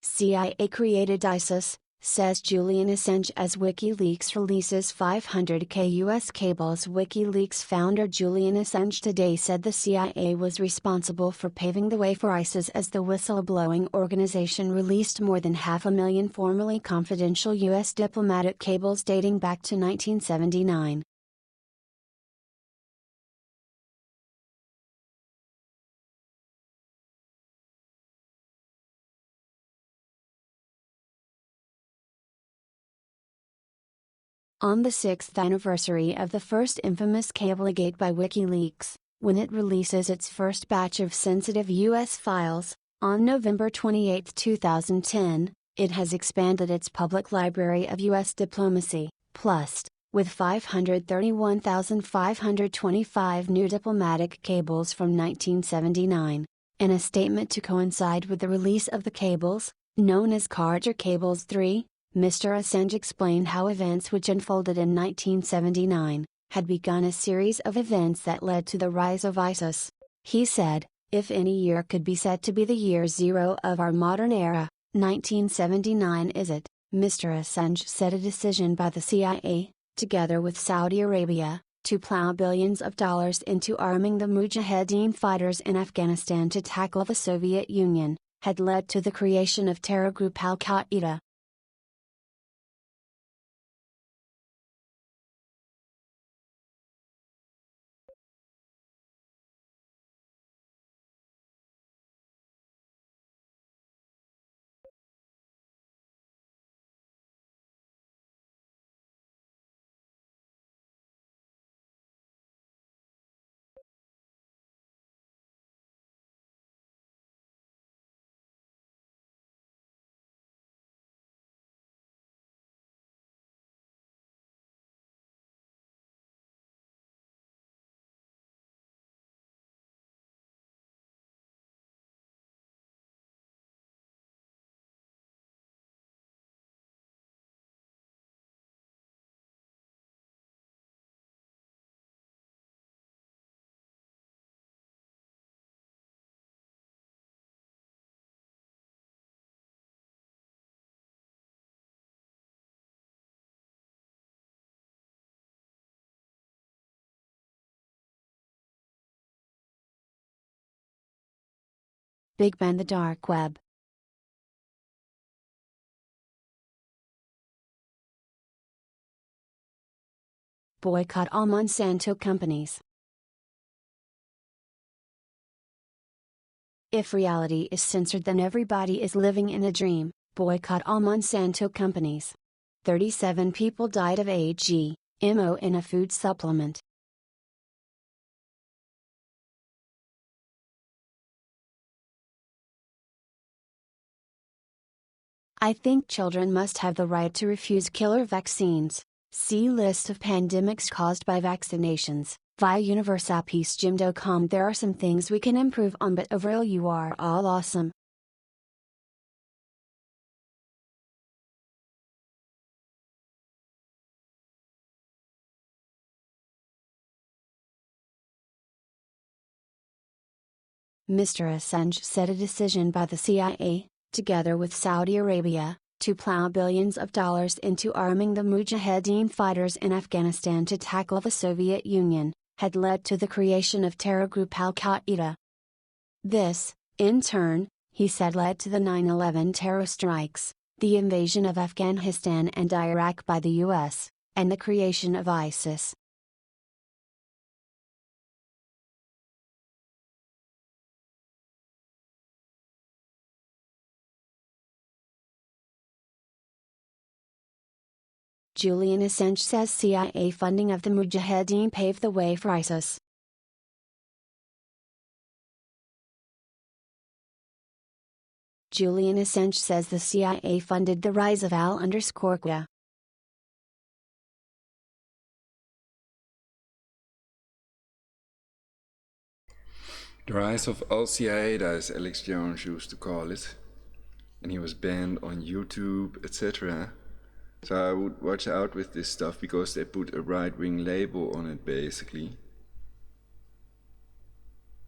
CIA created ISIS, says Julian Assange as WikiLeaks releases 500K US cables. WikiLeaks founder Julian Assange today said the CIA was responsible for paving the way for ISIS as the whistleblowing organization released more than 500,000 formerly confidential US diplomatic cables dating back to 1979. On the 6th anniversary of the first infamous Cablegate by WikiLeaks, when it releases its first batch of sensitive U.S. files, on November 28, 2010, it has expanded its public library of U.S. diplomacy, plus, with 531,525 new diplomatic cables from 1979. In a statement to coincide with the release of the cables, known as Carter Cables 3, Mr. Assange explained how events which unfolded in 1979 had begun a series of events that led to the rise of ISIS. He said, "If any year could be said to be the year zero of our modern era, 1979 is it." Mr. Assange said a decision by the CIA, together with Saudi Arabia, to plow billions of dollars into arming the Mujahideen fighters in Afghanistan to tackle the Soviet Union, had led to the creation of terror group Al-Qaeda. Big Ben the Dark Web. Boycott all Monsanto companies. If reality is censored, then everybody is living in a dream. Boycott all Monsanto companies. 37 people died of AGMO in a food supplement. I think children must have the right to refuse killer vaccines. See list of pandemics caused by vaccinations, via universalpeacegym.com. There are some things we can improve on, but overall you are all awesome. Mr. Assange said a decision by the CIA, together with Saudi Arabia, to plow billions of dollars into arming the Mujahideen fighters in Afghanistan to tackle the Soviet Union, had led to the creation of terror group Al-Qaeda. This, in turn, he said, led to the 9/11 terror strikes, the invasion of Afghanistan and Iraq by the U.S., and the creation of ISIS. Julian Assange says CIA funding of the Mujahideen paved the way for ISIS. Julian Assange says the CIA funded the rise of Al-Qaeda. The rise of Al-Qaeda, as Alex Jones used to call it, and he was banned on YouTube, etc. So I would watch out with this stuff because they put a right-wing label on it, basically.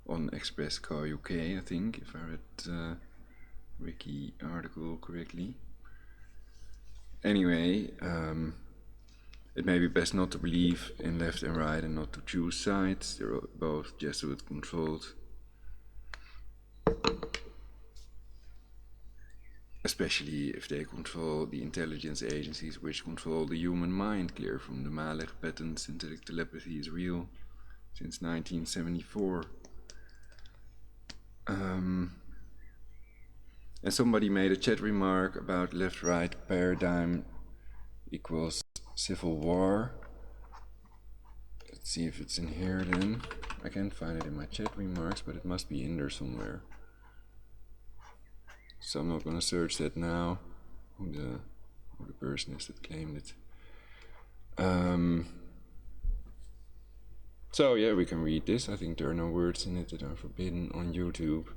On Express Car UK, I think, if I read Wiki article correctly. Anyway, it may be best not to believe in left and right and not to choose sides. They're both Jesuit controlled. Especially if they control the intelligence agencies which control the human mind, clear from the Malek patents and telepathy is real since 1974. And somebody made a chat remark about left-right paradigm equals civil war. Let's see if it's in here then. I can't find it in my chat remarks, but it must be in there somewhere. So I'm not going to search that now, who the person is that claimed it. So yeah, we can read this. I think there are no words in it that are forbidden on YouTube.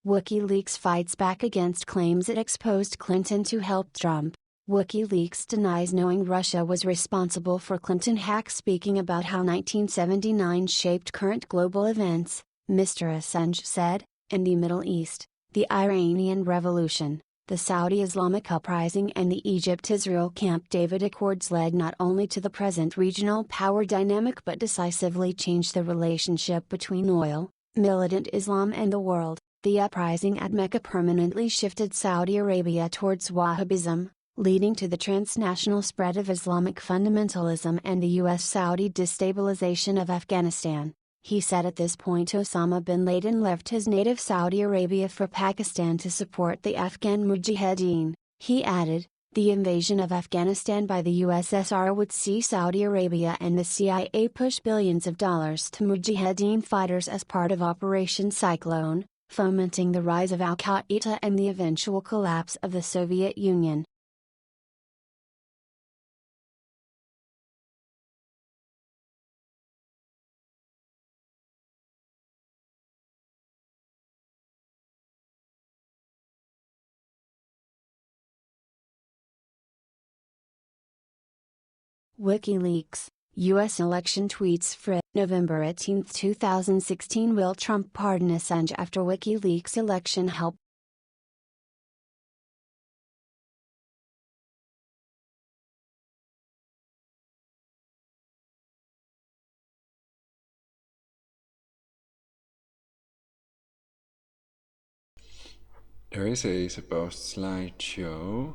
WikiLeaks fights back against claims it exposed Clinton to help Trump. WikiLeaks denies knowing Russia was responsible for Clinton hacks. Speaking about how 1979 shaped current global events, Mr. Assange said, in the Middle East, the Iranian Revolution, the Saudi Islamic Uprising and the Egypt-Israel Camp David Accords led not only to the present regional power dynamic but decisively changed the relationship between oil, militant Islam and the world. The uprising at Mecca permanently shifted Saudi Arabia towards Wahhabism, leading to the transnational spread of Islamic fundamentalism and the U.S.-Saudi destabilization of Afghanistan. He said at this point Osama bin Laden left his native Saudi Arabia for Pakistan to support the Afghan Mujahideen. He added, the invasion of Afghanistan by the USSR would see Saudi Arabia and the CIA push billions of dollars to Mujahideen fighters as part of Operation Cyclone, fomenting the rise of Al-Qaeda and the eventual collapse of the Soviet Union. WikiLeaks, U.S. election tweets for November 18, 2016. Will Trump pardon Assange after WikiLeaks election help? There is a supposed slideshow.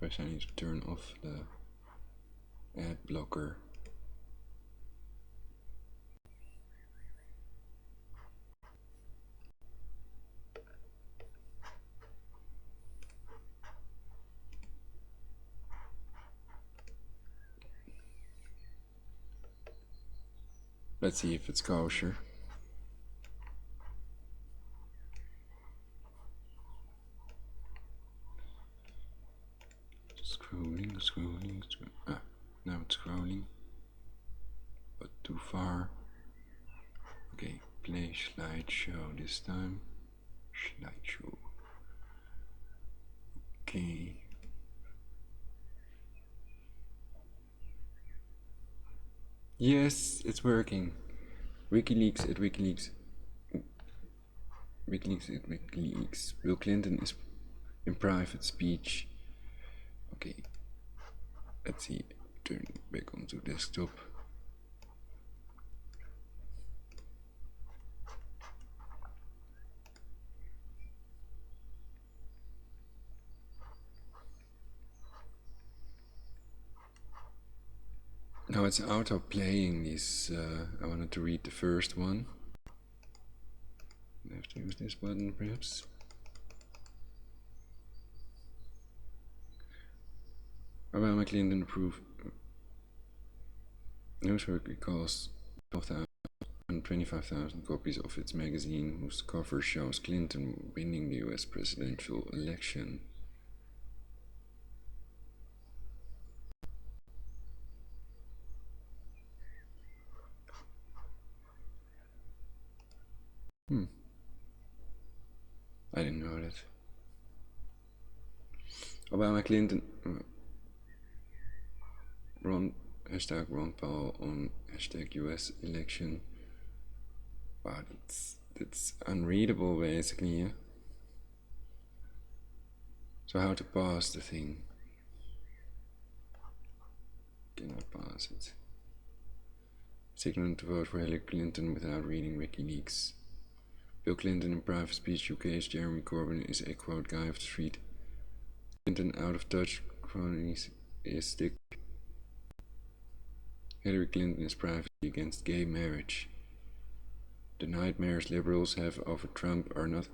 First I need to turn off the ad blocker. Let's see if it's kosher. Scrolling. Ah, now it's scrolling. But too far. Okay, play slideshow this time. Slideshow. Okay. Yes, it's working. WikiLeaks at WikiLeaks. WikiLeaks at WikiLeaks. Bill Clinton is in private speech. Okay. Let's see. Turn back onto desktop. Now it's auto playing these. I wanted to read the first one. I have to use this button perhaps. Obama Clinton approved Newsweek recalls 25,000 copies of its magazine whose cover shows Clinton winning the US presidential election. I didn't know that. Obama Clinton Ron Paul on #US election. Wow, that's unreadable basically, yeah? So how to pass the thing? Cannot pass it. Signaling to vote for Hillary Clinton without reading WikiLeaks. Bill Clinton in private speech. UK's Jeremy Corbyn is a quote guy of the street. Clinton out of touch. Chronistic. Hillary Clinton is privately against gay marriage. The nightmares liberals have over Trump are not.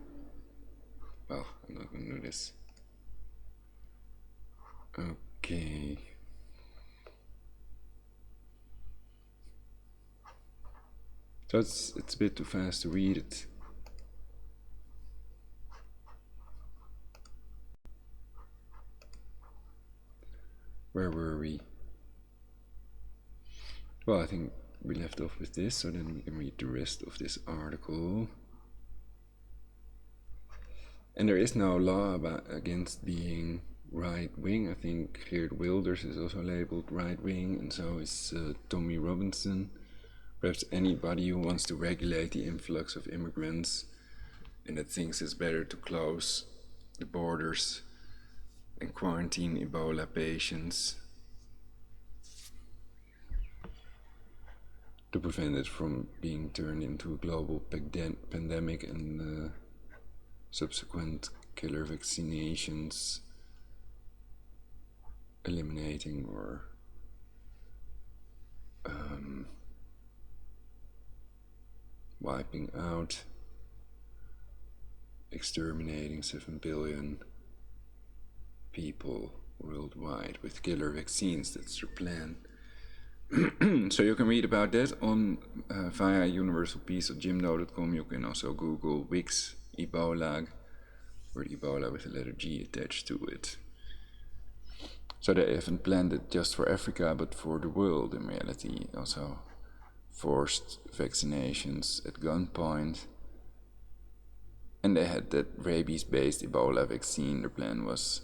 Well, I'm not gonna do this. Okay. So it's a bit too fast to read it. Where were we? Well, I think we left off with this, so then we can read the rest of this article. And there is no law against being right-wing. I think Geert Wilders is also labeled right-wing, and so is Tommy Robinson. Perhaps anybody who wants to regulate the influx of immigrants and that thinks it's better to close the borders and quarantine Ebola patients to prevent it from being turned into a global pandemic and subsequent killer vaccinations eliminating or wiping out, exterminating 7 billion people worldwide with killer vaccines. That's their plan. So you can read about that on via universalpeace.jimdo.com. You can also Google Wix Ebola, or Ebola with the letter G attached to it. So they haven't planned it just for Africa, but for the world in reality. Also forced vaccinations at gunpoint. And they had that rabies-based Ebola vaccine. Their plan was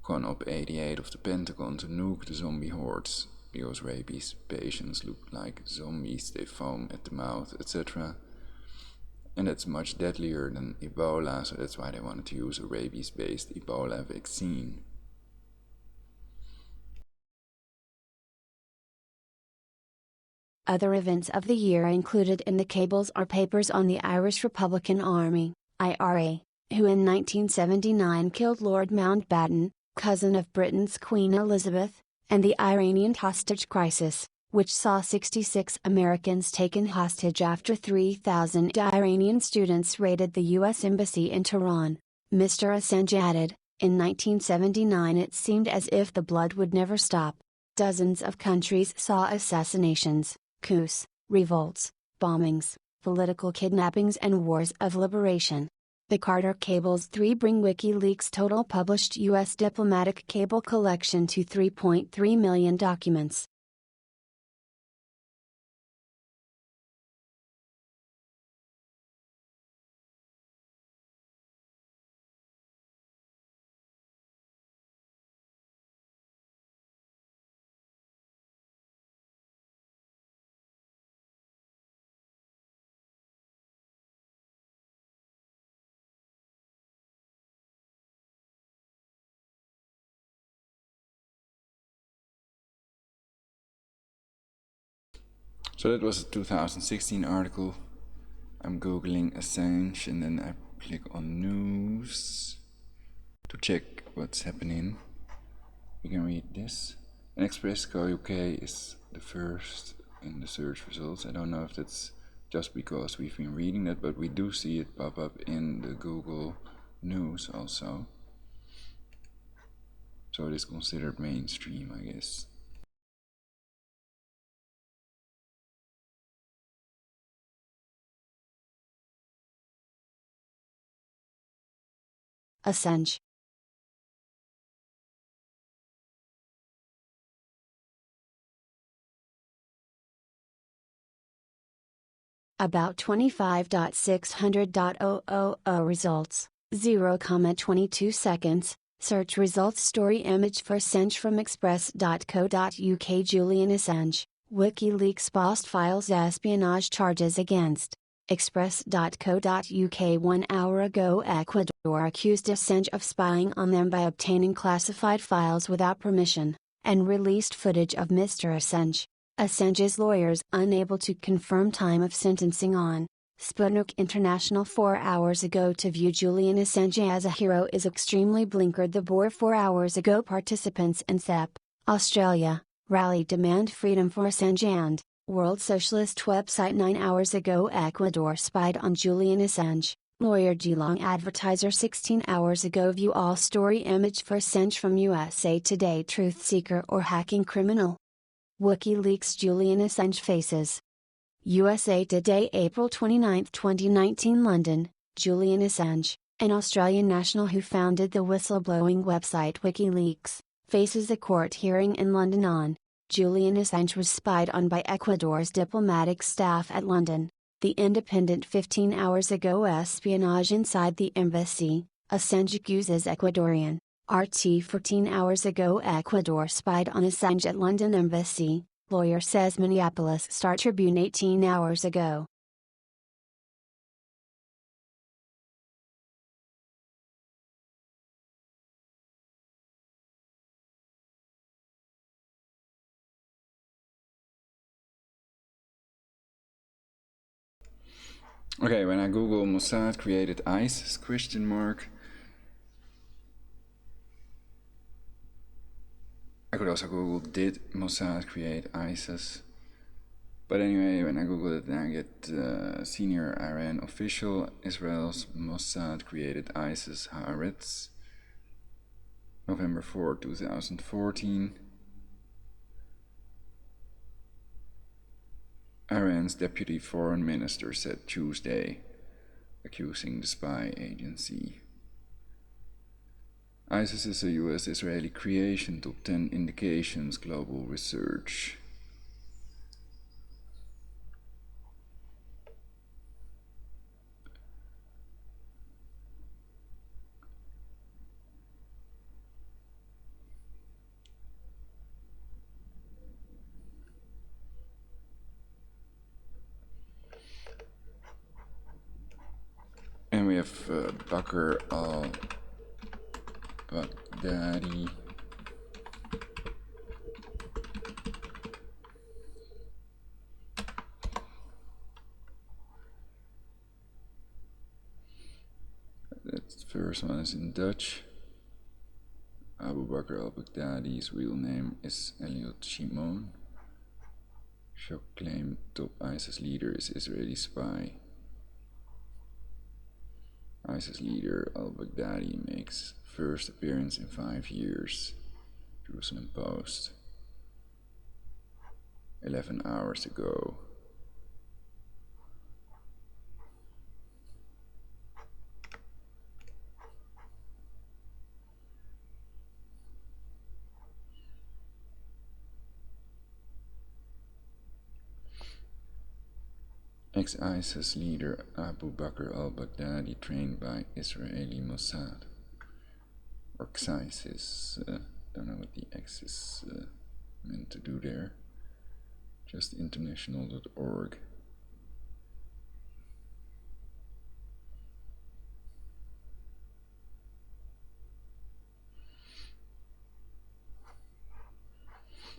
Con Op 88 of the Pentagon to nuke the zombie hordes, because rabies patients look like zombies, they foam at the mouth, etc. And that's much deadlier than Ebola, so that's why they wanted to use a rabies-based Ebola vaccine. Other events of the year included in the cables are papers on the Irish Republican Army, IRA, who in 1979 killed Lord Mountbatten, cousin of Britain's Queen Elizabeth, and the Iranian hostage crisis, which saw 66 Americans taken hostage after 3,000 Iranian students raided the U.S. Embassy in Tehran. Mr. Assange added, in 1979 it seemed as if the blood would never stop. Dozens of countries saw assassinations, coups, revolts, bombings, political kidnappings and wars of liberation. The Carter Cables 3 bring WikiLeaks' total published U.S. diplomatic cable collection to 3.3 million documents. So that was a 2016 article. I'm googling Assange and then I click on news to check what's happening. You can read this. And Express Co UK is the first in the search results. I don't know if that's just because we've been reading that, but we do see it pop up in the Google News also. So it is considered mainstream, I guess. Assange. About 25.600.000 results, 0,22 seconds. Search results story image for Assange from express.co.uk. Julian Assange, WikiLeaks boss files espionage charges against express.co.uk. 1 hour ago, Ecuador accused Assange of spying on them by obtaining classified files without permission, and released footage of Mr. Assange. Assange's lawyers unable to confirm time of sentencing on Sputnik International 4 hours ago. To view Julian Assange as a hero is extremely blinkered. The Boer 4 hours ago. Participants in CEP, Australia, rally demand freedom for Assange. And World Socialist website 9 hours ago. Ecuador spied on Julian Assange, lawyer Geelong advertiser 16 hours ago. View all story image for Assange from USA Today. Truth seeker or hacking criminal? WikiLeaks. Julian Assange faces USA Today, April 29, 2019. London, Julian Assange, an Australian national who founded the whistleblowing website WikiLeaks, faces a court hearing in London on Julian Assange was spied on by Ecuador's diplomatic staff at London. The Independent. 15 hours ago. Espionage inside the embassy, Assange accuses Ecuadorian. RT. 14 hours ago. Ecuador spied on Assange at London embassy, lawyer says. Minneapolis Star Tribune. 18 hours ago. Okay, when I Google Mossad created ISIS ? I could also Google did Mossad create ISIS? But anyway, when I Google it, then I get senior Iran official, Israel's Mossad created ISIS Haaretz, November 4, 2014. Iran's deputy foreign minister said Tuesday, accusing the spy agency. ISIS is a US-Israeli creation, top 10 indications, global research. And we have Bakr al-Baghdadi. That first one is in Dutch. Abu Bakr al-Baghdadi's real name is Eliot Shimon. Shock claim top ISIS leader is Israeli spy. ISIS leader al-Baghdadi makes first appearance in 5 years. Jerusalem Post. 11 hours ago. Ex-ISIS leader Abu Bakr al-Baghdadi trained by Israeli Mossad. Or ISIS, don't know what the X is meant to do there. Just international.org.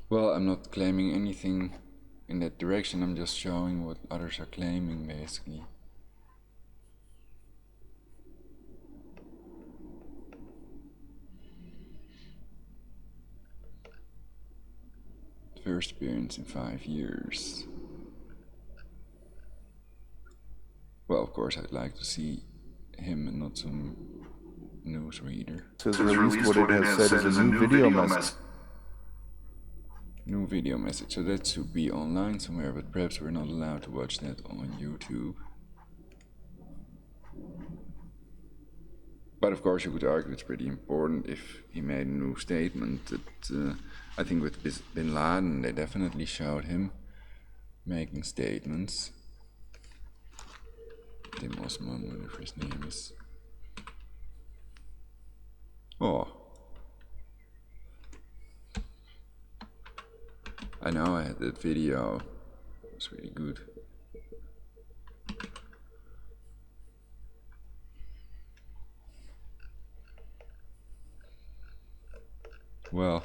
Well, I'm not claiming anything in that direction. I'm just showing what others are claiming, basically. First appearance in 5 years. Well, of course, I'd like to see him and not some newsreader. Has released what it has said is a new video message. New video message, so that should be online somewhere, but perhaps we're not allowed to watch that on YouTube. But of course you could argue it's pretty important if he made a new statement that I think with Bin Laden they definitely showed him making statements. Tim Osman, whatever his name is. Oh. I know I had that video. It was really good. Well,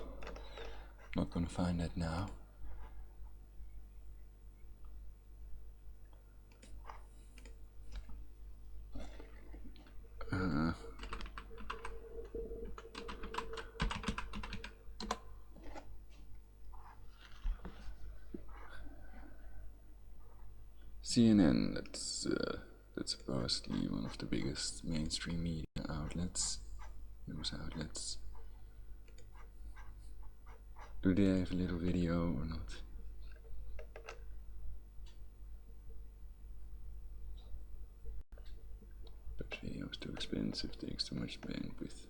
I'm not gonna find that now. CNN, that's supposedly one of the biggest mainstream media outlets, news outlets. Do they have a little video or not? But video is too expensive, takes too much bandwidth.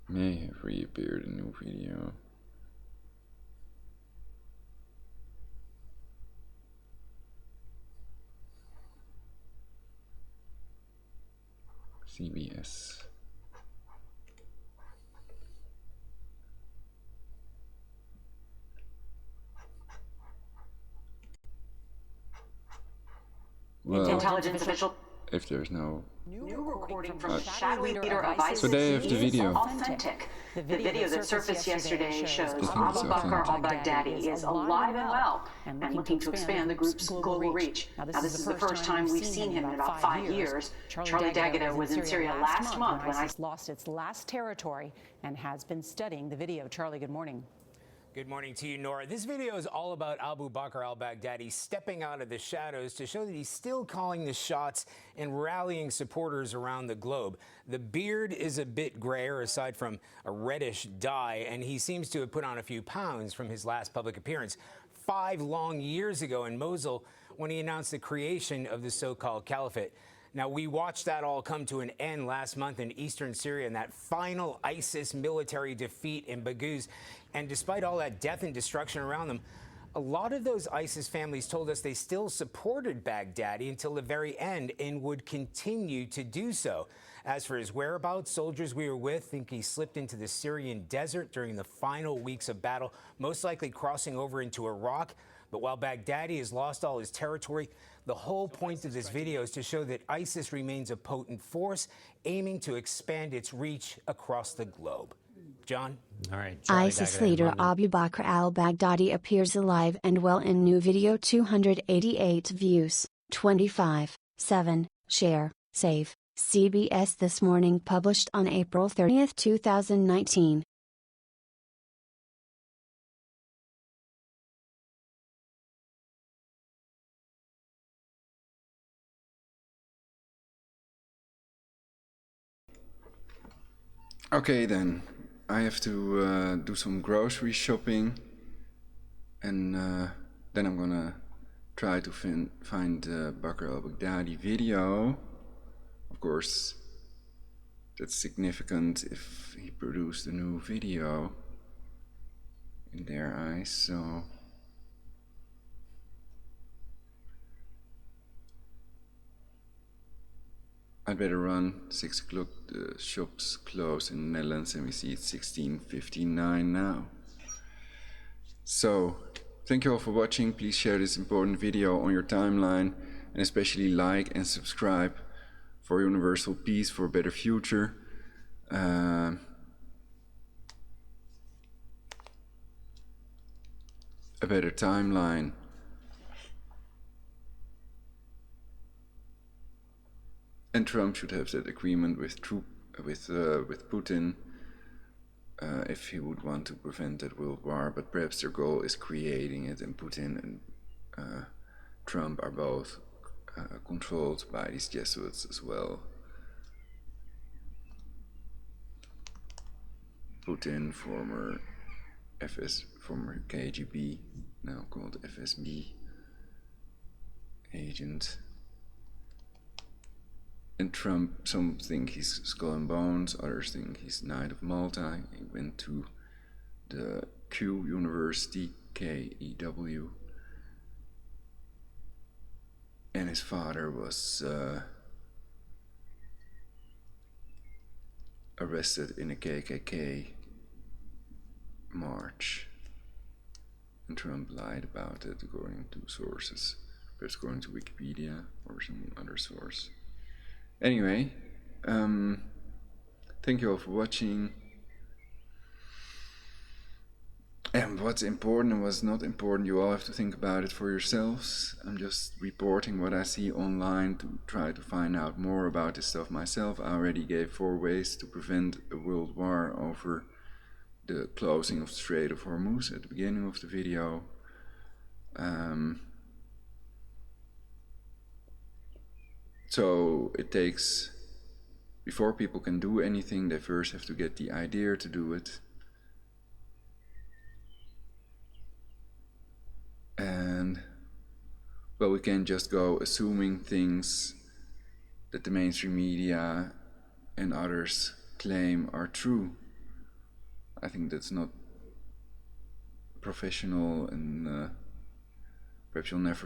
May have reappeared a new video. CBS. Well, intelligence official. If there's no New recording from shadow leader of ISIS. So they have the video. Authentic. The video that surfaced yesterday shows Abu Bakr al-Baghdadi is alive and well and looking to expand the group's global reach. Now, this is the first time we've seen him in about 5 years. Charlie Daggett was in Syria last month when ISIS lost its last territory and has been studying the video. Charlie, good morning. Good morning to you, Nora. This video is all about Abu Bakr al-Baghdadi stepping out of the shadows to show that he's still calling the shots and rallying supporters around the globe. The beard is a bit grayer, aside from a reddish dye, and he seems to have put on a few pounds from his last public appearance 5 long years ago in Mosul when he announced the creation of the so-called caliphate. Now, we watched that all come to an end last month in eastern Syria and that final ISIS military defeat in Baghouz. And despite all that death and destruction around them, a lot of those ISIS families told us they still supported Baghdadi until the very end and would continue to do so. As for his whereabouts, soldiers we were with think he slipped into the Syrian desert during the final weeks of battle, most likely crossing over into Iraq. But while Baghdadi has lost all his territory, the whole point of this video is to show that ISIS remains a potent force, aiming to expand its reach across the globe. John? All right. ISIS leader Abu Bakr al-Baghdadi appears alive and well in new video. 288 views, 25/7, share, save. CBS This Morning published on April 30, 2019. Okay then, I have to do some grocery shopping, and then I'm gonna try to find Bakr al-Baghdadi video. Of course, that's significant if he produced a new video in their eyes, so I'd better run. 6 o'clock, the shops close in the Netherlands, and we see it's 16:59 now. So, thank you all for watching. Please share this important video on your timeline, and especially like and subscribe for universal peace, for a better future. A better timeline. And Trump should have that agreement with Putin if he would want to prevent that world war. But perhaps their goal is creating it, and Putin and Trump are both controlled by these Jesuits as well. Putin, former KGB, now called FSB agent. And Trump, some think he's Skull and Bones, others think he's Knight of Malta. He went to the Q University, KEW. And his father was arrested in a KKK march. And Trump lied about it according to sources, perhaps according to Wikipedia or some other source. Anyway, thank you all for watching. And what's important and what's not important, you all have to think about it for yourselves. I'm just reporting what I see online to try to find out more about this stuff myself. I already gave 4 ways to prevent a world war over the closing of the Strait of Hormuz at the beginning of the video. So it takes, before people can do anything, they first have to get the idea to do it. And, well, we can't just go assuming things that the mainstream media and others claim are true. I think that's not professional, and perhaps you'll never